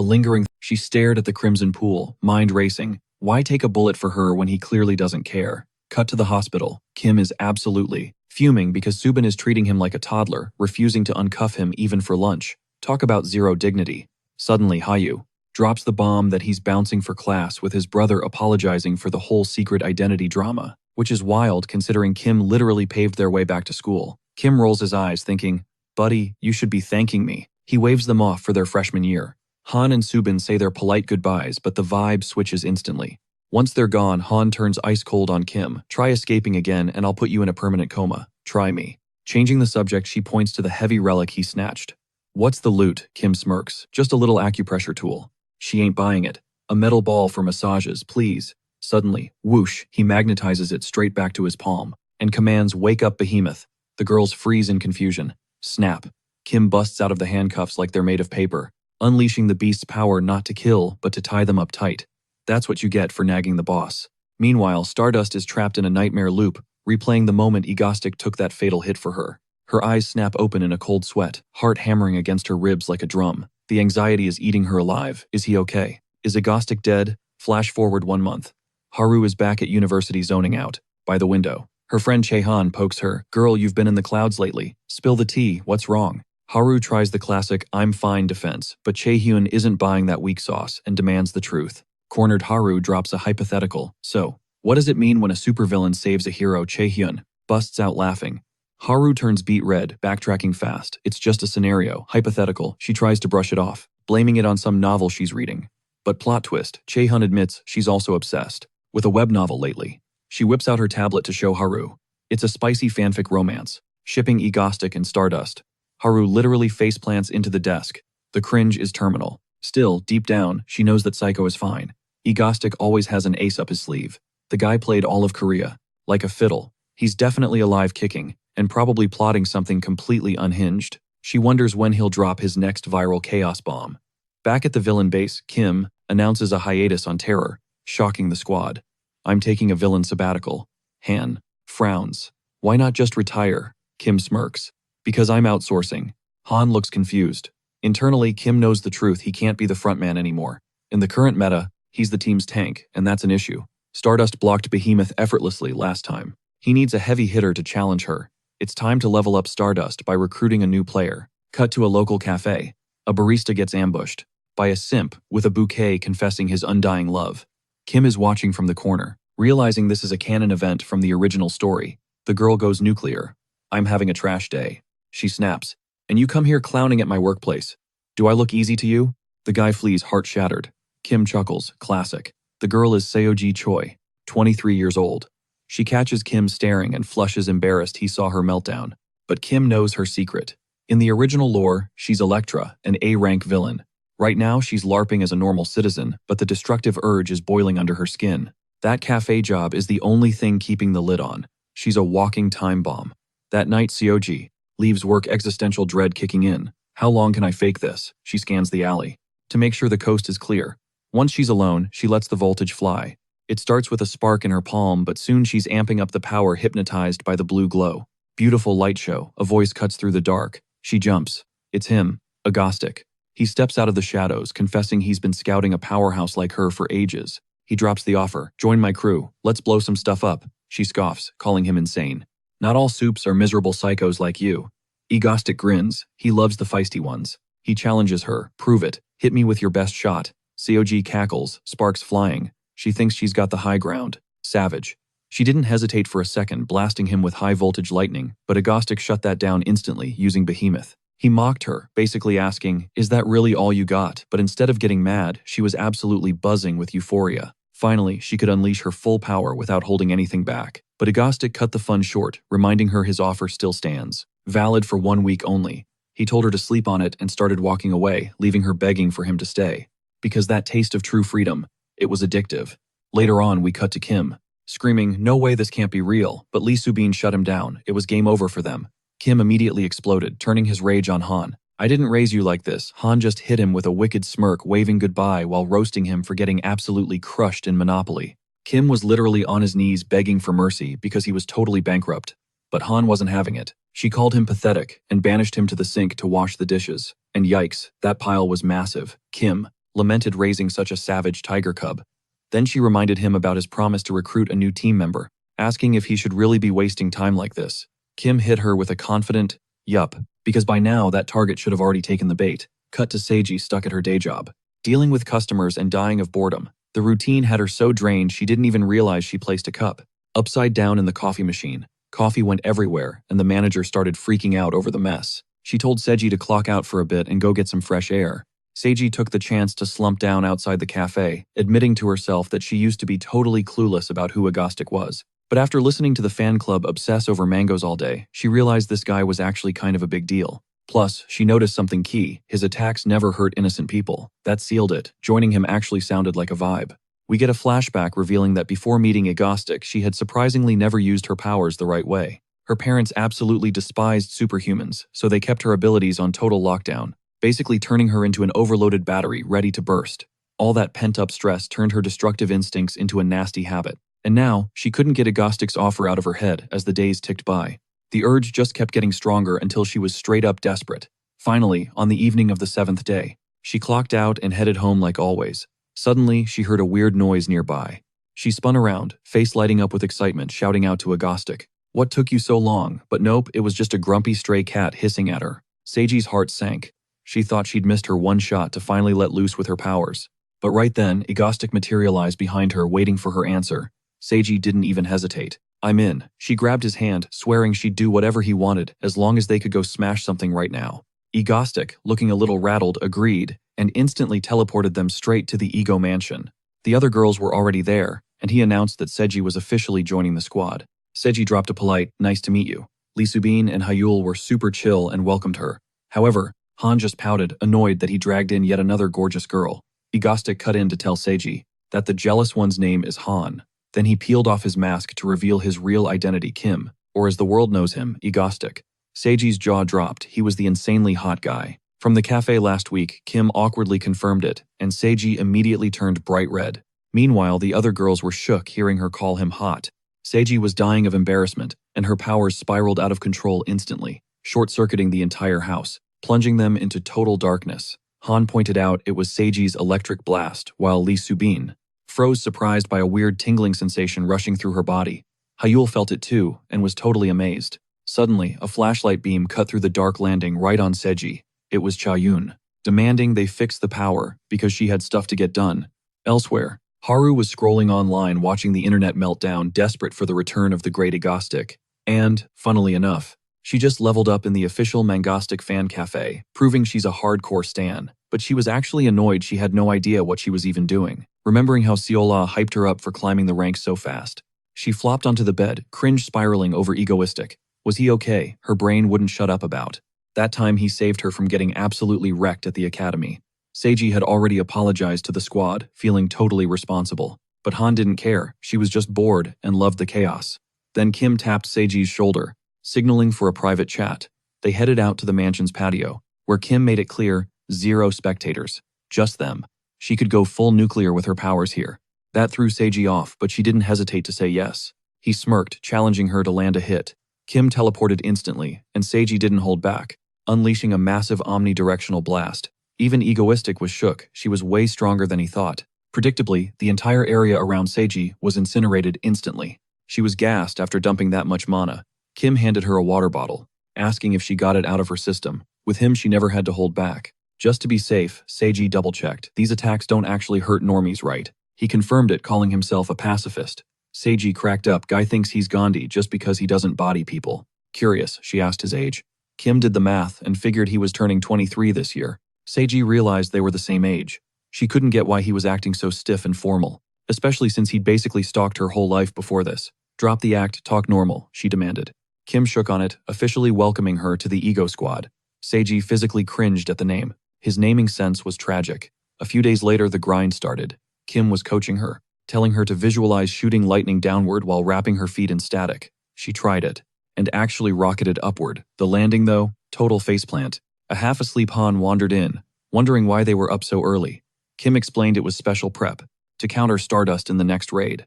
she stared at the crimson pool, mind racing. Why take a bullet for her when he clearly doesn't care? Cut to the hospital. Kim is absolutely fuming because Subin is treating him like a toddler, refusing to uncuff him even for lunch. Talk about zero dignity. Suddenly, Hayu drops the bomb that he's bouncing for class, with his brother apologizing for the whole secret identity drama, which is wild considering Kim literally paved their way back to school. Kim rolls his eyes, thinking, buddy, you should be thanking me. He waves them off for their freshman year. Han and Subin say their polite goodbyes, but the vibe switches instantly. Once they're gone, Han turns ice cold on Kim. Try escaping again and I'll put you in a permanent coma. Try me. Changing the subject, she points to the heavy relic he snatched. What's the loot? Kim smirks. Just a little acupressure tool. She ain't buying it. A metal ball for massages, please. Suddenly, whoosh, he magnetizes it straight back to his palm and commands, wake up, behemoth. The girls freeze in confusion. Snap. Kim busts out of the handcuffs like they're made of paper, unleashing the beast's power not to kill, but to tie them up tight. That's what you get for nagging the boss. Meanwhile, Stardust is trapped in a nightmare loop, replaying the moment Egotistic took that fatal hit for her. Her eyes snap open in a cold sweat, heart hammering against her ribs like a drum. The anxiety is eating her alive. Is he okay? Is Egotistic dead? Flash forward 1 month. Haru is back at university zoning out, by the window. Her friend Chehan pokes her. Girl, you've been in the clouds lately. Spill the tea, what's wrong? Haru tries the classic, I'm fine defense, but Chaehyun isn't buying that weak sauce and demands the truth. Cornered Haru drops a hypothetical. So, what does it mean when a supervillain saves a hero? Chaehyun busts out laughing. Haru turns beet red, backtracking fast. It's just a scenario, hypothetical. She tries to brush it off, blaming it on some novel she's reading. But plot twist, Chaehyun admits she's also obsessed with a web novel lately. She whips out her tablet to show Haru. It's a spicy fanfic romance, shipping Egotistic and Stardust. Haru literally faceplants into the desk. The cringe is terminal. Still, deep down, she knows that Psycho is fine. Egotistic always has an ace up his sleeve. The guy played all of Korea, like a fiddle. He's definitely alive kicking, and probably plotting something completely unhinged. She wonders when he'll drop his next viral chaos bomb. Back at the villain base, Kim announces a hiatus on Terror, shocking the squad. I'm taking a villain sabbatical. Han frowns. Why not just retire? Kim smirks. Because I'm outsourcing. Han looks confused. Internally, Kim knows the truth, he can't be the frontman anymore. In the current meta, he's the team's tank, and that's an issue. Stardust blocked Behemoth effortlessly last time. He needs a heavy hitter to challenge her. It's time to level up Stardust by recruiting a new player. Cut to a local cafe. A barista gets ambushed by a simp with a bouquet confessing his undying love. Kim is watching from the corner. Realizing this is a canon event from the original story, the girl goes nuclear. "I'm having a trash day," she snaps. "And you come here clowning at my workplace. Do I look easy to you?" The guy flees heart-shattered. Kim chuckles, classic. The girl is Seoji Choi, 23 years old. She catches Kim staring and flushes embarrassed he saw her meltdown. But Kim knows her secret. In the original lore, she's Elektra, an A-rank villain. Right now, she's LARPing as a normal citizen, but the destructive urge is boiling under her skin. That cafe job is the only thing keeping the lid on. She's a walking time bomb. That night, Seoji leaves work, existential dread kicking in. How long can I fake this? She scans the alley to make sure the coast is clear. Once she's alone, she lets the voltage fly. It starts with a spark in her palm, but soon she's amping up the power, hypnotized by the blue glow. Beautiful light show, a voice cuts through the dark. She jumps. It's him, Egotistic. He steps out of the shadows, confessing he's been scouting a powerhouse like her for ages. He drops the offer. "Join my crew. Let's blow some stuff up." She scoffs, calling him insane. "Not all soups are miserable psychos like you." Egotistic grins. He loves the feisty ones. He challenges her. "Prove it. Hit me with your best shot." Seoji cackles, sparks flying. She thinks she's got the high ground. Savage. She didn't hesitate for a second, blasting him with high-voltage lightning, but Egotistic shut that down instantly, using Behemoth. He mocked her, basically asking, "Is that really all you got?" But instead of getting mad, she was absolutely buzzing with euphoria. Finally, she could unleash her full power without holding anything back. But Egotistic cut the fun short, reminding her his offer still stands. Valid for 1 week only. He told her to sleep on it and started walking away, leaving her begging for him to stay. Because that taste of true freedom, it was addictive. Later on, we cut to Kim, screaming, "No way, this can't be real," but Lee Subin shut him down. It was game over for them. Kim immediately exploded, turning his rage on Han. "I didn't raise you like this." Han just hit him with a wicked smirk, waving goodbye while roasting him for getting absolutely crushed in Monopoly. Kim was literally on his knees begging for mercy because he was totally bankrupt. But Han wasn't having it. She called him pathetic and banished him to the sink to wash the dishes. And yikes, that pile was massive. Kim lamented raising such a savage tiger cub. Then she reminded him about his promise to recruit a new team member, asking if he should really be wasting time like this. Kim hit her with a confident, "Yup," because by now that target should have already taken the bait. Cut to Seiji stuck at her day job, dealing with customers and dying of boredom. The routine had her so drained she didn't even realize she placed a cup upside down in the coffee machine. Coffee went everywhere, and the manager started freaking out over the mess. She told Seiji to clock out for a bit and go get some fresh air. Seiji took the chance to slump down outside the cafe, admitting to herself that she used to be totally clueless about who Egotistic was. But after listening to the fan club obsess over mangoes all day, she realized this guy was actually kind of a big deal. Plus, she noticed something key: his attacks never hurt innocent people. That sealed it. Joining him actually sounded like a vibe. We get a flashback revealing that before meeting Egotistic, she had surprisingly never used her powers the right way. Her parents absolutely despised superhumans, so they kept her abilities on total lockdown, basically turning her into an overloaded battery ready to burst. All that pent-up stress turned her destructive instincts into a nasty habit. And now, she couldn't get Egotistic's offer out of her head as the days ticked by. The urge just kept getting stronger until she was straight-up desperate. Finally, on the evening of the 7th day, she clocked out and headed home like always. Suddenly, she heard a weird noise nearby. She spun around, face lighting up with excitement, shouting out to Egotistic, "What took you so long?" But nope, it was just a grumpy stray cat hissing at her. Seiji's heart sank. She thought she'd missed her one shot to finally let loose with her powers. But right then, Egotistic materialized behind her, waiting for her answer. Seiji didn't even hesitate. "I'm in." She grabbed his hand, swearing she'd do whatever he wanted as long as they could go smash something right now. Egotistic, looking a little rattled, agreed, and instantly teleported them straight to the Ego Mansion. The other girls were already there, and he announced that Seiji was officially joining the squad. Seiji dropped a polite, "Nice to meet you." Lee Subin and Hyul were super chill and welcomed her. However, Han just pouted, annoyed that he dragged in yet another gorgeous girl. Egotistic cut in to tell Seiji that the jealous one's name is Han. Then he peeled off his mask to reveal his real identity, Kim, or as the world knows him, Egotistic. Seiji's jaw dropped. He was the insanely hot guy. From the cafe last week, Kim awkwardly confirmed it, and Seiji immediately turned bright red. Meanwhile, the other girls were shook hearing her call him hot. Seiji was dying of embarrassment, and her powers spiraled out of control instantly, short-circuiting the entire house. plunging them into total darkness. Han pointed out it was Seiji's electric blast, while Lee Subin froze, surprised by a weird tingling sensation rushing through her body. Hyul felt it too, and was totally amazed. Suddenly, a flashlight beam cut through the dark landing right on Seiji. It was Cha-Yun, demanding they fix the power because she had stuff to get done. Elsewhere, Haru was scrolling online watching the internet meltdown, desperate for the return of the great Egotistic. And, funnily enough, she just leveled up in the official Mangastic fan cafe, proving she's a hardcore stan. But she was actually annoyed she had no idea what she was even doing, remembering how Seola hyped her up for climbing the ranks so fast. She flopped onto the bed, cringe spiraling over Egoistic. Was he okay? Her brain wouldn't shut up about. That time he saved her from getting absolutely wrecked at the academy. Seiji had already apologized to the squad, feeling totally responsible. But Han didn't care, she was just bored and loved the chaos. Then Kim tapped Seiji's shoulder, signaling for a private chat. They headed out to the mansion's patio, where Kim made it clear, 0 spectators. Just them. She could go full nuclear with her powers here. That threw Seiji off, but she didn't hesitate to say yes. He smirked, challenging her to land a hit. Kim teleported instantly, and Seiji didn't hold back, unleashing a massive omnidirectional blast. Even Egoistic was shook, she was way stronger than he thought. Predictably, the entire area around Seiji was incinerated instantly. She was gassed after dumping that much mana. Kim handed her a water bottle, asking if she got it out of her system. With him, she never had to hold back. Just to be safe, Seiji double-checked. These attacks don't actually hurt normies, right? He confirmed it, calling himself a pacifist. Seiji cracked up. Guy thinks he's Gandhi just because he doesn't body people. Curious, she asked his age. Kim did the math and figured he was turning 23 this year. Seiji realized they were the same age. She couldn't get why he was acting so stiff and formal, especially since he'd basically stalked her whole life before this. Drop the act, talk normal, she demanded. Kim shook on it, officially welcoming her to the Ego Squad. Seiji physically cringed at the name. His naming sense was tragic. A few days later, the grind started. Kim was coaching her, telling her to visualize shooting lightning downward while wrapping her feet in static. She tried it, and actually rocketed upward. The landing, though, total faceplant. A half-asleep Han wandered in, wondering why they were up so early. Kim explained it was special prep, to counter Stardust in the next raid.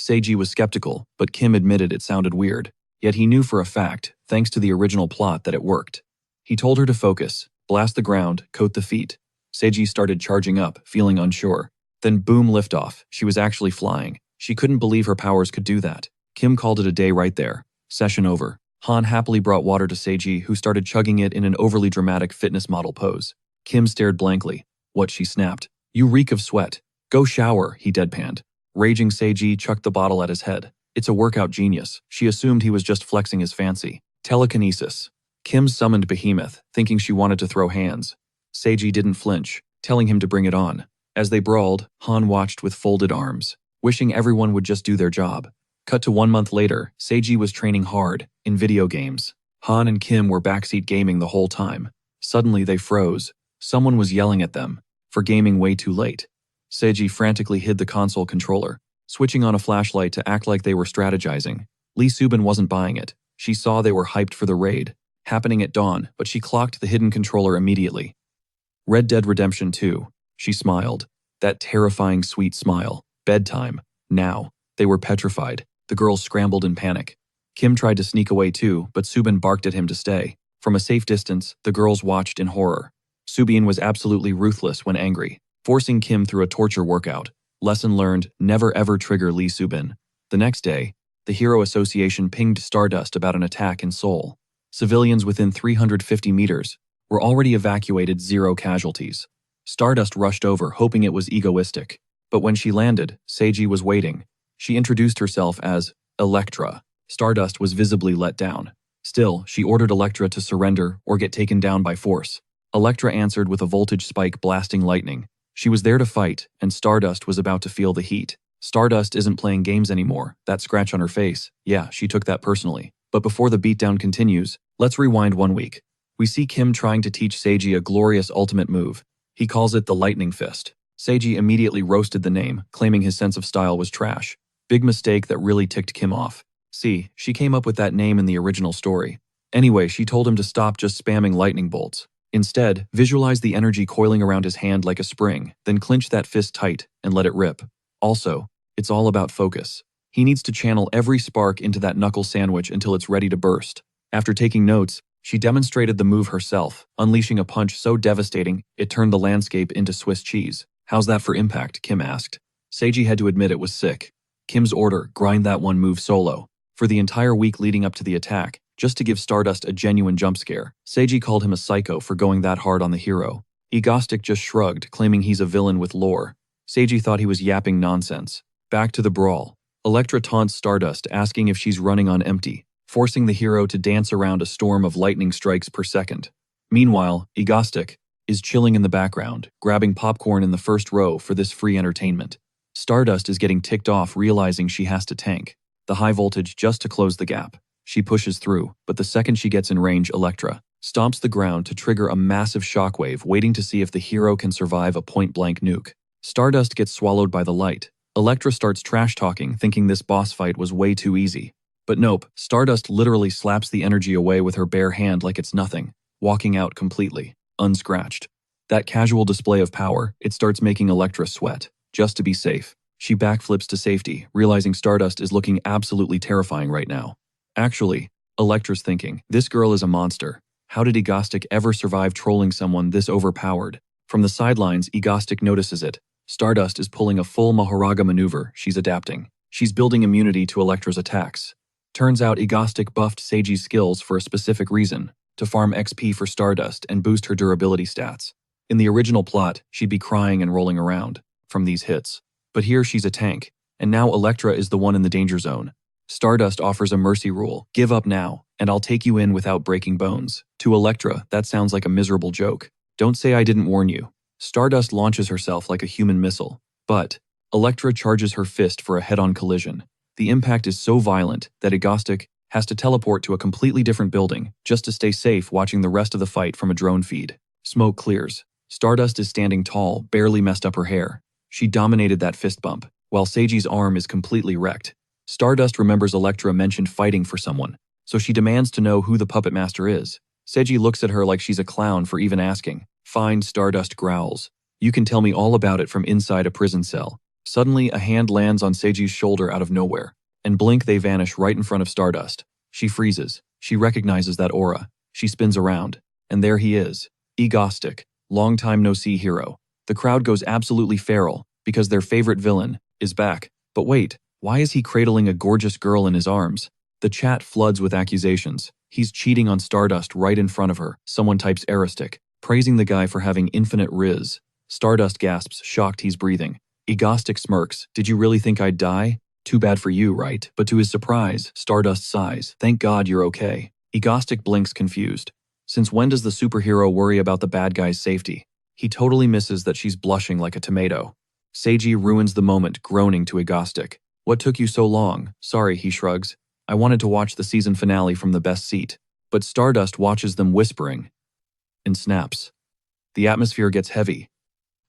Seiji was skeptical, but Kim admitted it sounded weird. Yet he knew for a fact, thanks to the original plot, that it worked. He told her to focus, blast the ground, coat the feet. Seiji started charging up, feeling unsure. Then boom, liftoff. She was actually flying. She couldn't believe her powers could do that. Kim called it a day right there. Session over. Han happily brought water to Seiji, who started chugging it in an overly dramatic fitness model pose. Kim stared blankly. What, she snapped. You reek of sweat. Go shower, he deadpanned. Raging Seiji chucked the bottle at his head. It's a workout genius. She assumed he was just flexing his fancy. Telekinesis. Kim summoned Behemoth, thinking she wanted to throw hands. Seiji didn't flinch, telling him to bring it on. As they brawled, Han watched with folded arms, wishing everyone would just do their job. Cut to 1 month later, Seiji was training hard, in video games. Han and Kim were backseat gaming the whole time. Suddenly they froze. Someone was yelling at them, for gaming way too late. Seiji frantically hid the console controller, switching on a flashlight to act like they were strategizing. Lee Subin wasn't buying it. She saw they were hyped for the raid, happening at dawn, but she clocked the hidden controller immediately. Red Dead Redemption 2. She smiled. That terrifying sweet smile. Bedtime. Now. They were petrified. The girls scrambled in panic. Kim tried to sneak away too, but Subin barked at him to stay. From a safe distance, the girls watched in horror. Subin was absolutely ruthless when angry, forcing Kim through a torture workout. Lesson learned, never ever trigger Lee Subin. The next day, the Hero Association pinged Stardust about an attack in Seoul. Civilians within 350 meters were already evacuated, 0 casualties. Stardust rushed over, hoping it was Egoistic. But when she landed, Seiji was waiting. She introduced herself as Electra. Stardust was visibly let down. Still, she ordered Electra to surrender or get taken down by force. Electra answered with a voltage spike blasting lightning. She was there to fight, and Stardust was about to feel the heat. Stardust isn't playing games anymore. That scratch on her face, yeah, she took that personally. But before the beatdown continues, let's rewind 1 week. We see Kim trying to teach Seiji a glorious ultimate move. He calls it the Lightning Fist. Seiji immediately roasted the name, claiming his sense of style was trash. Big mistake that really ticked Kim off. See, she came up with that name in the original story. Anyway, she told him to stop just spamming lightning bolts. Instead, visualize the energy coiling around his hand like a spring, then clinch that fist tight and let it rip. Also, it's all about focus. He needs to channel every spark into that knuckle sandwich until it's ready to burst. After taking notes, She demonstrated the move herself, unleashing a punch so devastating it turned the landscape into Swiss cheese. How's that for impact? Kim asked. Seiji had to admit it was sick. Kim's order, grind that one move solo. For the entire week leading up to the attack, just to give Stardust a genuine jump scare, Seiji called him a psycho for going that hard on the hero. Egotistic just shrugged, claiming he's a villain with lore. Seiji thought he was yapping nonsense. Back to the brawl. Elektra taunts Stardust, asking if she's running on empty, forcing the hero to dance around a storm of lightning strikes per second. Meanwhile, Egotistic is chilling in the background, grabbing popcorn in the first row for this free entertainment. Stardust is getting ticked off, realizing she has to tank the high voltage just to close the gap. She pushes through, but the second she gets in range, Elektra stomps the ground to trigger a massive shockwave, waiting to see if the hero can survive a point-blank nuke. Stardust gets swallowed by the light. Elektra starts trash-talking, thinking this boss fight was way too easy. But nope, Stardust literally slaps the energy away with her bare hand like it's nothing, walking out completely unscratched. That casual display of power, it starts making Elektra sweat. Just to be safe, she backflips to safety, realizing Stardust is looking absolutely terrifying right now. Actually, Elektra's thinking, this girl is a monster. How did Egotistic ever survive trolling someone this overpowered? From the sidelines, Egotistic notices it. Stardust is pulling a full Maharaga maneuver. She's adapting. She's building immunity to Elektra's attacks. Turns out Egotistic buffed Seiji's skills for a specific reason, to farm XP for Stardust and boost her durability stats. In the original plot, she'd be crying and rolling around from these hits. But here she's a tank, and now Elektra is the one in the danger zone. Stardust offers a mercy rule, give up now, and I'll take you in without breaking bones. To Elektra, that sounds like a miserable joke. Don't say I didn't warn you. Stardust launches herself like a human missile, but Elektra charges her fist for a head-on collision. The impact is so violent that Egotistic has to teleport to a completely different building just to stay safe, watching the rest of the fight from a drone feed. Smoke clears. Stardust is standing tall, barely messed up her hair. She dominated that fist bump, while Seiji's arm is completely wrecked. Stardust remembers Elektra mentioned fighting for someone, so she demands to know who the puppet master is. Seiji looks at her like she's a clown for even asking. Fine, Stardust growls. You can tell me all about it from inside a prison cell. Suddenly, a hand lands on Seiji's shoulder out of nowhere, and blink they vanish right in front of Stardust. She freezes. She recognizes that aura. She spins around, and there he is. Egotistic, long time no see hero. The crowd goes absolutely feral, because their favorite villain is back. But wait, why is he cradling a gorgeous girl in his arms? The chat floods with accusations. He's cheating on Stardust right in front of her. Someone types Eristic, praising the guy for having infinite riz. Stardust gasps, shocked he's breathing. Egotistic smirks, did you really think I'd die? Too bad for you, right? But to his surprise, Stardust sighs, thank God you're okay. Egotistic blinks confused. Since when does the superhero worry about the bad guy's safety? He totally misses that she's blushing like a tomato. Seiji ruins the moment, groaning to Egotistic. What took you so long? Sorry, he shrugs. I wanted to watch the season finale from the best seat. But Stardust watches them whispering and snaps. The atmosphere gets heavy.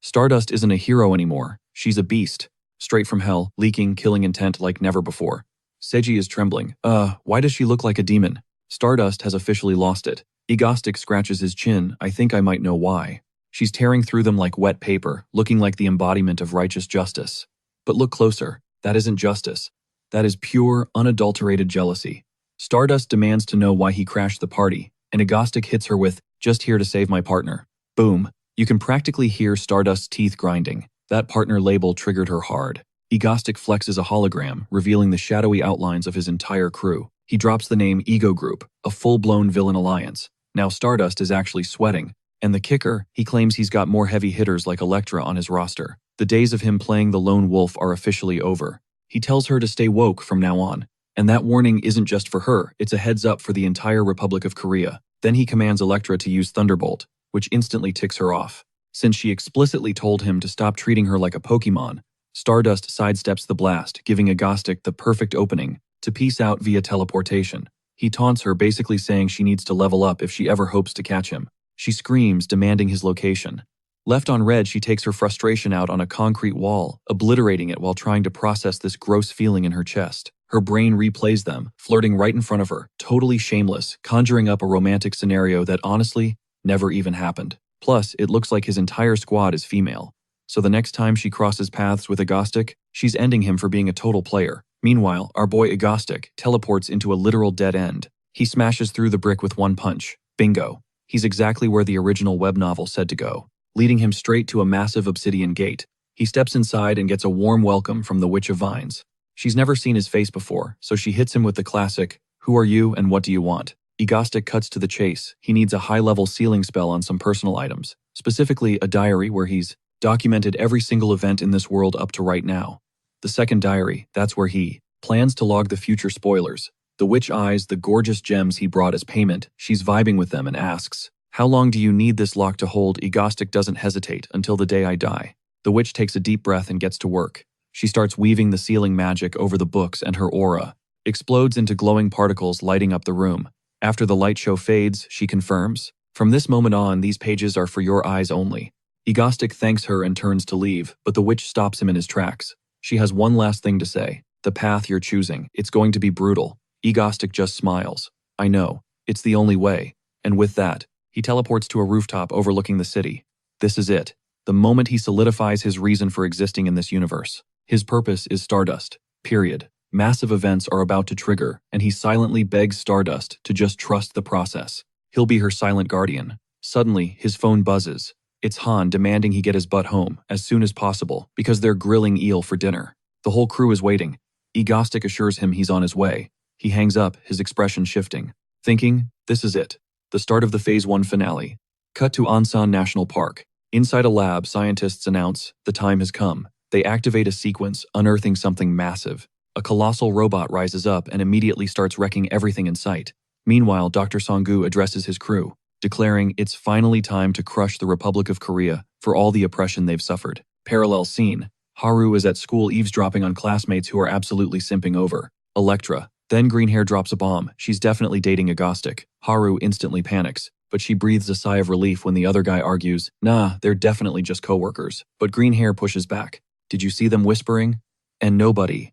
Stardust isn't a hero anymore. She's a beast. Straight from hell, leaking, killing intent like never before. Seiji is trembling. Why does she look like a demon? Stardust has officially lost it. Egotistic scratches his chin. I think I might know why. She's tearing through them like wet paper, looking like the embodiment of righteous justice. But look closer. That isn't justice. That is pure, unadulterated jealousy. Stardust demands to know why he crashed the party, and Egotistic hits her with, just here to save my partner. Boom. You can practically hear Stardust's teeth grinding. That partner label triggered her hard. Egotistic flexes a hologram, revealing the shadowy outlines of his entire crew. He drops the name Ego Group, a full-blown villain alliance. Now Stardust is actually sweating. And the kicker, he claims he's got more heavy hitters like Elektra on his roster. The days of him playing the lone wolf are officially over. He tells her to stay woke from now on. And that warning isn't just for her, it's a heads up for the entire Republic of Korea. Then he commands Elektra to use Thunderbolt, which instantly ticks her off. Since she explicitly told him to stop treating her like a Pokemon, Stardust sidesteps the blast, giving Egotistic the perfect opening to peace out via teleportation. He taunts her, basically saying she needs to level up if she ever hopes to catch him. She screams, demanding his location. Left on red, she takes her frustration out on a concrete wall, obliterating it while trying to process this gross feeling in her chest. Her brain replays them, flirting right in front of her, totally shameless, conjuring up a romantic scenario that honestly never even happened. Plus, it looks like his entire squad is female. So the next time she crosses paths with Egotistic, she's ending him for being a total player. Meanwhile, our boy Egotistic teleports into a literal dead end. He smashes through the brick with one punch. Bingo. He's exactly where the original web novel said to go, leading him straight to a massive obsidian gate. He steps inside and gets a warm welcome from the Witch of Vines. She's never seen his face before, so she hits him with the classic, "Who are you and what do you want?" Egotistic cuts to the chase. He needs a high-level sealing spell on some personal items, specifically a diary where he's documented every single event in this world up to right now. The second diary, that's where he plans to log the future spoilers. The witch eyes the gorgeous gems he brought as payment. She's vibing with them and asks, "How long do you need this lock to hold?" Egotistic doesn't hesitate. "Until the day I die." The witch takes a deep breath and gets to work. She starts weaving the sealing magic over the books, and her aura explodes into glowing particles, lighting up the room. After the light show fades, she confirms, "From this moment on, these pages are for your eyes only." Egotistic thanks her and turns to leave, but the witch stops him in his tracks. She has one last thing to say. "The path you're choosing, it's going to be brutal." Egotistic just smiles. "I know. It's the only way." And with that, he teleports to a rooftop overlooking the city. This is it. The moment he solidifies his reason for existing in this universe. His purpose is Stardust. Period. Massive events are about to trigger, and he silently begs Stardust to just trust the process. He'll be her silent guardian. Suddenly, his phone buzzes. It's Han demanding he get his butt home as soon as possible because they're grilling eel for dinner. The whole crew is waiting. Egotistic assures him he's on his way. He hangs up, his expression shifting, thinking, this is it. The start of the Phase 1 finale. Cut to Ansan National Park. Inside a lab, scientists announce, the time has come. They activate a sequence, unearthing something massive. A colossal robot rises up and immediately starts wrecking everything in sight. Meanwhile, Dr. Songgu addresses his crew, declaring it's finally time to crush the Republic of Korea for all the oppression they've suffered. Parallel scene. Haru is at school eavesdropping on classmates who are absolutely simping over Electra. Then green hair drops a bomb. She's definitely dating Egotistic. Haru instantly panics, but she breathes a sigh of relief when the other guy argues, nah, they're definitely just co-workers. But green hair pushes back. Did you see them whispering? And nobody,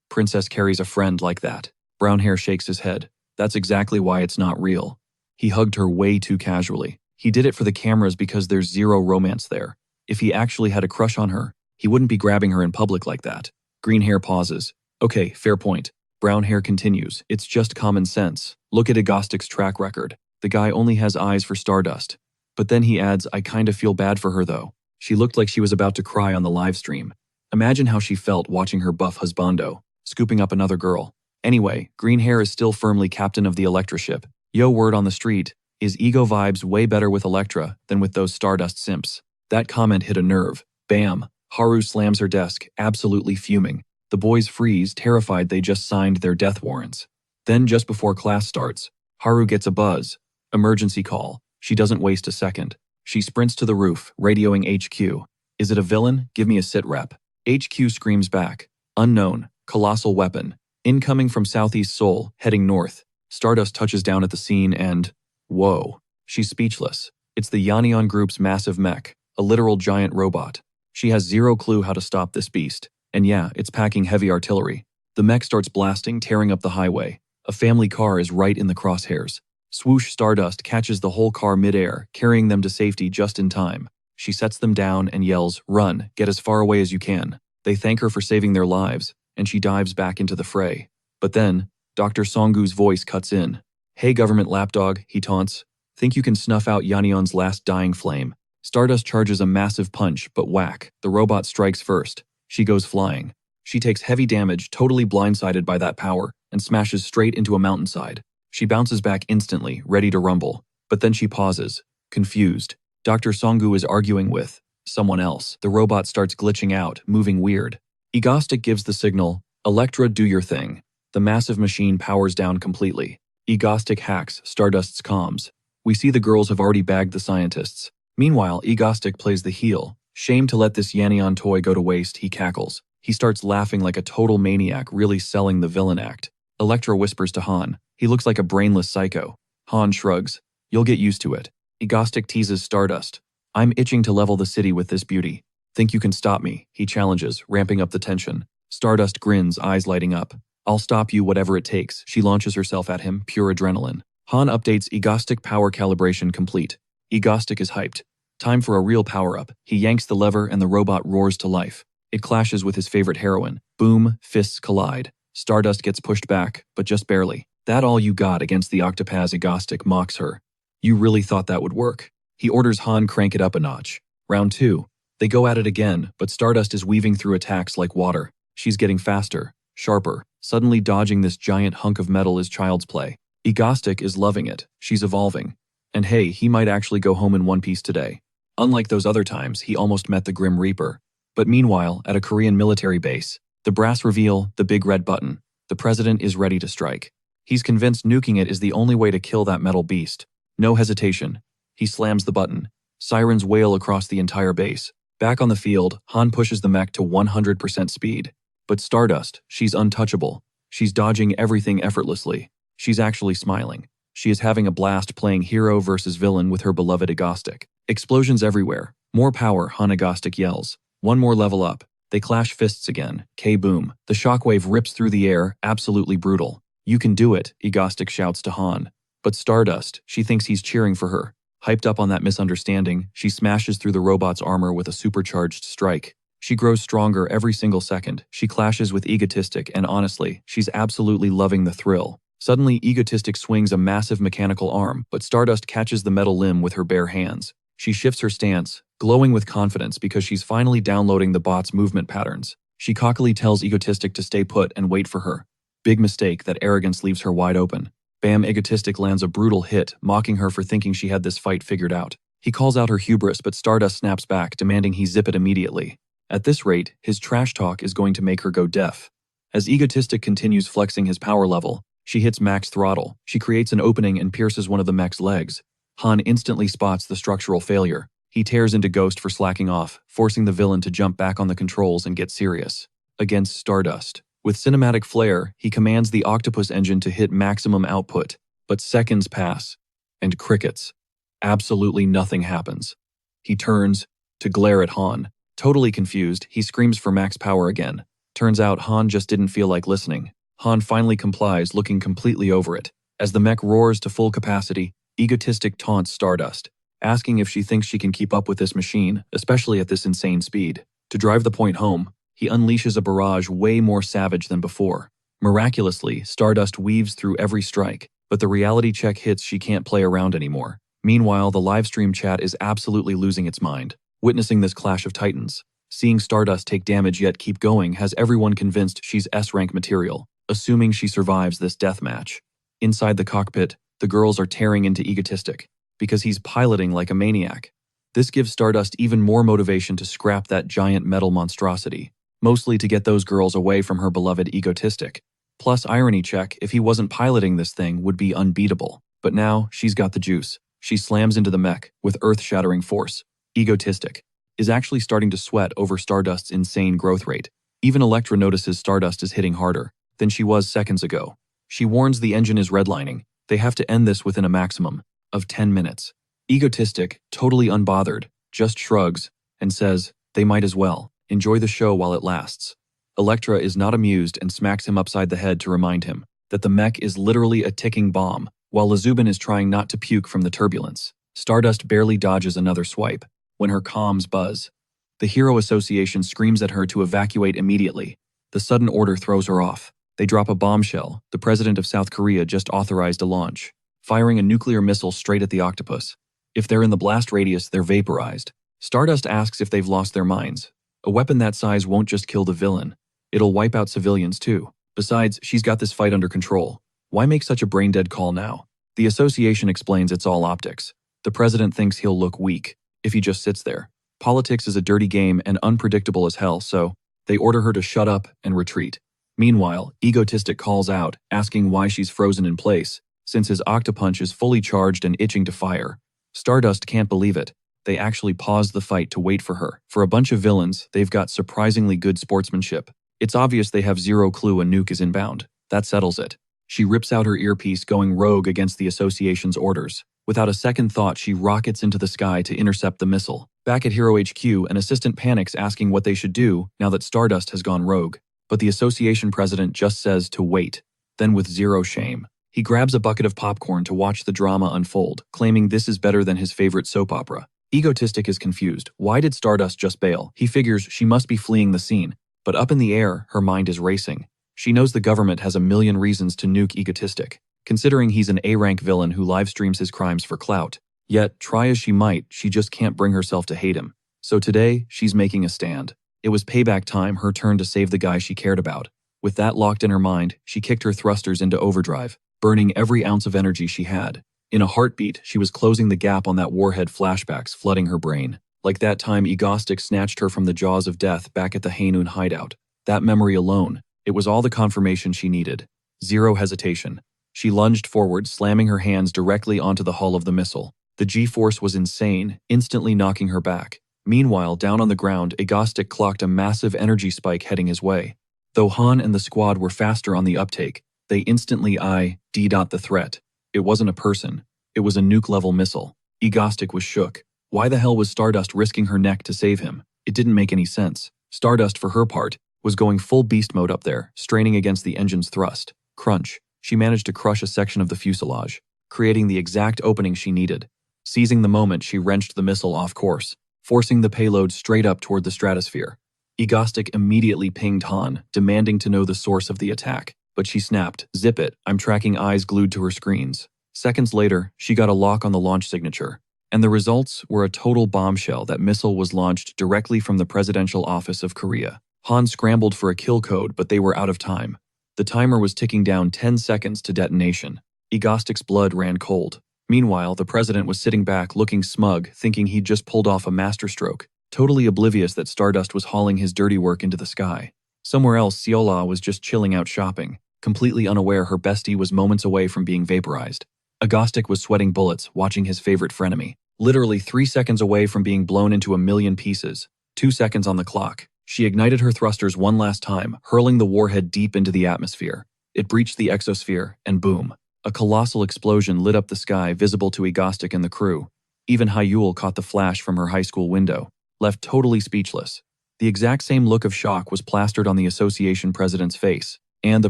Princess carries a friend like that. Brown hair shakes his head. That's exactly why it's not real. He hugged her way too casually. He did it for the cameras because there's zero romance there. If he actually had a crush on her, he wouldn't be grabbing her in public like that. Green hair pauses. Okay, fair point. Brown hair continues. It's just common sense. Look at Egotistic's track record. The guy only has eyes for Stardust. But then he adds, I kinda feel bad for her though. She looked like she was about to cry on the live stream. Imagine how she felt watching her buff husbando, scooping up another girl. Anyway, green hair is still firmly captain of the Electra ship. Yo, word on the street, is Ego vibes way better with Electra than with those Stardust simps. That comment hit a nerve. Bam. Haru slams her desk, absolutely fuming. The boys freeze, terrified they just signed their death warrants. Then just before class starts, Haru gets a buzz. Emergency call. She doesn't waste a second. She sprints to the roof, radioing HQ. Is it a villain? Give me a sit rep. HQ screams back. Unknown. Colossal weapon. Incoming from Southeast Seoul, heading north. Stardust touches down at the scene and… whoa. She's speechless. It's the Yannion Group's massive mech, a literal giant robot. She has zero clue how to stop this beast. And yeah, it's packing heavy artillery. The mech starts blasting, tearing up the highway. A family car is right in the crosshairs. Swoosh. Stardust catches the whole car midair, carrying them to safety just in time. She sets them down and yells, run, get as far away as you can. They thank her for saving their lives, and she dives back into the fray. But then, Dr. Songgu's voice cuts in. Hey government lapdog, he taunts. Think you can snuff out Yannion's last dying flame. Stardust charges a massive punch, but whack, the robot strikes first. She goes flying. She takes heavy damage, totally blindsided by that power, and smashes straight into a mountainside. She bounces back instantly, ready to rumble. But then she pauses, confused. Dr. Songgu is arguing with someone else. The robot starts glitching out, moving weird. Egotistic gives the signal, Electra, do your thing. The massive machine powers down completely. Egotistic hacks Stardust's comms. We see the girls have already bagged the scientists. Meanwhile, Egotistic plays the heel. Shame to let this Yannion toy go to waste, he cackles. He starts laughing like a total maniac, really selling the villain act. Electra whispers to Han. He looks like a brainless psycho. Han shrugs. You'll get used to it. Egotistic teases Stardust. I'm itching to level the city with this beauty. Think you can stop me, he challenges, ramping up the tension. Stardust grins, eyes lighting up. I'll stop you whatever it takes. She launches herself at him, pure adrenaline. Han updates Egotistic power calibration complete. Egotistic is hyped. Time for a real power-up. He yanks the lever and the robot roars to life. It clashes with his favorite heroine. Boom, fists collide. Stardust gets pushed back, but just barely. That all you got against the Octopaz Egotistic mocks her. You really thought that would work. He orders Han crank it up a notch. Round 2. They go at it again, but Stardust is weaving through attacks like water. She's getting faster, sharper. Suddenly dodging this giant hunk of metal is child's play. Egotistic is loving it. She's evolving. And hey, he might actually go home in one piece today. Unlike those other times, he almost met the Grim Reaper. But meanwhile, at a Korean military base, the brass reveal, the big red button. The president is ready to strike. He's convinced nuking it is the only way to kill that metal beast. No hesitation. He slams the button. Sirens wail across the entire base. Back on the field, Han pushes the mech to 100% speed. But Stardust, she's untouchable. She's dodging everything effortlessly. She's actually smiling. She is having a blast playing hero versus villain with her beloved Egotistic. Explosions everywhere. More power, Han Egotistic yells. One more level up. They clash fists again. K-boom. The shockwave rips through the air, absolutely brutal. You can do it, Egotistic shouts to Han. But Stardust, she thinks he's cheering for her. Hyped up on that misunderstanding, she smashes through the robot's armor with a supercharged strike. She grows stronger every single second. She clashes with Egotistic, and honestly, she's absolutely loving the thrill. Suddenly, Egotistic swings a massive mechanical arm, but Stardust catches the metal limb with her bare hands. She shifts her stance, glowing with confidence because she's finally downloading the bot's movement patterns. She cockily tells Egotistic to stay put and wait for her. Big mistake, that arrogance leaves her wide open. Bam, Egotistic lands a brutal hit, mocking her for thinking she had this fight figured out. He calls out her hubris, but Stardust snaps back, demanding he zip it immediately. At this rate, his trash talk is going to make her go deaf. As Egotistic continues flexing his power level, she hits max throttle. She creates an opening and pierces one of the mech's legs. Han instantly spots the structural failure. He tears into Ghost for slacking off, forcing the villain to jump back on the controls and get serious. Against Stardust. With cinematic flair, he commands the octopus engine to hit maximum output. But seconds pass. And crickets. Absolutely nothing happens. He turns to glare at Han. Totally confused, he screams for max power again. Turns out Han just didn't feel like listening. Han finally complies, looking completely over it. As the mech roars to full capacity, Egotistic taunts Stardust, asking if she thinks she can keep up with this machine, especially at this insane speed. To drive the point home, he unleashes a barrage way more savage than before. Miraculously, Stardust weaves through every strike, but the reality check hits she can't play around anymore. Meanwhile, the livestream chat is absolutely losing its mind, witnessing this clash of titans. Seeing Stardust take damage yet keep going has everyone convinced she's S-rank material, assuming she survives this deathmatch. Inside the cockpit, the girls are tearing into Egotistic, because he's piloting like a maniac. This gives Stardust even more motivation to scrap that giant metal monstrosity, mostly to get those girls away from her beloved Egotistic. Plus, irony check, if he wasn't piloting this thing, would be unbeatable. But now, she's got the juice. She slams into the mech with earth-shattering force. Egotistic is actually starting to sweat over Stardust's insane growth rate. Even Elektra notices Stardust is hitting harder than she was seconds ago. She warns the engine is redlining. They have to end this within a maximum of 10 minutes. Egotistic, totally unbothered, just shrugs and says, they might as well. Enjoy the show while it lasts. Elektra is not amused and smacks him upside the head to remind him that the mech is literally a ticking bomb, while Lazubin is trying not to puke from the turbulence. Stardust barely dodges another swipe when her comms buzz. The Hero Association screams at her to evacuate immediately. The sudden order throws her off. They drop a bombshell. The president of South Korea just authorized a launch, firing a nuclear missile straight at the octopus. If they're in the blast radius, they're vaporized. Stardust asks if they've lost their minds. A weapon that size won't just kill the villain. It'll wipe out civilians too. Besides, she's got this fight under control. Why make such a brain-dead call now? The association explains it's all optics. The president thinks he'll look weak if he just sits there. Politics is a dirty game and unpredictable as hell, so they order her to shut up and retreat. Meanwhile, Egotistic calls out, asking why she's frozen in place, since his octopunch is fully charged and itching to fire. Stardust can't believe it. They actually paused the fight to wait for her. For a bunch of villains, they've got surprisingly good sportsmanship. It's obvious they have zero clue a nuke is inbound. That settles it. She rips out her earpiece, going rogue against the association's orders. Without a second thought, she rockets into the sky to intercept the missile. Back at Hero HQ, an assistant panics, asking what they should do now that Stardust has gone rogue. But the association president just says to wait. Then with zero shame, he grabs a bucket of popcorn to watch the drama unfold, claiming this is better than his favorite soap opera. Egotistic is confused. Why did Stardust just bail? He figures she must be fleeing the scene. But up in the air, her mind is racing. She knows the government has a million reasons to nuke Egotistic. considering he's an A-rank villain who livestreams his crimes for clout. Yet, try as she might, she just can't bring herself to hate him. So today, she's making a stand. It was payback time, her turn to save the guy she cared about. With that locked in her mind, she kicked her thrusters into overdrive, burning every ounce of energy she had. In a heartbeat, she was closing the gap on that warhead flashbacks flooding her brain. Like that time Egotistic snatched her from the jaws of death back at the Hainun hideout. That memory alone, it was all the confirmation she needed. Zero hesitation. She lunged forward, slamming her hands directly onto the hull of the missile. The G-force was insane, instantly knocking her back. Meanwhile, down on the ground, Egotistic clocked a massive energy spike heading his way. Though Han and the squad were faster on the uptake, they instantly ID'd the threat. It wasn't a person. It was a nuke-level missile. Egotistic was shook. Why the hell was Stardust risking her neck to save him? It didn't make any sense. Stardust, for her part, was going full beast mode up there, straining against the engine's thrust. Crunch. She managed to crush a section of the fuselage, creating the exact opening she needed. Seizing the moment, she wrenched the missile off course, forcing the payload straight up toward the stratosphere. Egotistic immediately pinged Han, demanding to know the source of the attack. But she snapped, "Zip it, I'm tracking," eyes glued to her screens. Seconds later, she got a lock on the launch signature. And the results were a total bombshell. That missile was launched directly from the presidential office of Korea. Han scrambled for a kill code, but they were out of time. The timer was ticking down 10 seconds to detonation. Egotistic's blood ran cold. Meanwhile, the president was sitting back, looking smug, thinking he'd just pulled off a masterstroke, totally oblivious that Stardust was hauling his dirty work into the sky. Somewhere else, Seola was just chilling out shopping, completely unaware her bestie was moments away from being vaporized. Egotistic was sweating bullets, watching his favorite frenemy, literally 3 seconds away from being blown into a million pieces. 2 seconds on the clock. She ignited her thrusters one last time, hurling the warhead deep into the atmosphere. It breached the exosphere, and boom. A colossal explosion lit up the sky, visible to Egotistic and the crew. Even Hyul caught the flash from her high school window, left totally speechless. The exact same look of shock was plastered on the association president's face, and the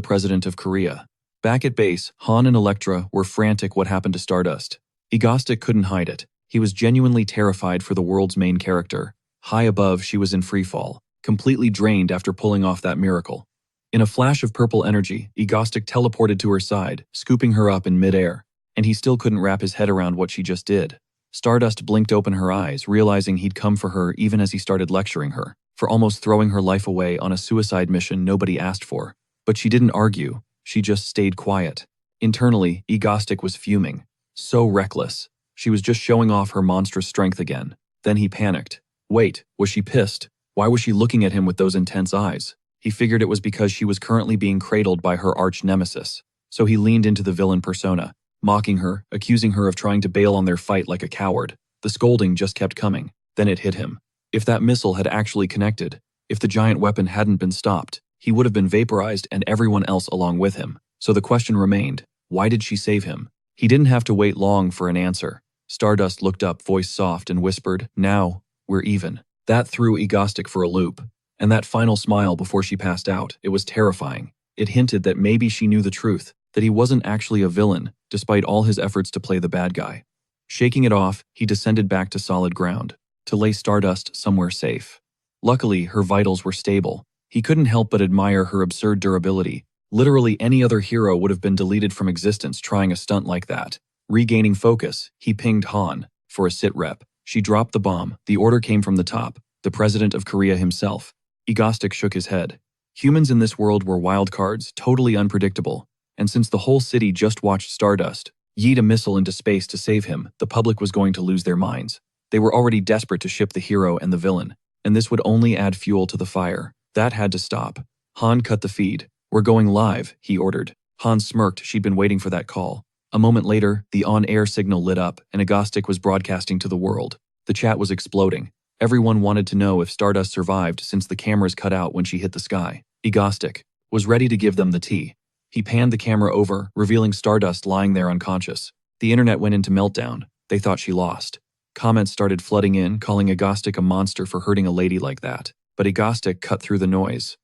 president of Korea. Back at base, Han and Elektra were frantic. What happened to Stardust? Egotistic couldn't hide it. He was genuinely terrified for the world's main character. High above, she was in freefall, completely drained after pulling off that miracle. In a flash of purple energy, Egotistic teleported to her side, scooping her up in midair, and he still couldn't wrap his head around what she just did. Stardust blinked open her eyes, realizing he'd come for her even as he started lecturing her, for almost throwing her life away on a suicide mission nobody asked for. But she didn't argue, she just stayed quiet. Internally, Egotistic was fuming. So reckless. She was just showing off her monstrous strength again. Then he panicked. Wait, was she pissed? Why was she looking at him with those intense eyes? He figured it was because she was currently being cradled by her arch-nemesis. So he leaned into the villain persona, mocking her, accusing her of trying to bail on their fight like a coward. The scolding just kept coming. Then it hit him. If that missile had actually connected, if the giant weapon hadn't been stopped, he would have been vaporized and everyone else along with him. So the question remained, why did she save him? He didn't have to wait long for an answer. Stardust looked up, voice soft, and whispered, "Now, we're even." That threw Egotistic for a loop. And that final smile before she passed out, it was terrifying. It hinted that maybe she knew the truth, that he wasn't actually a villain, despite all his efforts to play the bad guy. Shaking it off, he descended back to solid ground, to lay Stardust somewhere safe. Luckily, her vitals were stable. He couldn't help but admire her absurd durability. Literally any other hero would have been deleted from existence trying a stunt like that. Regaining focus, he pinged Han for a sit rep. She dropped the bomb. The order came from the top, the president of Korea himself. Egotistic shook his head. Humans in this world were wild cards, totally unpredictable. And since the whole city just watched Stardust yeet a missile into space to save him, the public was going to lose their minds. They were already desperate to ship the hero and the villain, and this would only add fuel to the fire. That had to stop. Han cut the feed. "We're going live," he ordered. Han smirked. She'd been waiting for that call. A moment later, the on-air signal lit up, and Egotistic was broadcasting to the world. The chat was exploding. Everyone wanted to know if Stardust survived since the cameras cut out when she hit the sky. Egotistic was ready to give them the tea. He panned the camera over, revealing Stardust lying there unconscious. The internet went into meltdown. They thought she lost. Comments started flooding in, calling Egotistic a monster for hurting a lady like that. But Egotistic cut through the noise.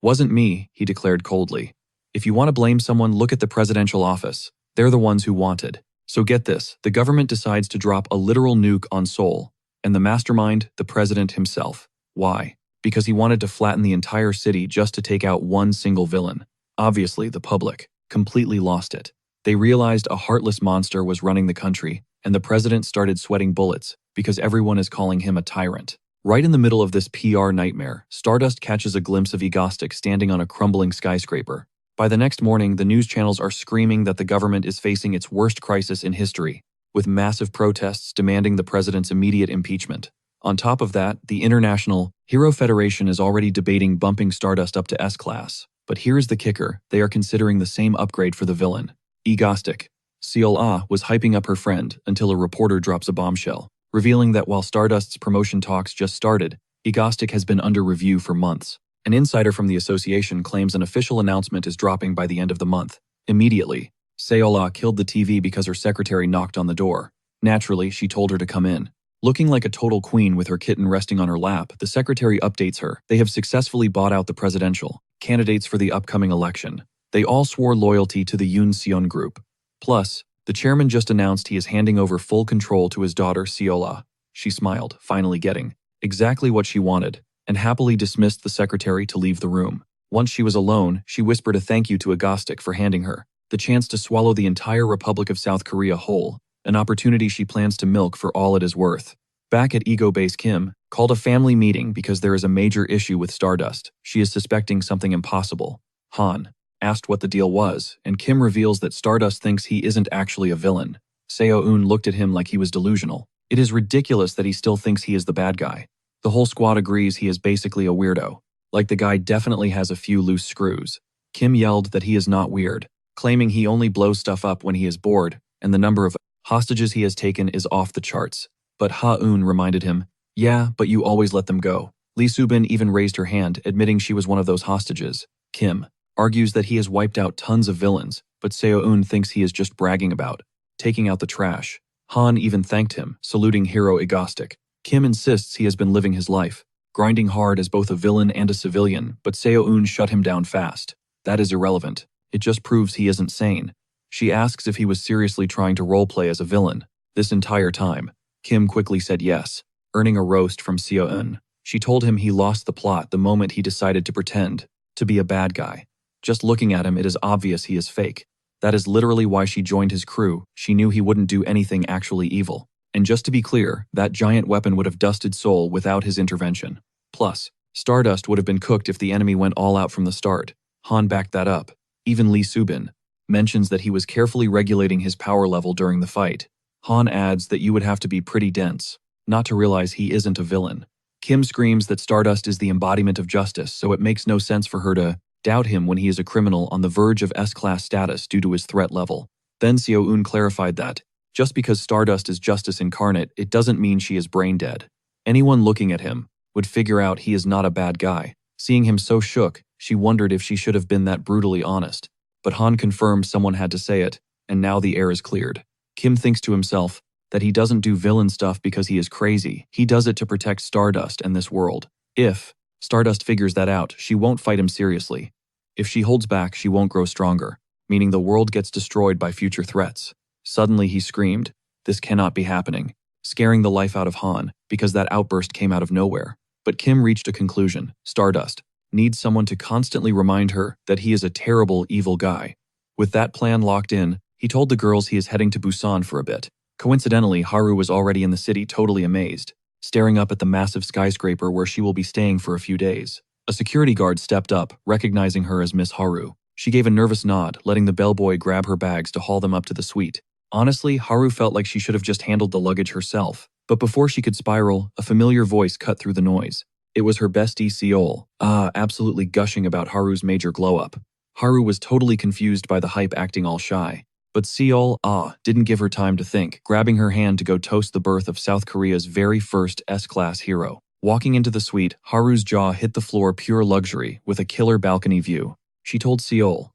"Wasn't me," he declared coldly. "If you want to blame someone, look at the presidential office. They're the ones who wanted. So get this, the government decides to drop a literal nuke on Seoul. And the mastermind, the president himself. Why? Because he wanted to flatten the entire city just to take out one single villain. Obviously, the public completely lost it. They realized a heartless monster was running the country, and the president started sweating bullets because everyone is calling him a tyrant. Right in the middle of this PR nightmare, Stardust catches a glimpse of Egotistic standing on a crumbling skyscraper. By the next morning, the news channels are screaming that the government is facing its worst crisis in history, with massive protests demanding the president's immediate impeachment. On top of that, the International Hero Federation is already debating bumping Stardust up to S-Class. But here's the kicker, they are considering the same upgrade for the villain. Egotistic. Seol was hyping up her friend until a reporter drops a bombshell, revealing that while Stardust's promotion talks just started, Egotistic has been under review for months. An insider from the association claims an official announcement is dropping by the end of the month. Immediately, Seol killed the TV because her secretary knocked on the door. Naturally, she told her to come in. Looking like a total queen with her kitten resting on her lap, the secretary updates her. They have successfully bought out the presidential candidates for the upcoming election. They all swore loyalty to the Yoon Seon group. Plus, the chairman just announced he is handing over full control to his daughter Seol. She smiled, finally getting exactly what she wanted, and happily dismissed the secretary to leave the room. Once she was alone, she whispered a thank you to Egotistic for handing her the chance to swallow the entire Republic of South Korea whole, an opportunity she plans to milk for all it is worth. Back at Ego Base, Kim called a family meeting because there is a major issue with Stardust. She is suspecting something impossible. Han asked what the deal was, and Kim reveals that Stardust thinks he isn't actually a villain. Seo-eun looked at him like he was delusional. It is ridiculous that he still thinks he is the bad guy. The whole squad agrees he is basically a weirdo. Like the guy definitely has a few loose screws. Kim yelled that he is not weird, claiming he only blows stuff up when he is bored, and the number of hostages he has taken is off the charts. But Ha-eun reminded him, yeah, but you always let them go. Lee Subin even raised her hand, admitting she was one of those hostages. Kim argues that he has wiped out tons of villains, but Seo-eun thinks he is just bragging about taking out the trash. Han even thanked him, saluting hero Egotistic. Kim insists he has been living his life, grinding hard as both a villain and a civilian, but Seo-eun shut him down fast. That is irrelevant. It just proves he isn't sane. She asks if he was seriously trying to roleplay as a villain this entire time. Kim quickly said yes, earning a roast from Seo-eun. She told him he lost the plot the moment he decided to pretend to be a bad guy. Just looking at him, it is obvious he is fake. That is literally why she joined his crew. She knew he wouldn't do anything actually evil. And just to be clear, that giant weapon would have dusted Seoul without his intervention. Plus, Stardust would have been cooked if the enemy went all out from the start. Han backed that up. Even Lee Subin mentions that he was carefully regulating his power level during the fight. Han adds that you would have to be pretty dense not to realize he isn't a villain. Kim screams that Stardust is the embodiment of justice, so it makes no sense for her to doubt him when he is a criminal on the verge of S-Class status due to his threat level. Then Seo-eun clarified that just because Stardust is justice incarnate, it doesn't mean she is brain dead. Anyone looking at him would figure out he is not a bad guy. Seeing him so shook, she wondered if she should have been that brutally honest. But Han confirmed someone had to say it, and now the air is cleared. Kim thinks to himself that he doesn't do villain stuff because he is crazy. He does it to protect Stardust and this world. If Stardust figures that out, she won't fight him seriously. If she holds back, she won't grow stronger, meaning the world gets destroyed by future threats. Suddenly he screamed, "This cannot be happening," scaring the life out of Han because that outburst came out of nowhere. But Kim reached a conclusion. Stardust needs someone to constantly remind her that he is a terrible, evil guy. With that plan locked in, he told the girls he is heading to Busan for a bit. Coincidentally, Haru was already in the city, totally amazed, staring up at the massive skyscraper where she will be staying for a few days. A security guard stepped up, recognizing her as Miss Haru. She gave a nervous nod, letting the bellboy grab her bags to haul them up to the suite. Honestly, Haru felt like she should have just handled the luggage herself. But before she could spiral, a familiar voice cut through the noise. It was her bestie Seol, absolutely gushing about Haru's major glow-up. Haru was totally confused by the hype, acting all shy. But Seol, didn't give her time to think, grabbing her hand to go toast the birth of South Korea's very first S-Class hero. Walking into the suite, Haru's jaw hit the floor, pure luxury, with a killer balcony view. She told Seol,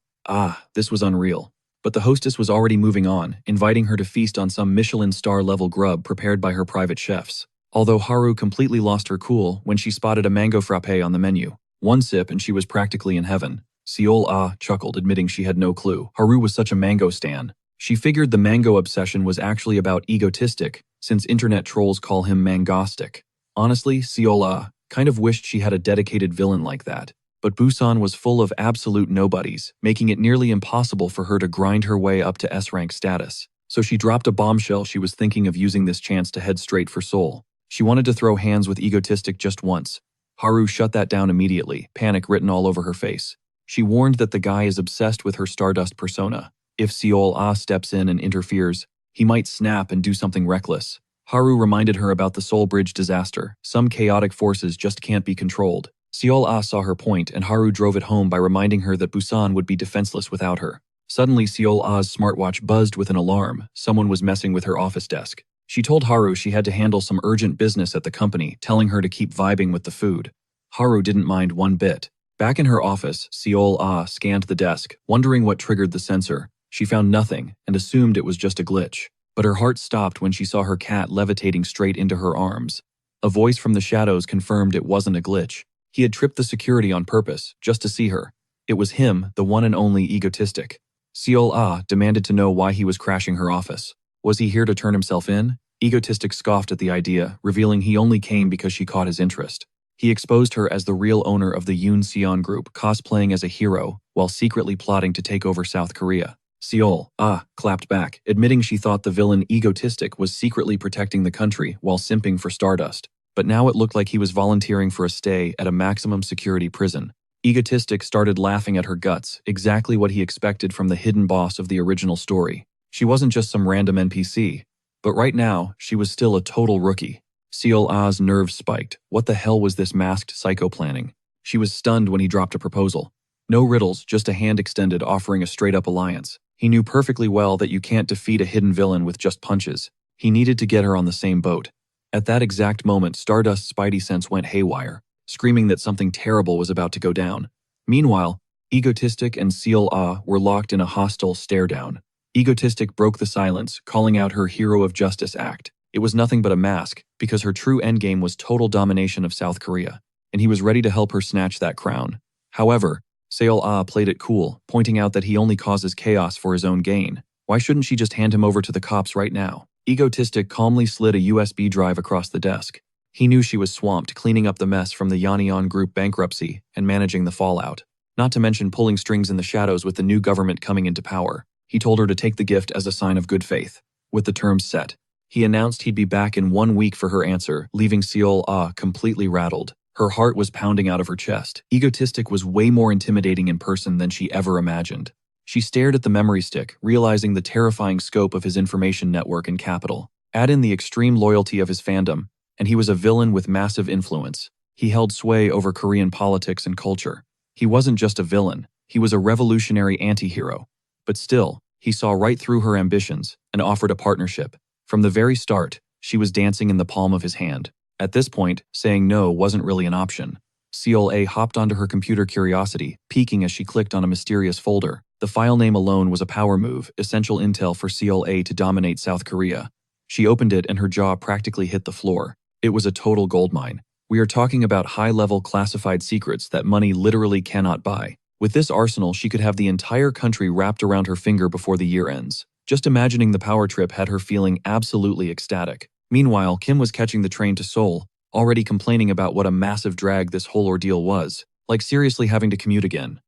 this was unreal. But the hostess was already moving on, inviting her to feast on some Michelin star-level grub prepared by her private chefs. Although Haru completely lost her cool when she spotted a mango frappe on the menu. One sip and she was practically in heaven. Seol chuckled, admitting she had no clue Haru was such a mango stan. She figured the mango obsession was actually about Egotistic, since internet trolls call him Mangostic. Honestly, Seol kind of wished she had a dedicated villain like that. But Busan was full of absolute nobodies, making it nearly impossible for her to grind her way up to S-rank status. So she dropped a bombshell. She was thinking of using this chance to head straight for Seoul. She wanted to throw hands with Egotistic just once. Haru shut that down immediately, panic written all over her face. She warned that the guy is obsessed with her Stardust persona. If Seol Ah steps in and interferes, he might snap and do something reckless. Haru reminded her about the Seoul Bridge disaster. Some chaotic forces just can't be controlled. Seol Ah saw her point, and Haru drove it home by reminding her that Busan would be defenseless without her. Suddenly, Seol Ah's smartwatch buzzed with an alarm. Someone was messing with her office desk. She told Haru she had to handle some urgent business at the company, telling her to keep vibing with the food. Haru didn't mind one bit. Back in her office, Seol Ah scanned the desk, wondering what triggered the sensor. She found nothing and assumed it was just a glitch. But her heart stopped when she saw her cat levitating straight into her arms. A voice from the shadows confirmed it wasn't a glitch. He had tripped the security on purpose, just to see her. It was him, the one and only Egotistic. Seol Ah demanded to know why he was crashing her office. Was he here to turn himself in? Egotistic scoffed at the idea, revealing he only came because she caught his interest. He exposed her as the real owner of the Yoon Seon Group, cosplaying as a hero, while secretly plotting to take over South Korea. Seol Ah clapped back, admitting she thought the villain Egotistic was secretly protecting the country while simping for Stardust. But now it looked like he was volunteering for a stay at a maximum security prison. Egotistic started laughing at her guts, exactly what he expected from the hidden boss of the original story. She wasn't just some random NPC. But right now, she was still a total rookie. Seol Ah's nerves spiked. What the hell was this masked psycho planning? She was stunned when he dropped a proposal. No riddles, just a hand extended offering a straight-up alliance. He knew perfectly well that you can't defeat a hidden villain with just punches. He needed to get her on the same boat. At that exact moment, Stardust's spidey sense went haywire, screaming that something terrible was about to go down. Meanwhile, Egotistic and Seol Ah were locked in a hostile stare-down. Egotistic broke the silence, calling out her Hero of Justice act. It was nothing but a mask, because her true endgame was total domination of South Korea, and he was ready to help her snatch that crown. However, Seol Ah played it cool, pointing out that he only causes chaos for his own gain. Why shouldn't she just hand him over to the cops right now? Egotistic calmly slid a USB drive across the desk. He knew she was swamped cleaning up the mess from the Yeonyeon Group bankruptcy and managing the fallout, not to mention pulling strings in the shadows with the new government coming into power. He told her to take the gift as a sign of good faith. With the terms set, he announced he'd be back in 1 week for her answer, leaving Seol Ah completely rattled. Her heart was pounding out of her chest. Egotistic was way more intimidating in person than she ever imagined. She stared at the memory stick, realizing the terrifying scope of his information network and capital. Add in the extreme loyalty of his fandom, and he was a villain with massive influence. He held sway over Korean politics and culture. He wasn't just a villain, he was a revolutionary anti-hero. But still, he saw right through her ambitions and offered a partnership. From the very start, she was dancing in the palm of his hand. At this point, saying no wasn't really an option. Seol A hopped onto her computer curiosity, peeking as she clicked on a mysterious folder. The file name alone was a power move, essential intel for Seol A to dominate South Korea. She opened it and her jaw practically hit the floor. It was a total goldmine. We are talking about high-level classified secrets that money literally cannot buy. With this arsenal, she could have the entire country wrapped around her finger before the year ends. Just imagining the power trip had her feeling absolutely ecstatic. Meanwhile, Kim was catching the train to Seoul, already complaining about what a massive drag this whole ordeal was. Like seriously having to commute again.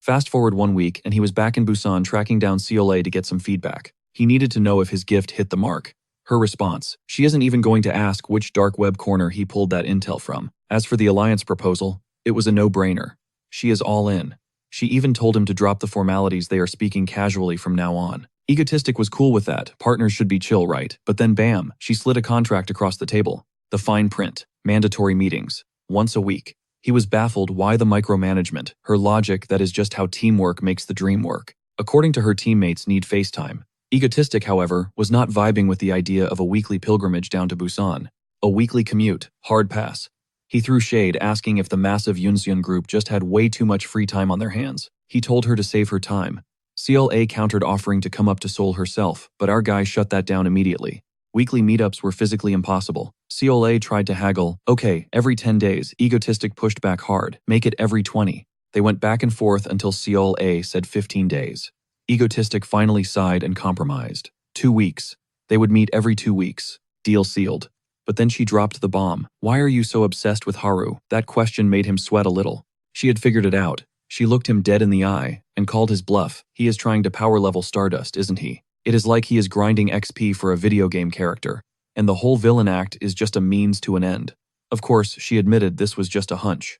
Fast forward 1 week, and he was back in Busan tracking down Seol A to get some feedback. He needed to know if his gift hit the mark. Her response: she isn't even going to ask which dark web corner he pulled that intel from. As for the alliance proposal, it was a no-brainer. She is all in. She even told him to drop the formalities. They are speaking casually from now on. Egotistic was cool with that. Partners should be chill, right? But then bam, she slid a contract across the table. The fine print. Mandatory meetings. Once a week. He was baffled. Why the micromanagement? Her logic, that is just how teamwork makes the dream work. According to her teammates, need FaceTime. Egotistic, however, was not vibing with the idea of a weekly pilgrimage down to Busan. A weekly commute. Hard pass. He threw shade, asking if the massive Yoonseon group just had way too much free time on their hands. He told her to save her time. Seol A countered, offering to come up to Seoul herself, but our guy shut that down immediately. Weekly meetups were physically impossible. Seol A tried to haggle. Okay, every 10 days. Egotistic pushed back hard. Make it every 20. They went back and forth until Seol A said 15 days. Egotistic finally sighed and compromised. 2 weeks. They would meet every 2 weeks. Deal sealed. But then she dropped the bomb. Why are you so obsessed with Haru? That question made him sweat a little. She had figured it out. She looked him dead in the eye and called his bluff. He is trying to power level Stardust, isn't he? It is like he is grinding XP for a video game character, and the whole villain act is just a means to an end. Of course, she admitted this was just a hunch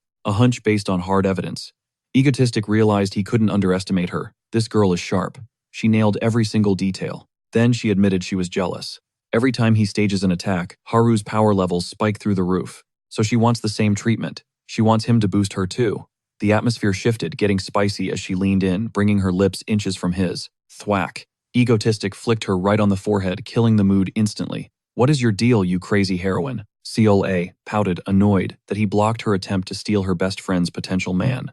based on hard evidence. Egotistic realized he couldn't underestimate her. This girl is sharp. She nailed every single detail. Then she admitted she was jealous. Every time he stages an attack, Haru's power levels spike through the roof. So she wants the same treatment. She wants him to boost her too. The atmosphere shifted, getting spicy as she leaned in, bringing her lips inches from his. Thwack. Egotistic flicked her right on the forehead, killing the mood instantly. What is your deal, you crazy heroine? Cola pouted, annoyed that he blocked her attempt to steal her best friend's potential man.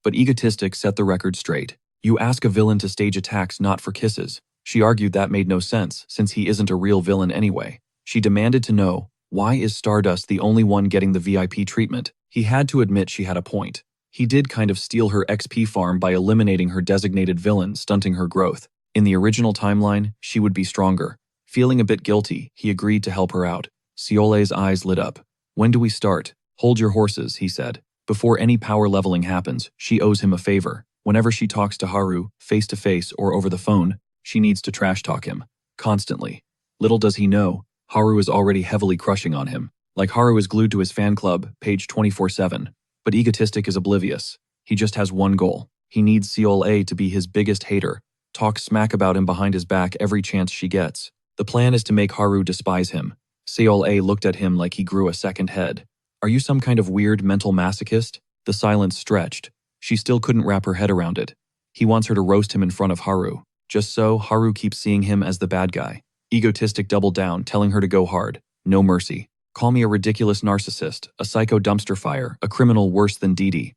But Egotistic set the record straight. You ask a villain to stage attacks not for kisses. She argued that made no sense, since he isn't a real villain anyway. She demanded to know, why is Stardust the only one getting the VIP treatment? He had to admit she had a point. He did kind of steal her XP farm by eliminating her designated villain, stunting her growth. In the original timeline, she would be stronger. Feeling a bit guilty, he agreed to help her out. Ciole's eyes lit up. When do we start? Hold your horses, he said. Before any power leveling happens, she owes him a favor. Whenever she talks to Haru, face to face or over the phone, she needs to trash talk him. Constantly. Little does he know, Haru is already heavily crushing on him. Like Haru is glued to his fan club, page 24/7. But Egotistic is oblivious. He just has one goal. He needs Cola to be his biggest hater. Talk smack about him behind his back every chance she gets. The plan is to make Haru despise him. Cola looked at him like he grew a second head. Are you some kind of weird mental masochist? The silence stretched. She still couldn't wrap her head around it. He wants her to roast him in front of Haru. Just so, Haru keeps seeing him as the bad guy. Egotistic doubled down, telling her to go hard. No mercy. Call me a ridiculous narcissist, a psycho dumpster fire, a criminal worse than Didi.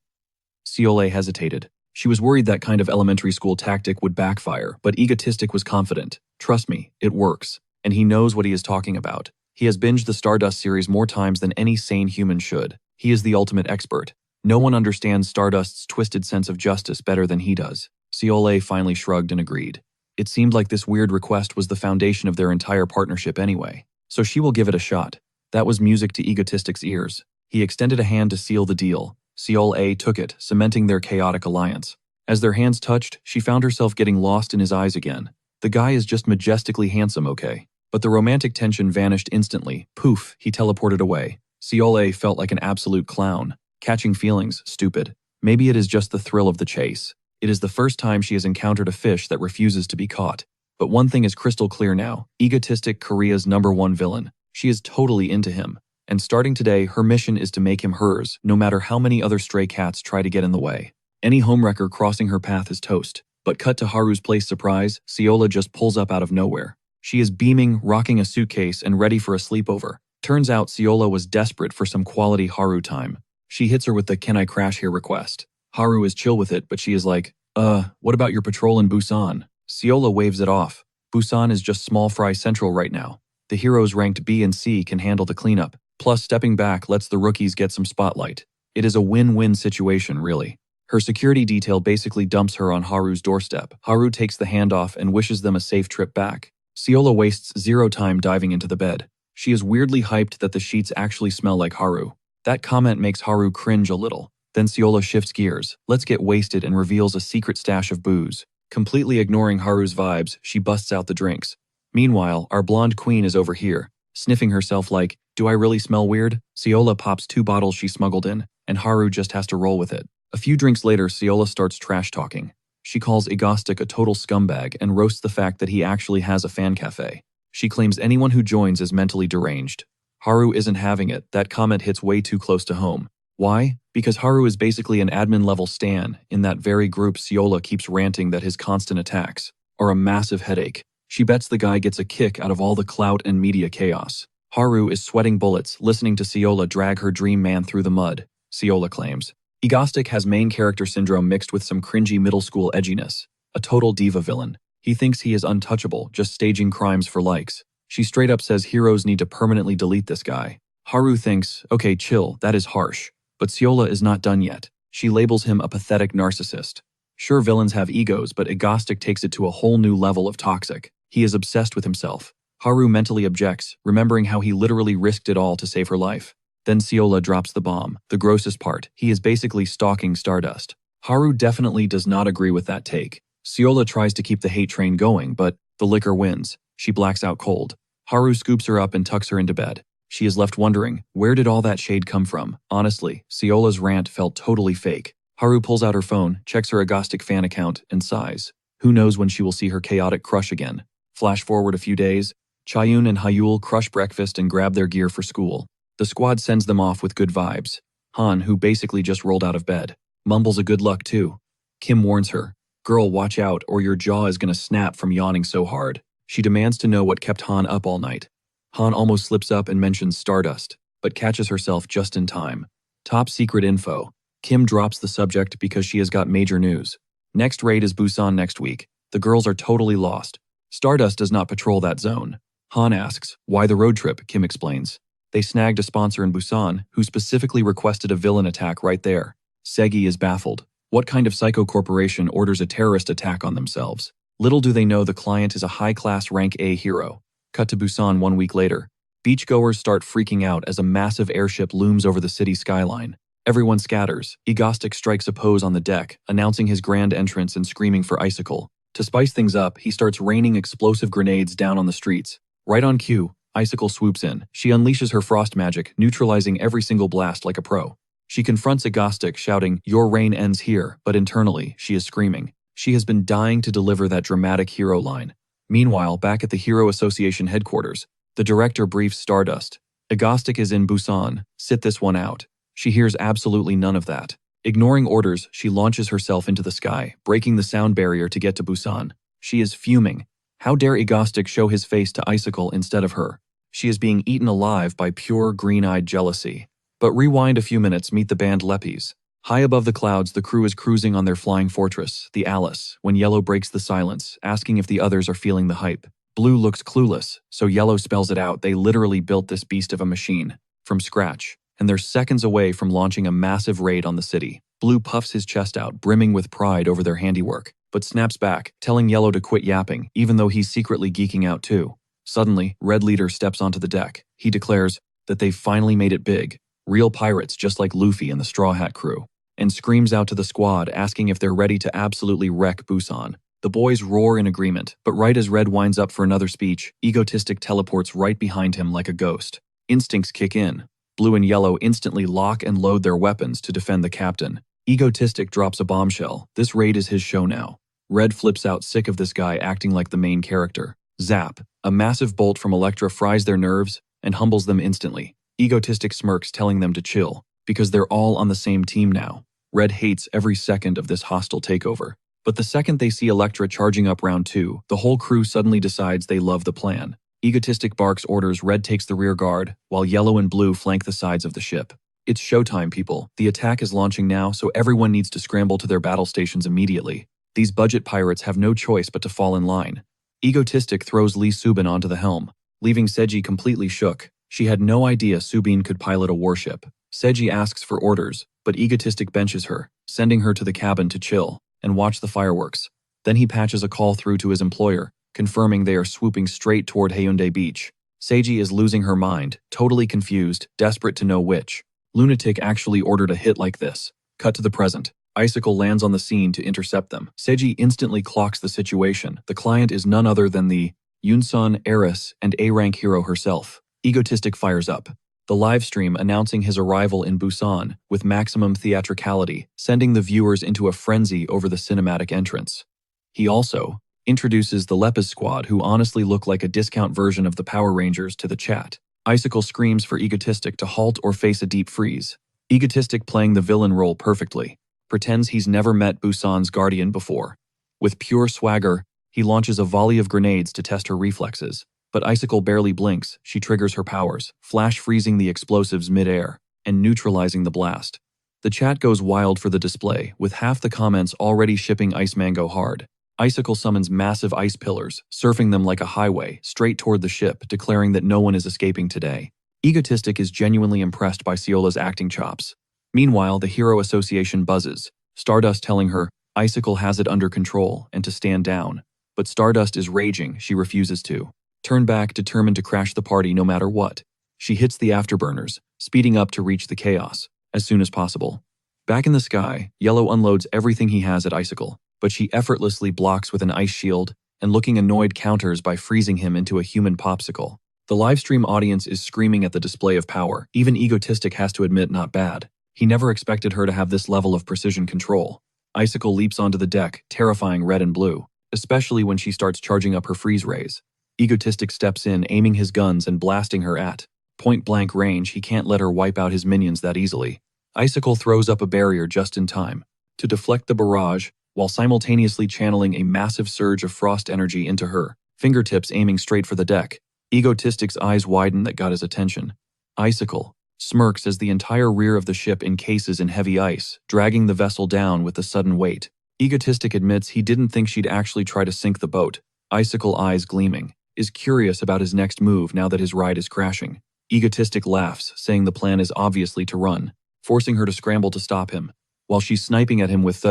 Cola hesitated. She was worried that kind of elementary school tactic would backfire, but Egotistic was confident. Trust me, it works. And he knows what he is talking about. He has binged the Stardust series more times than any sane human should. He is the ultimate expert. No one understands Stardust's twisted sense of justice better than he does. Cola finally shrugged and agreed. It seemed like this weird request was the foundation of their entire partnership anyway. So she will give it a shot. That was music to Egotistic's ears. He extended a hand to seal the deal. Cola took it, cementing their chaotic alliance. As their hands touched, she found herself getting lost in his eyes again. The guy is just majestically handsome, okay? But the romantic tension vanished instantly. Poof, he teleported away. Cola felt like an absolute clown. Catching feelings, stupid. Maybe it is just the thrill of the chase. It is the first time she has encountered a fish that refuses to be caught. But one thing is crystal clear now. Egotistic, Korea's #1 villain. She is totally into him. And starting today, her mission is to make him hers, no matter how many other stray cats try to get in the way. Any homewrecker crossing her path is toast. But cut to Haru's place surprise, Cola just pulls up out of nowhere. She is beaming, rocking a suitcase, and ready for a sleepover. Turns out Cola was desperate for some quality Haru time. She hits her with the "can I crash here" request. Haru is chill with it, but she is like, what about your patrol in Busan? Cola waves it off. Busan is just small fry central right now. The heroes ranked B and C can handle the cleanup. Plus, stepping back lets the rookies get some spotlight. It is a win-win situation, really. Her security detail basically dumps her on Haru's doorstep. Haru takes the handoff and wishes them a safe trip back. Cola wastes zero time diving into the bed. She is weirdly hyped that the sheets actually smell like Haru. That comment makes Haru cringe a little. Then Cola shifts gears. Let's get wasted and reveals a secret stash of booze. Completely ignoring Haru's vibes, she busts out the drinks. Meanwhile, our blonde queen is over here, sniffing herself like, do I really smell weird? Cola pops 2 bottles she smuggled in, and Haru just has to roll with it. A few drinks later, Cola starts trash talking. She calls Egotistic a total scumbag and roasts the fact that he actually has a fan cafe. She claims anyone who joins is mentally deranged. Haru isn't having it. That comment hits way too close to home. Why? Because Haru is basically an admin-level stan. In that very group, Cola keeps ranting that his constant attacks are a massive headache. She bets the guy gets a kick out of all the clout and media chaos. Haru is sweating bullets, listening to Cola drag her dream man through the mud. Cola claims. Egotistic has main character syndrome mixed with some cringy middle school edginess. A total diva villain. He thinks he is untouchable, just staging crimes for likes. She straight up says heroes need to permanently delete this guy. Haru thinks, okay, chill, that is harsh. But Cola is not done yet. She labels him a pathetic narcissist. Sure, villains have egos, but Egotistic takes it to a whole new level of toxic. He is obsessed with himself. Haru mentally objects, remembering how he literally risked it all to save her life. Then Ciola drops the bomb. The grossest part, he is basically stalking Stardust. Haru definitely does not agree with that take. Ciola tries to keep the hate train going, but the liquor wins. She blacks out cold. Haru scoops her up and tucks her into bed. She is left wondering, where did all that shade come from? Honestly, Ciola's rant felt totally fake. Haru pulls out her phone, checks her Egotistic fan account, and sighs. Who knows when she will see her chaotic crush again. Flash forward a few days. Chayun and Hyul crush breakfast and grab their gear for school. The squad sends them off with good vibes. Han, who basically just rolled out of bed, mumbles a good luck too. Kim warns her, "Girl, watch out or your jaw is gonna snap from yawning so hard." She demands to know what kept Han up all night. Han almost slips up and mentions Stardust, but catches herself just in time. Top secret info. Kim drops the subject because she has got major news. Next raid is Busan next week. The girls are totally lost. Stardust does not patrol that zone. Han asks, why the road trip? Kim explains. They snagged a sponsor in Busan who specifically requested a villain attack right there. Segi is baffled. What kind of psycho corporation orders a terrorist attack on themselves? Little do they know the client is a high-class rank A hero. Cut to Busan 1 week later. Beachgoers start freaking out as a massive airship looms over the city skyline. Everyone scatters. Egotistic strikes a pose on the deck, announcing his grand entrance and screaming for Icicle. To spice things up, he starts raining explosive grenades down on the streets. Right on cue, Icicle swoops in. She unleashes her frost magic, neutralizing every single blast like a pro. She confronts Egotistic, shouting, "Your reign ends here," but internally, she is screaming. She has been dying to deliver that dramatic hero line. Meanwhile, back at the Hero Association headquarters, the director briefs Stardust. Egotistic is in Busan. Sit this one out. She hears absolutely none of that. Ignoring orders, she launches herself into the sky, breaking the sound barrier to get to Busan. She is fuming. How dare Egotistic show his face to Icicle instead of her? She is being eaten alive by pure green-eyed jealousy. But rewind a few minutes, meet the band Leppies. High above the clouds, the crew is cruising on their flying fortress, the Alice, when Yellow breaks the silence, asking if the others are feeling the hype. Blue looks clueless, so Yellow spells it out. They literally built this beast of a machine, from scratch, and they're seconds away from launching a massive raid on the city. Blue puffs his chest out, brimming with pride over their handiwork, but snaps back, telling Yellow to quit yapping, even though he's secretly geeking out too. Suddenly, Red Leader steps onto the deck. He declares that they've finally made it big. Real pirates just like Luffy and the Straw Hat crew, and screams out to the squad asking if they're ready to absolutely wreck Busan. The boys roar in agreement, but right as Red winds up for another speech, Egotistic teleports right behind him like a ghost. Instincts kick in. Blue and Yellow instantly lock and load their weapons to defend the captain. Egotistic drops a bombshell. This raid is his show now. Red flips out, sick of this guy acting like the main character. Zap. A massive bolt from Elektra fries their nerves and humbles them instantly. Egotistic smirks, telling them to chill, because they're all on the same team now. Red hates every second of this hostile takeover. But the second they see Elektra charging up round 2, the whole crew suddenly decides they love the plan. Egotistic barks orders, Red takes the rear guard, while Yellow and Blue flank the sides of the ship. It's showtime, people. The attack is launching now, so everyone needs to scramble to their battle stations immediately. These budget pirates have no choice but to fall in line. Egotistic throws Lee Subin onto the helm, leaving Seiji completely shook. She had no idea Subin could pilot a warship. Seiji asks for orders, but Egotistic benches her, sending her to the cabin to chill and watch the fireworks. Then he patches a call through to his employer, confirming they are swooping straight toward Haeundae Beach. Seiji is losing her mind, totally confused, desperate to know which lunatic actually ordered a hit like this. Cut to the present. Icicle lands on the scene to intercept them. Seiji instantly clocks the situation. The client is none other than the Yunsun heiress and A-rank hero herself. Egotistic fires up the live stream announcing his arrival in Busan with maximum theatricality, sending the viewers into a frenzy over the cinematic entrance. He also introduces the Lepis squad, who honestly look like a discount version of the Power Rangers, to the chat. Icicle screams for Egotistic to halt or face a deep freeze. Egotistic, playing the villain role perfectly, pretends he's never met Busan's guardian before. With pure swagger, he launches a volley of grenades to test her reflexes. But Icicle barely blinks. She triggers her powers, flash freezing the explosives mid-air and neutralizing the blast. The chat goes wild for the display, with half the comments already shipping Ice Mango hard. Icicle summons massive ice pillars, surfing them like a highway, straight toward the ship, declaring that no one is escaping today. Egotistic is genuinely impressed by Ciola's acting chops. Meanwhile, the Hero Association buzzes, Stardust telling her Icicle has it under control and to stand down. But Stardust is raging. She refuses to turn back, determined to crash the party no matter what. She hits the afterburners, speeding up to reach the chaos as soon as possible. Back in the sky, Yellow unloads everything he has at Icicle, but she effortlessly blocks with an ice shield and looking annoyed counters by freezing him into a human popsicle. The livestream audience is screaming at the display of power. Even Egotistic has to admit not bad. He never expected her to have this level of precision control. Icicle leaps onto the deck, terrifying red and blue, especially when she starts charging up her freeze rays. Egotistic steps in, aiming his guns and blasting her at point-blank range. He can't let her wipe out his minions that easily. Icicle throws up a barrier just in time to deflect the barrage while simultaneously channeling a massive surge of frost energy into her, fingertips aiming straight for the deck. Egotistic's eyes widen that got his attention. Icicle smirks as the entire rear of the ship encases in heavy ice, dragging the vessel down with the sudden weight. Egotistic admits he didn't think she'd actually try to sink the boat. Icicle, eyes gleaming, is curious about his next move now that his ride is crashing. Egotistic laughs, saying the plan is obviously to run, forcing her to scramble to stop him, while she's sniping at him with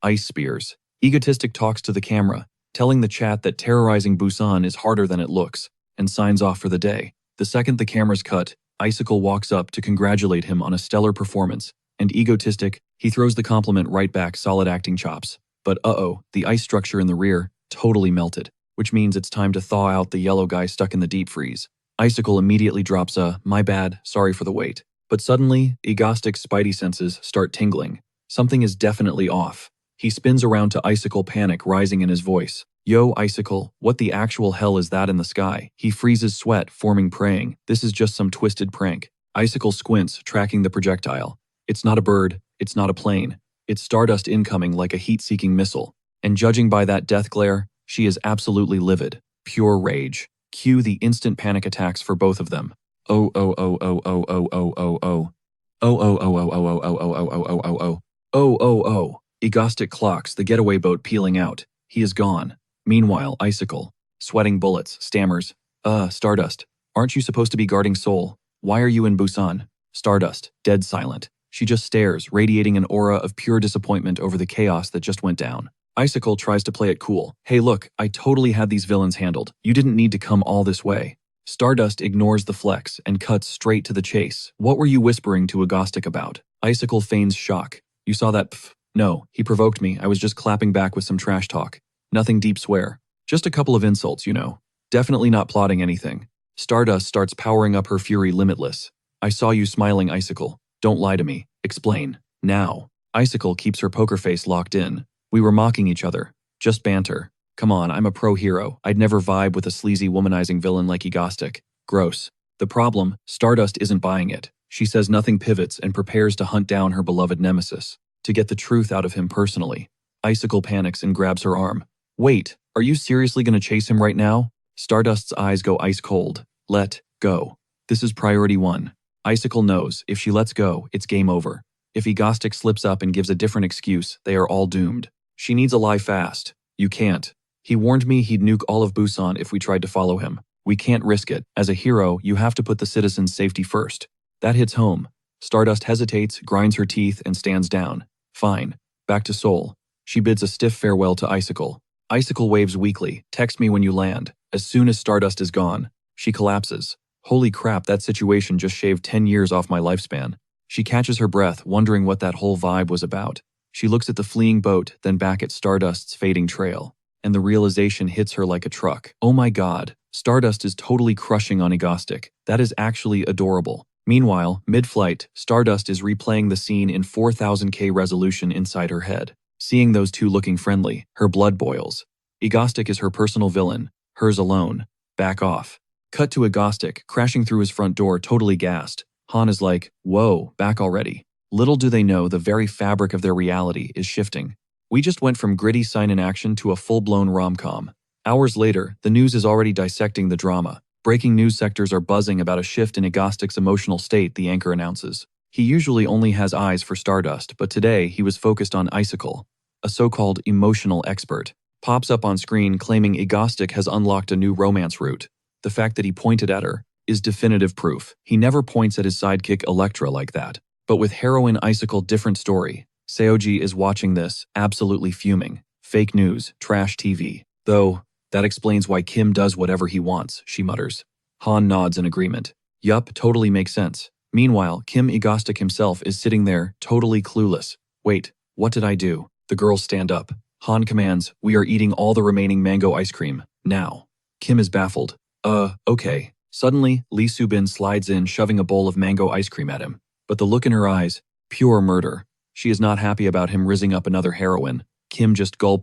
ice spears. Egotistic talks to the camera, telling the chat that terrorizing Busan is harder than it looks, and signs off for the day. The second the camera's cut, Icicle walks up to congratulate him on a stellar performance, and Egotistic, he throws the compliment right back, solid acting chops. But the ice structure in the rear totally melted, which means it's time to thaw out the yellow guy stuck in the deep freeze. Icicle immediately drops a, "My bad, sorry for the wait." But suddenly, Egotistic's spidey senses start tingling. Something is definitely off. He spins around to Icicle, panic rising in his voice. "Yo, Icicle, what the actual hell is that in the sky?" He freezes sweat, forming, praying. This is just some twisted prank. Icicle squints, tracking the projectile. It's not a bird, it's not a plane. It's Stardust incoming like a heat-seeking missile. And judging by that death glare, she is absolutely livid. Pure rage. Cue the instant panic attacks for both of them. Oh. Oh, oh, oh, oh, oh, oh, oh, oh. Oh, oh, oh, oh, oh, oh, oh, oh, oh, oh, oh, oh. Oh, oh, oh. Egotistic clocks the getaway boat peeling out. He is gone. Meanwhile, Icicle, sweating bullets, stammers. Stardust, aren't you supposed to be guarding Seoul? Why are you in Busan? Stardust, dead silent. She just stares, radiating an aura of pure disappointment over the chaos that just went down. Icicle tries to play it cool. "Hey look, I totally had these villains handled. You didn't need to come all this way." Stardust ignores the flex and cuts straight to the chase. "What were you whispering to Egotistic about?" Icicle feigns shock. "You saw that pff? No, he provoked me. I was just clapping back with some trash talk. Nothing deep, swear. Just a couple of insults, you know. Definitely not plotting anything." Stardust starts powering up her fury limitless. "I saw you smiling, Icicle. Don't lie to me. Explain. Now." Icicle keeps her poker face locked in. "We were mocking each other. Just banter. Come on, I'm a pro hero. I'd never vibe with a sleazy womanizing villain like Egotistic. Gross." The problem, Stardust isn't buying it. She says nothing, pivots and prepares to hunt down her beloved nemesis, to get the truth out of him personally. Icicle panics and grabs her arm. "Wait, are you seriously gonna chase him right now?" Stardust's eyes go ice cold. "Let go. This is priority one." Icicle knows if she lets go, it's game over. If Egotistic slips up and gives a different excuse, they are all doomed. She needs a lie fast. "You can't. He warned me he'd nuke all of Busan if we tried to follow him. We can't risk it. As a hero, you have to put the citizens' safety first." That hits home. Stardust hesitates, grinds her teeth, and stands down. "Fine. Back to Seoul." She bids a stiff farewell to Icicle. Icicle waves weakly. "Text me when you land." As soon as Stardust is gone, she collapses. "Holy crap, that situation just shaved 10 years off my lifespan." She catches her breath, wondering what that whole vibe was about. She looks at the fleeing boat, then back at Stardust's fading trail. And the realization hits her like a truck. Oh my god, Stardust is totally crushing on Egotistic. That is actually adorable. Meanwhile, mid-flight, Stardust is replaying the scene in 4000K resolution inside her head. Seeing those two looking friendly, her blood boils. Egotistic is her personal villain, hers alone. Back off. Cut to Egotistic, crashing through his front door, totally gassed. Han is like, "Whoa, back already." Little do they know the very fabric of their reality is shifting. We just went from gritty sign-in action to a full-blown rom-com. Hours later, the news is already dissecting the drama. Breaking news sectors are buzzing about a shift in Egotistic's emotional state, the anchor announces. He usually only has eyes for Stardust, but today he was focused on Icicle. A so-called emotional expert pops up on screen claiming Egotistic has unlocked a new romance route. The fact that he pointed at her is definitive proof. He never points at his sidekick Electra like that. But with Heroine Icicle, different story. Seoji is watching this, absolutely fuming. Fake news, trash TV. Though, that explains why Kim does whatever he wants, she mutters. Han nods in agreement. Yup, totally makes sense. Meanwhile, Kim Egotistic himself is sitting there, totally clueless. Wait, what did I do? The girls stand up. Han commands, we are eating all the remaining mango ice cream, now. Kim is baffled. Okay. Suddenly, Lee Soo-bin slides in, shoving a bowl of mango ice cream at him. But the look in her eyes, pure murder. She is not happy about him rizzing up another heroine. Kim just gulps.